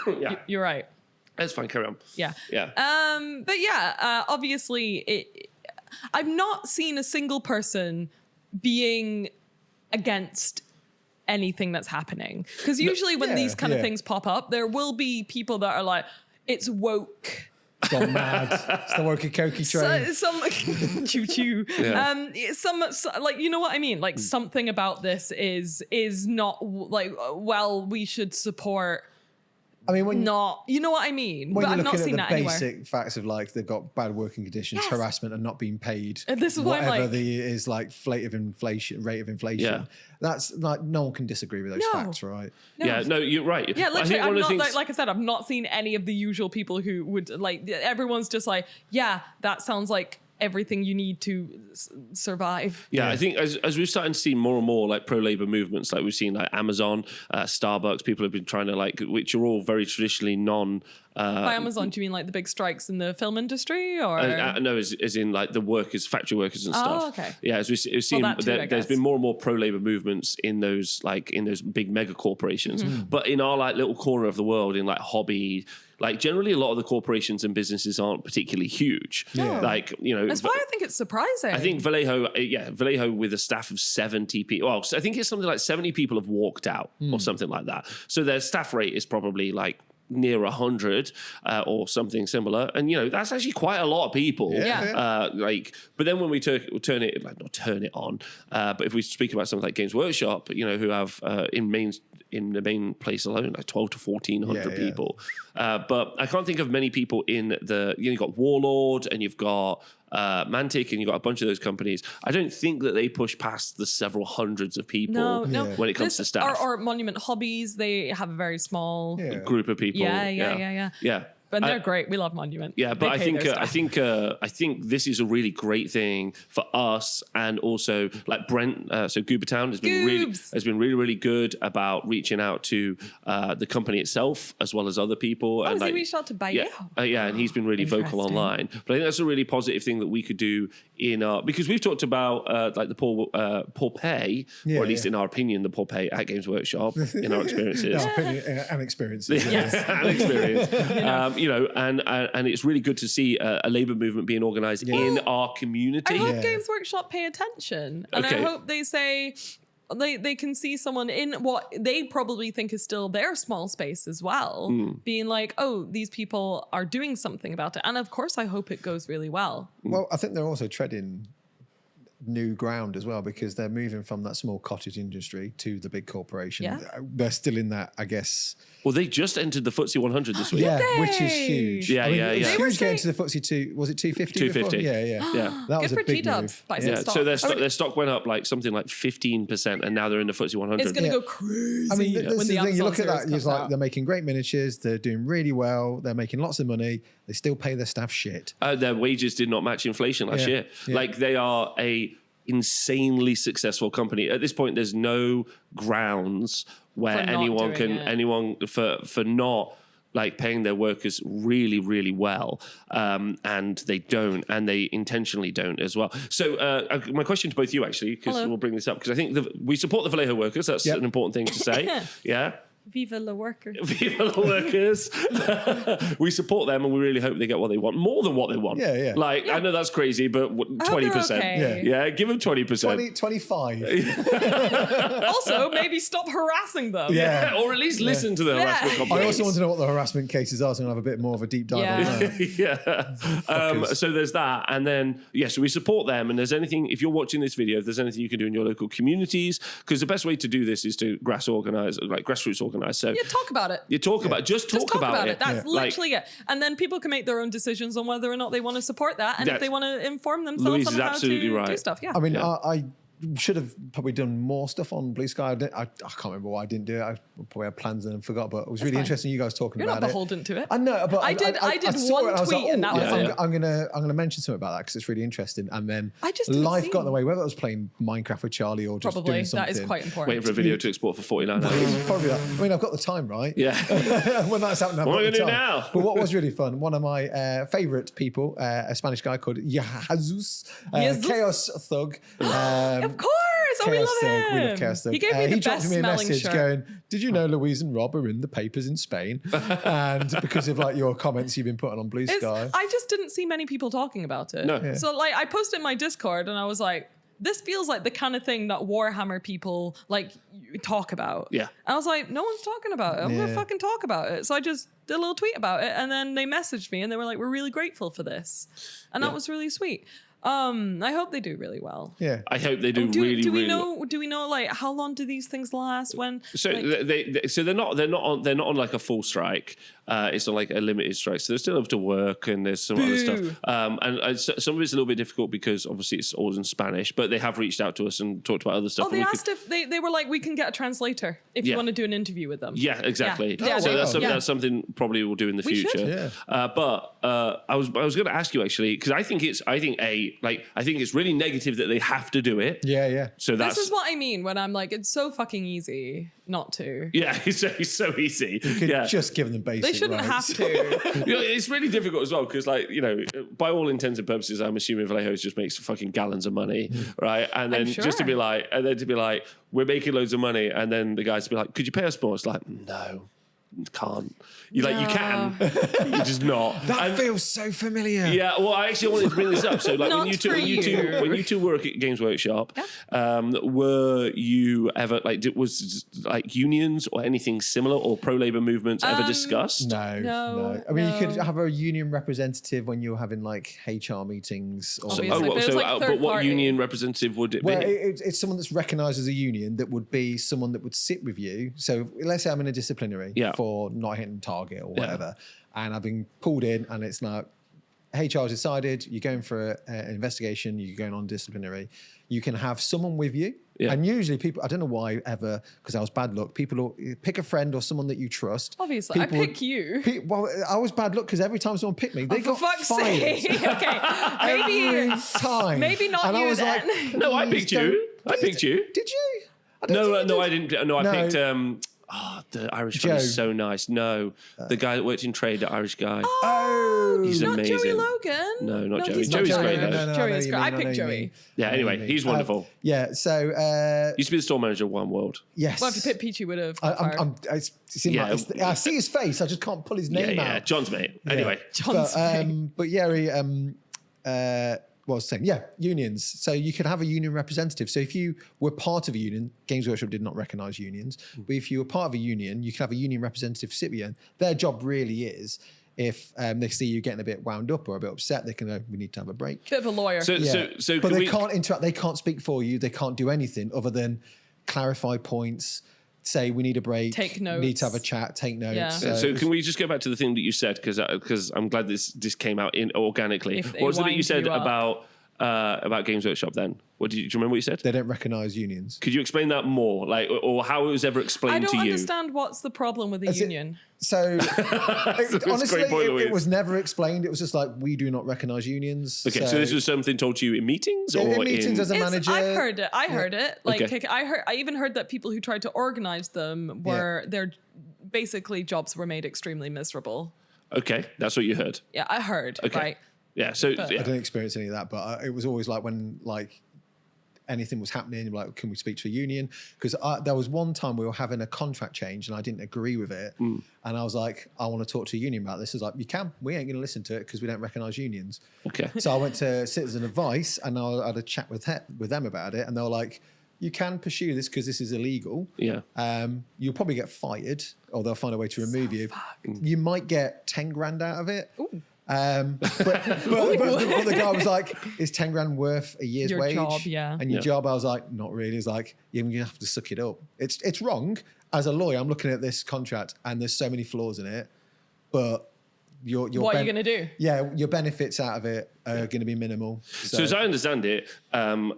Yeah. You're right. That's fine, carry on. Yeah. Yeah. Obviously, I've not seen a single person being against anything that's happening. Because usually when these kind of things pop up, there will be people that are like, it's woke. It's gone mad. It's the wokey cokey train. Some choo choo. You know what I mean? Like something about this is not like, well, we should support. I mean, you know what I mean? When but you're I've not looking seen at that the anywhere. basic facts of like they've got bad working conditions, harassment, and not being paid. And this is why I'm whatever like, is like rate of inflation. Yeah. That's like no one can disagree with those facts, right? No. Yeah, no, you're right. Yeah, I literally, think one I'm of not, the things, like I said, I've not seen any of the usual people who would like, everyone's just like, yeah, that sounds like everything you need to survive. Yeah, I think as we're starting to see more and more like pro-labor movements, like we've seen like Amazon, Starbucks, people have been trying to which are all very traditionally non... By Amazon, do you mean like the big strikes in the film industry, or no, as in like the workers, factory workers and stuff. Oh, okay. Yeah, as we've seen, that too, I there's guess. been more and more pro-labor movements in those big mega corporations. But in our like little corner of the world, in like hobby, like generally a lot of the corporations and businesses aren't particularly huge. Yeah. Like that's why I think it's surprising. I think Vallejo with a staff of 70 people. Well, I think it's something like 70 people have walked out or something like that. So their staff rate is probably like near 100 or something similar, and that's actually quite a lot of people. But then when we turn it on, but if we speak about something like Games Workshop, who have in the main place alone like 12 to 1400 people, but I can't think of many people in you've got Warlord and you've got Mantic and you've got a bunch of those companies. I don't think that they push past the several hundreds of people when it comes to staff. Or Monument Hobbies, they have a very small group of people. Yeah. But they're great. We love Monument. Yeah, but I think this is a really great thing for us, and also like Brent. So Goobertown has been really good about reaching out to the company itself as well as other people. He reached out to Bayo? And he's been really vocal online. But I think that's a really positive thing that we could do because we've talked about like the poor pay, or at least in our opinion, the poor pay at Games Workshop in our experiences. And experiences. And experience. And it's really good to see a labour movement being organised in our community. I hope Games Workshop pay attention. And I hope they say they can see someone in what they probably think is still their small space as well, being like, oh, these people are doing something about it. And of course, I hope it goes really well. Well, I think they're also treading new ground as well, because they're moving from that small cottage industry to the big corporation. They're still in that, I guess. Well, they just entered the FTSE 100 this week. Which is huge. It's huge getting to the FTSE 2. Was it 250? 250. Yeah. That was Good a for big G-Dubs. move. So their stock went up like something like 15%, and now they're in the FTSE 100. It's going to go crazy. I mean, when the thing, you look at that, it's like they're making great miniatures, they're doing really well, they're making lots of money, they still pay their staff shit. Their wages did not match inflation last year. Like they are a insanely successful company. At this point, there's no grounds where anyone for not like paying their workers really, really well, and they don't, and they intentionally don't as well. So my question to both you, actually, because we'll bring this up, because I think we support the Vallejo workers. That's an important thing to say. Yeah. Viva la workers. Viva la workers. We support them, and we really hope they get what they want, more than what they want. I know that's crazy, but 20%. Okay. Give them 20%. 25. Also, maybe stop harassing them. Or at least listen to the harassment complaints. I also want to know what the harassment cases are, so I'm going to have a bit more of a deep dive on that. So there's that, and then so we support them. And there's anything, if you're watching this video, if there's anything you can do in your local communities, because the best way to do this is to grassroots organize organised. So talk about it. You talk about just talk about it. That's literally it. And then people can make their own decisions on whether or not they want to support that, and if they want to inform themselves Louise on is how absolutely to right. do stuff. Yeah. I mean, I should have probably done more stuff on Blue Sky. I can't remember why I didn't do it. I probably had plans and forgot, but it was really interesting you guys talking You're about not it. beholden to it. I know, but I did saw one it and I was tweet and that was it. I'm gonna mention something about that because it's really interesting. And then I just didn't life see. got in the way, whether it was playing Minecraft with Charlie or just Probably doing something. that is quite important. Waiting for a video to export for 49 hours. Probably that. I mean, I've got the time, right? Yeah. When that's happening, I've What got am I the gonna do time. now? But what was really fun, one of my favourite people, a Spanish guy called Jesus, Chaos Thug. Of course. Oh, we Chaos love Thug. him. We love Chaos Thug. He gave me the he dropped best me a smelling message shirt. going, "Did you know Louise and Rob are in the papers in Spain?" And because of like your comments you've been putting on Blue Sky. I just didn't see many people talking about it. No. Yeah. So like I posted in my Discord and I was like, this feels like the kind of thing that Warhammer people like talk about. Yeah. And I was like, no one's talking about it. I'm gonna Yeah. fucking talk about it. So I just did a little tweet about it, and then they messaged me and they were like, we're really grateful for this. And that was really sweet. I hope they do really well. Yeah. I hope they do, Do really we well. know? Do we know like how long do these things last? When? So like, so they're not on like a full strike. It's on like a limited strike. So they still have to work, and there's some other stuff. And some of it's a little bit difficult because obviously it's all in Spanish. But they have reached out to us and talked about other stuff. Oh, they asked if they were like, we can get a translator if you want to do an interview with them. Yeah, exactly. Yeah. So Yeah. that's something probably we'll do in the We should. future. But I was going to ask you actually, because I think it's really negative that they have to do it. Yeah. So This is what I mean when I'm like, it's so fucking easy not to. yeah, it's so easy. Could just give them basic. They shouldn't rights. have to. It's really difficult as well because, like, by all intents and purposes, I'm assuming Vallejo's just makes fucking gallons of money, right? And then just to be like, we're making loads of money, and then the guys to be like, could you pay us more? It's like, no. Can't. You can. You're just not. That feels so familiar. Yeah, well, I actually wanted to bring this up. So, like, Not when you for when you two work at Games Workshop, were you ever was like unions or anything similar or pro labor movements ever discussed? No. I mean, you could have a union representative when you're having like HR meetings. Or Obviously. But it's like but third what party. union representative would it well, be? it's someone that's recognised as a union that would be someone that would sit with you. So let's say I'm in a disciplinary for not hitting target or whatever, and I've been pulled in, and it's like HR's decided you're going for an investigation, you're going on disciplinary. You can have someone with you. Yeah. And usually people, I don't know why ever, because I was bad luck, people will pick a friend or someone that you trust. Obviously, I pick you. Well, I was bad luck because every time someone picked me, they got For fuck's fired. sake. Okay. Every time. Maybe not and you I was then. like, No, I picked you. I picked you. Did you? No, I didn't. No, I No. picked. The Irish Joe. guy is so nice. No, the guy that worked in trade, the Irish guy. Oh, He's not amazing. Joey Logan. No, not Joey. he's not Joey's great, Joey. though. Joey's great. I picked Joey. Yeah, anyway, he's wonderful. Yeah, so Used to be the store manager of One World. yes. Well, if you picked Peachy, would have. I see his face. I just can't pull his name Yeah, out. John's mate. Anyway, John's But yeah, what I was saying, unions. So you could have a union representative. So if you were part of a union, Games Workshop did not recognise unions, but if you were part of a union, you could have a union representative sit with you. And their job really is, if they see you getting a bit wound up or a bit upset, they can go, we need to have a break. bit of a lawyer. so But can they we, can't interact. They can't speak for you. They can't do anything other than clarify points, say we need a break, Take notes. need to have a chat, take notes. Yeah. So can we just go back to the thing that you said because I'm glad this came out organically. If they What was the bit you wind said you up. about Games Workshop? Then do you remember what you said? They don't recognise unions. Could you explain that more, like, or how it was ever I explained don't to you? understand what's the problem with the union. So honestly, great point, Louise. it was never explained. It was just like, we do not recognise unions. Okay, so this was something told to you in meetings, or in meetings as a manager. I've heard it. I heard it. Like Okay. I even heard that people who tried to organize them were their basically jobs were made extremely miserable. Okay, that's what you heard. Yeah, I heard. Okay. Right. Yeah, so But- I didn't experience any of that, but it was always like when anything was happening, like, can we speak to a union? Because there was one time we were having a contract change and I didn't agree with it. And I was like, I want to talk to a union about this. It's like, you can. We ain't going to listen to it because we don't recognise unions. Okay. So I went to Citizen Advice and I had a chat with them about it. And they were like, you can pursue this because this is illegal. Yeah. You'll probably get fired or they'll find a way to remove you. You might get 10 grand out of it. But the guy was like, is 10 grand worth a year's Your wage? job, yeah. And your job, I was like, not really. It's like, you have to suck it up. It's wrong. As a lawyer, I'm looking at this contract and there's so many flaws in it, but what are you going to do? Yeah, your benefits out of it are going to be minimal. So as I understand it,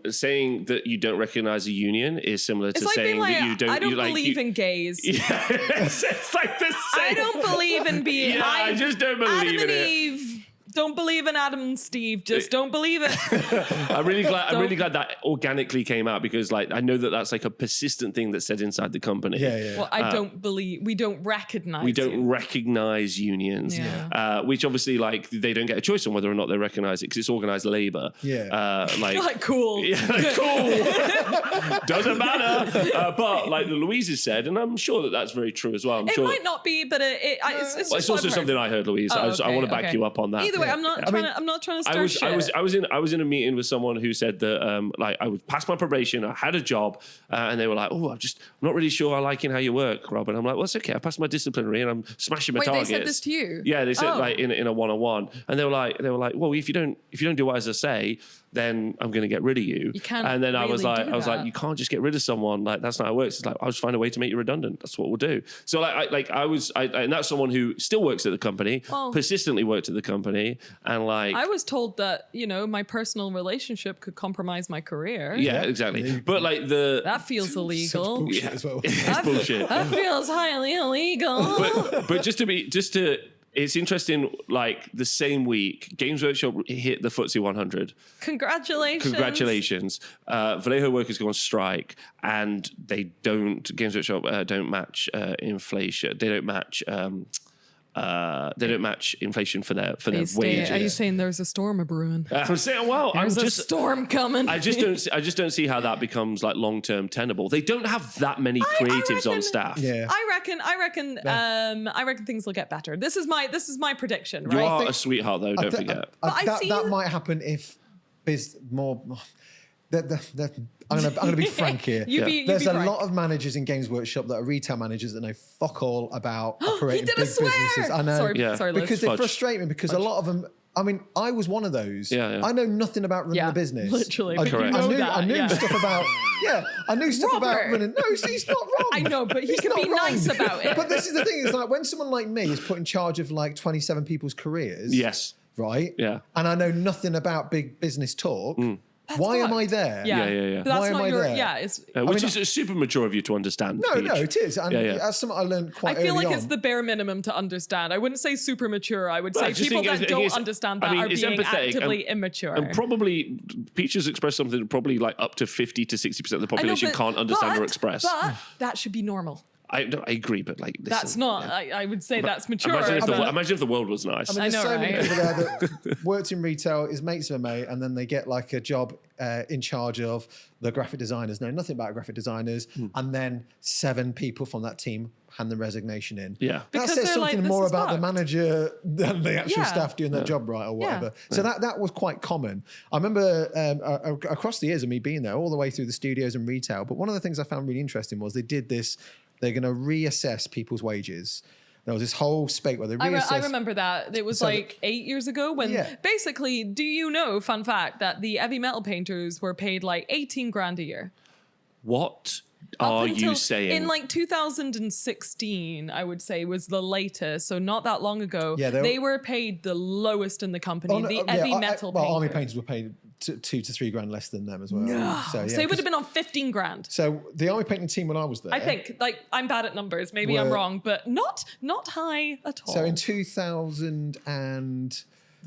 saying that you don't recognize a union is similar to saying that you don't. I don't believe in gays. Yeah, it's like the same. I don't believe in being. Yeah, I just don't believe Adam in and it. Eve. Don't believe in Adam and Steve. Just don't believe it. I'm really glad that organically came out, because like I know that that's like a persistent thing that's said inside the company. Yeah. Well, I don't believe we don't recognize. We don't recognize unions, which obviously like they don't get a choice on whether or not they recognize it because it's organized labor. Yeah, like cool. Yeah, cool. Doesn't matter. But like the Louise has said, and I'm sure that that's very true as well. It might not be, but it's also something I heard, Louise. I want to back you up on that. Either way, I'm not trying to start shit. I was in a meeting with someone who said that like I would pass my probation, I had a job, and they were like, "Oh, I'm not really sure I liking how you work, Rob." And I'm like, "Well, it's okay. I passed my disciplinary and I'm smashing my targets." They said this to you? Yeah, they said like in a one-on-one, and they were like, "Well, if you don't do what I say, then I'm going to get rid of you." You can't. And then I was really like, "You can't just get rid of someone. Like that's not how it works." It's like I'll just find a way to make you redundant. That's what we'll do. So and that's someone who still works at the company, persistently worked at the company, and like I was told that my personal relationship could compromise my career. Yeah, exactly. But like that feels illegal. Bullshit as well. It's bullshit. That feels highly illegal. But it's interesting, like the same week, Games Workshop hit the FTSE 100. Congratulations. Vallejo workers go on strike, and Games Workshop don't match inflation. They don't match inflation for their wages. Are you saying there's a storm a brewing? I'm saying, there's a storm coming. I just don't see how that becomes like long-term tenable. They don't have that many creatives on staff. Yeah. I reckon things will get better. This is my prediction, right? You are a sweetheart, though. Don't forget. That might happen if there's more. I'm going to be frank here. There's a lot of managers in Games Workshop that are retail managers that know fuck all about operating big businesses. I know. Sorry, because they frustrate me because a lot of them. I mean, I was one of those. Yeah. I know nothing about running a business. Literally. I knew stuff about. Yeah, I knew stuff about running. No, he's not wrong. I know, but he can be nice about it. But this is the thing: is like when someone like me is put in charge of like 27 people's careers. Yes. Right. Yeah. And I know nothing about big business talk. Why am I there? Yeah. But that's Why am I there? Yeah, which is super mature of you to understand. No, Peach. it is. And that's something I learned quite early on. I feel like it's the bare minimum to understand. I wouldn't say super mature. I would say people that don't understand that are being actively immature. And probably Peach has expressed something that probably like up to 50 to 60% of the population can't understand or express. But that should be normal. I agree, but like that's not. Yeah. I would say that's mature. Imagine if the world was nice. I mean, there's so many people there that worked in retail, is mates of a mate, and then they get like a job in charge of the graphic designers, know nothing about graphic designers, and then 7 people from that team hand the resignation in. Yeah, that says something more about the manager than the actual staff doing their job right or whatever. So that was quite common. I remember across the years of me being there, all the way through the studios and retail. But one of the things I found really interesting was they did this. They're going to reassess people's wages. There was this whole spate where they reassessed. I remember that. It was 8 years ago when basically, fun fact, that the heavy metal painters were paid like 18 grand a year. What are you saying? In like 2016, I would say was the latest. So not that long ago, they were paid the lowest in the company. Heavy metal painters. Army painters were paid 2 to 3 grand less than them as well. No. So it would have been on 15 grand. So the army painting team when I was there, I think, like, I'm bad at numbers. Maybe I'm wrong, but not high at all. So in 2000 and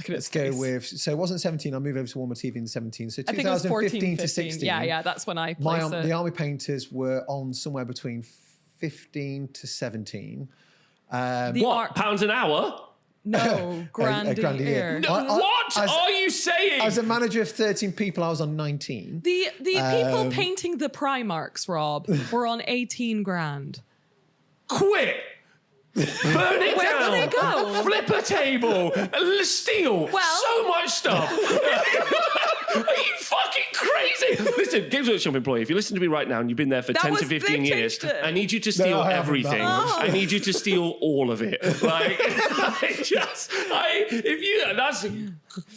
let's go with, so it wasn't 17. I moved over to Warmer TV in 17. So 2015 to 16. Yeah, that's when I placed it. The army painters were on somewhere between 15 to 17. Pounds an hour? No, grand a year. What are you saying? As a manager of 13 people, I was on 19. The people painting the Primarks, Rob, were on 18 grand. Quit! Burn it Where down! do they go? Flip a table! Steal! Well, so much stuff! Are you fucking crazy? Listen, Games Workshop employee, if you listen to me right now and you've been there for That 10 was- to 15 they've years, changed it. I need you to steal I haven't everything. done that. I need you to steal all of it. Like, that's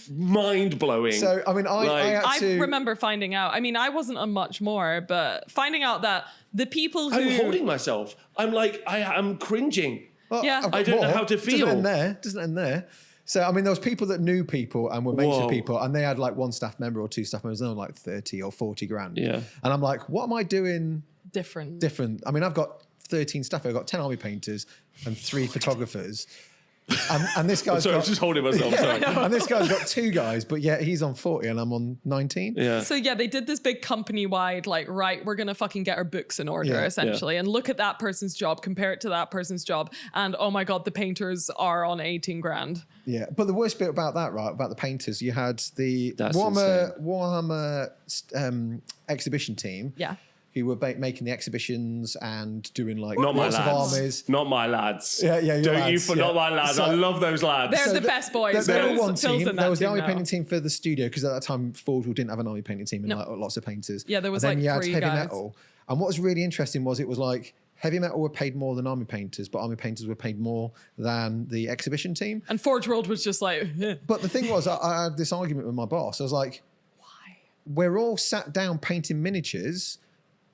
mind blowing. So, I mean, I had I to... remember finding out. I mean, I wasn't on much more, but finding out that the people who I'm holding myself. I'm like, I'm cringing. Well, Yeah. I've got I don't know more. how to feel. Doesn't end there. So, I mean, there was people that knew people and were mates Whoa. with people, and they had like one staff member or two staff members, and they were like 30 or 40 grand. Yeah. And I'm like, what am I doing different. different? I mean, I've got 13 staff. I've got 10 army painters and 3 photographers. And this guy's Sorry, I'm got... just holding myself. Sorry. And this guy's got 2 guys, but yet he's on 40 and I'm on 19. Yeah. So yeah, they did this big company-wide, like, right, we're gonna fucking get our books in order, Yeah. essentially, and look at that person's job, compare it to that person's job, and oh my god, the painters are on 18 grand. Yeah, but the worst bit about that, right, about the painters, you had the That's Warhammer exhibition team. Yeah. Who were making the exhibitions and doing like Not my lots of lads. armies. Not my lads. Yeah, your Don't you lads, for yeah. not my lads. So- I love those lads. They're So the best boys. There were Phil's- one Phil's team. in that There was the team army now. painting team for the studio because at that time Forge didn't have an army painting team and No. like lots of painters. Yeah, there was, and then like, you had 3 heavy guys. metal. And what was really interesting was it was like heavy metal were paid more than army painters, but army painters were paid more than the exhibition team. And Forge World was just like, But the thing was, I had this argument with my boss. I was like, why? we're all sat down painting miniatures,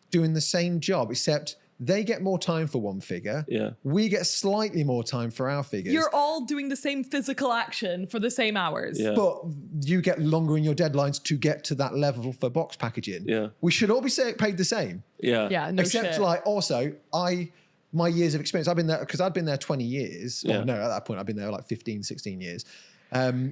doing the same job, except they get more time for one figure. Yeah. We get slightly more time for our figures. You're all doing the same physical action for the same hours. Yeah. But you get longer in your deadlines to get to that level for box packaging. Yeah. We should all be paid the same. Yeah. Yeah, no Except shit. like also my years of experience, I've been there because I'd been there 20 years. Yeah. Well, no, at that point I'd been there like 15, 16 years. I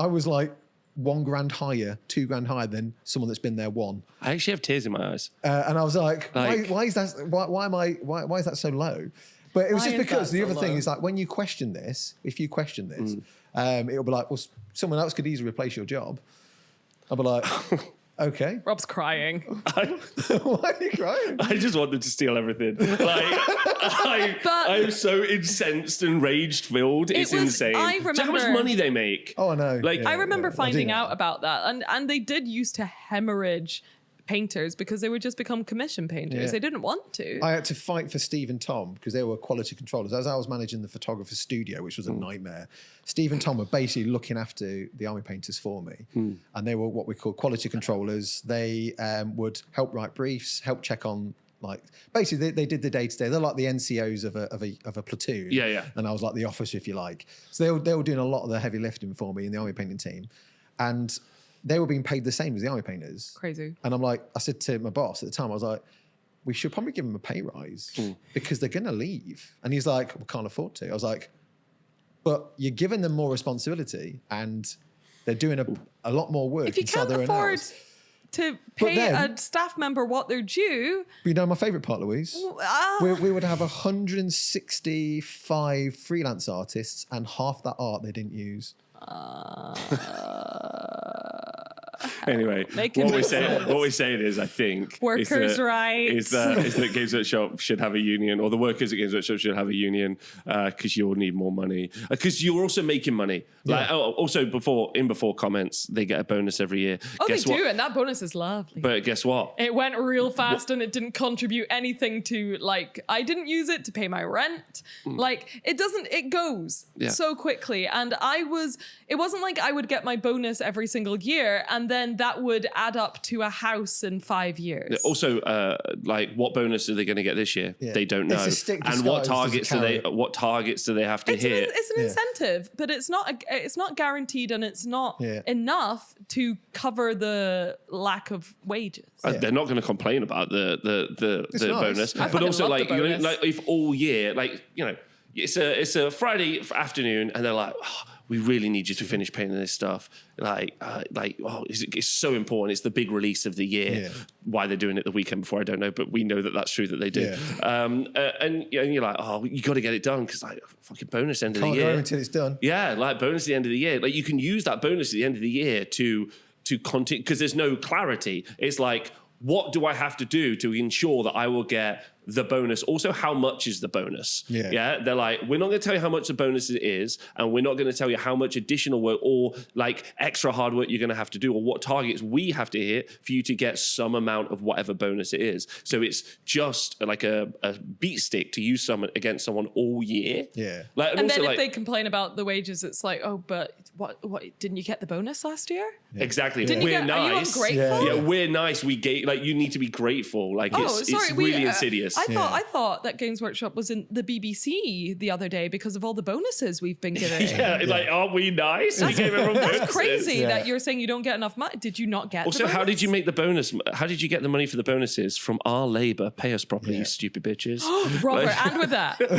was like $1,000 higher, $2,000 higher than someone that's been there 1. I actually have tears in my eyes. And I was like, Like- why is that? Why is that so low? But it was Why just is because that the so other thing low? is like when you question this, if you question this, it'll be like, well, someone else could easily replace your job. I'll be like, okay. Rob's crying. Why are you crying? I just want them to steal everything. Like, But- I'm so incensed and rage filled. It's was- insane. I Do you know how much remember- money they make? Oh, I know. Like- Yeah, I remember yeah. finding do know. out about that, and they did used to hemorrhage painters because they would just become commission painters. Yeah. They didn't want to. I had to fight for Steve and Tom because they were quality controllers. As I was managing the photographer's studio, which was a nightmare, Steve and Tom were basically looking after the army painters for me. And they were what we call quality controllers. They would help write briefs, help check on, like, basically they did the day-to-day. They're like the NCOs of a platoon. Yeah, yeah. And I was like the officer, if you like. So they were doing a lot of the heavy lifting for me in the army painting team. And they were being paid the same as the army painters. Crazy. And I'm like, I said to my boss at the time, I was like, we should probably give them a pay rise because they're going to leave. And he's like, we can't afford to. I was like, but you're giving them more responsibility and they're doing a lot more work If you inside can't their own afford hours. to pay then- a staff member what they're due, But you know my favourite part, Louise? ah, We would have 165 freelance artists and half that art they didn't use. Anyway, Making what we're sense. saying, what we're saying is, I think, Workers' is that, rights. is that Games Workshop should have a union, or the workers at Games Workshop should have a union, because you'll need more money. Because you're also making money. Like, also before comments, they get a bonus every year. oh, Guess they what? do, and that bonus is lovely. But guess what? It went real fast and it didn't contribute anything to, like, I didn't use it to pay my rent. Like, it goes Yeah. so quickly. And it wasn't like I would get my bonus every single year and then that would add up to a house in 5 years. Also, like, what bonus are they going to get this year? Yeah. They don't know. It's a stick And what disguised as a targets do they have to It's hit? an incentive, but it's not guaranteed and it's not Yeah. enough to cover the lack of wages. They're not going to complain about the It's nice. bonus, I but fucking also, love like, the you know, bonus. like, if all year, like, you know, it's a Friday afternoon and they're like, oh, we really need you to finish painting this stuff. It's so important. It's the big release of the year. Yeah. Why they're doing it the weekend before, I don't know, but we know that that's true that they do. Yeah. And you're like, oh, you got to get it done because, like, fucking bonus end of Can't the go year. until it's done. Yeah, like bonus at the end of the year. Like, you can use that bonus at the end of the year to continue, because there's no clarity. It's like, what do I have to do to ensure that I will get the bonus. Also, how much is the bonus? Yeah. They're like, we're not going to tell you how much the bonus is, and we're not going to tell you how much additional work or like extra hard work you're going to have to do, or what targets we have to hit for you to get some amount of whatever bonus it is. So it's just like a beat stick to use someone against someone all year. Yeah. Like, And also, then if like, they complain about the wages, it's like, oh, but what didn't you get the bonus last year? exactly. Didn't you We're get, are you nice. ungrateful? Yeah, we're nice. We gave, like, you need to be grateful. Like, it's really insidious. I thought that Games Workshop was in the BBC the other day because of all the bonuses we've been given. Like, aren't we nice? We gave everyone bonuses. That's crazy that you're saying you don't get enough money. Did you not get Also, the bonus? how did you make the bonus? How did you get the money for the bonuses? From our labour. Pay us properly, you stupid bitches. Robert, and with that. With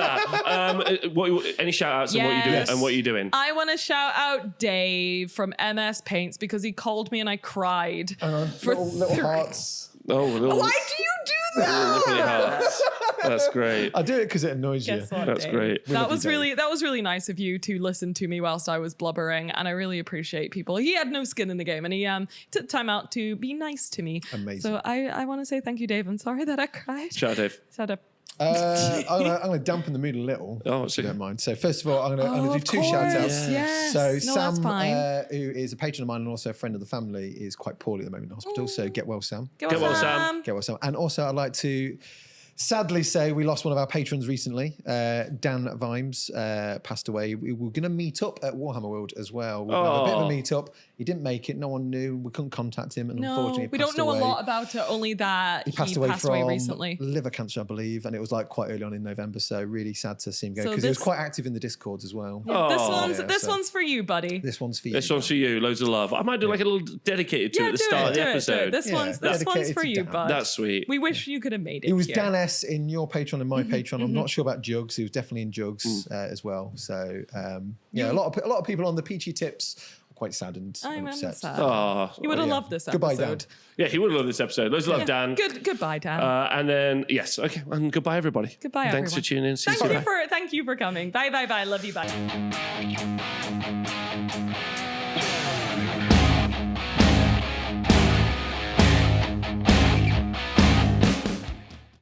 that. Any shout outs on what you're doing and what you're doing? I want to shout out Dave from MS Paints because he called me and I cried. For Little hearts. Oh, Why do you do that? That's great. I do it because it annoys you. Guess what, That's Dave? great. That was really nice of you to listen to me whilst I was blubbering, and I really appreciate people. He had no skin in the game, and he took time out to be nice to me. Amazing. So I want to say thank you, Dave. I'm sorry that I cried. Shout out, Dave. Shut up. I'm going to dampen the mood a little, if you don't mind. So first of all, I'm going to do two shout outs. Yes. So No, that's Sam, fine. who is a patron of mine and also a friend of the family, is quite poorly at the moment in hospital. So get well, Sam. Get well, Sam. Get well, Sam. And also I'd like to sadly say we lost one of our patrons recently. Dan Vimes passed away. We were going to meet up at Warhammer World as well. We were going to have a bit of a meet up. He didn't make it. No one knew. We couldn't contact him. And unfortunately, we don't know a lot about it, only that he passed away from recently. Liver cancer, I believe. And it was like quite early on in November. So really sad to see him go So because he was quite active in the Discords as well. Yeah, this one's for you, buddy. This one's for you. This one's for you. Loads of love. I might do like a little dedicated to it at the start of the episode. This one's dedicated for to you, Dan. bud. That's sweet. We wish you could have made it. He was here. Dan S in your Patreon and my Patreon. I'm not sure about Juggz. He was definitely in Juggz as well. So a lot of people on the Peachy tips are quite saddened. I'm upset. sad. Oh, You would have loved this episode. Goodbye, Dan. yeah, he would have loved this episode. Loads of love, Dan. Goodbye, Dan. And then, yes, okay. And goodbye, everybody. Goodbye, Thanks for everyone. tuning in. See you soon. Thank you for coming. Bye. Love you. Bye.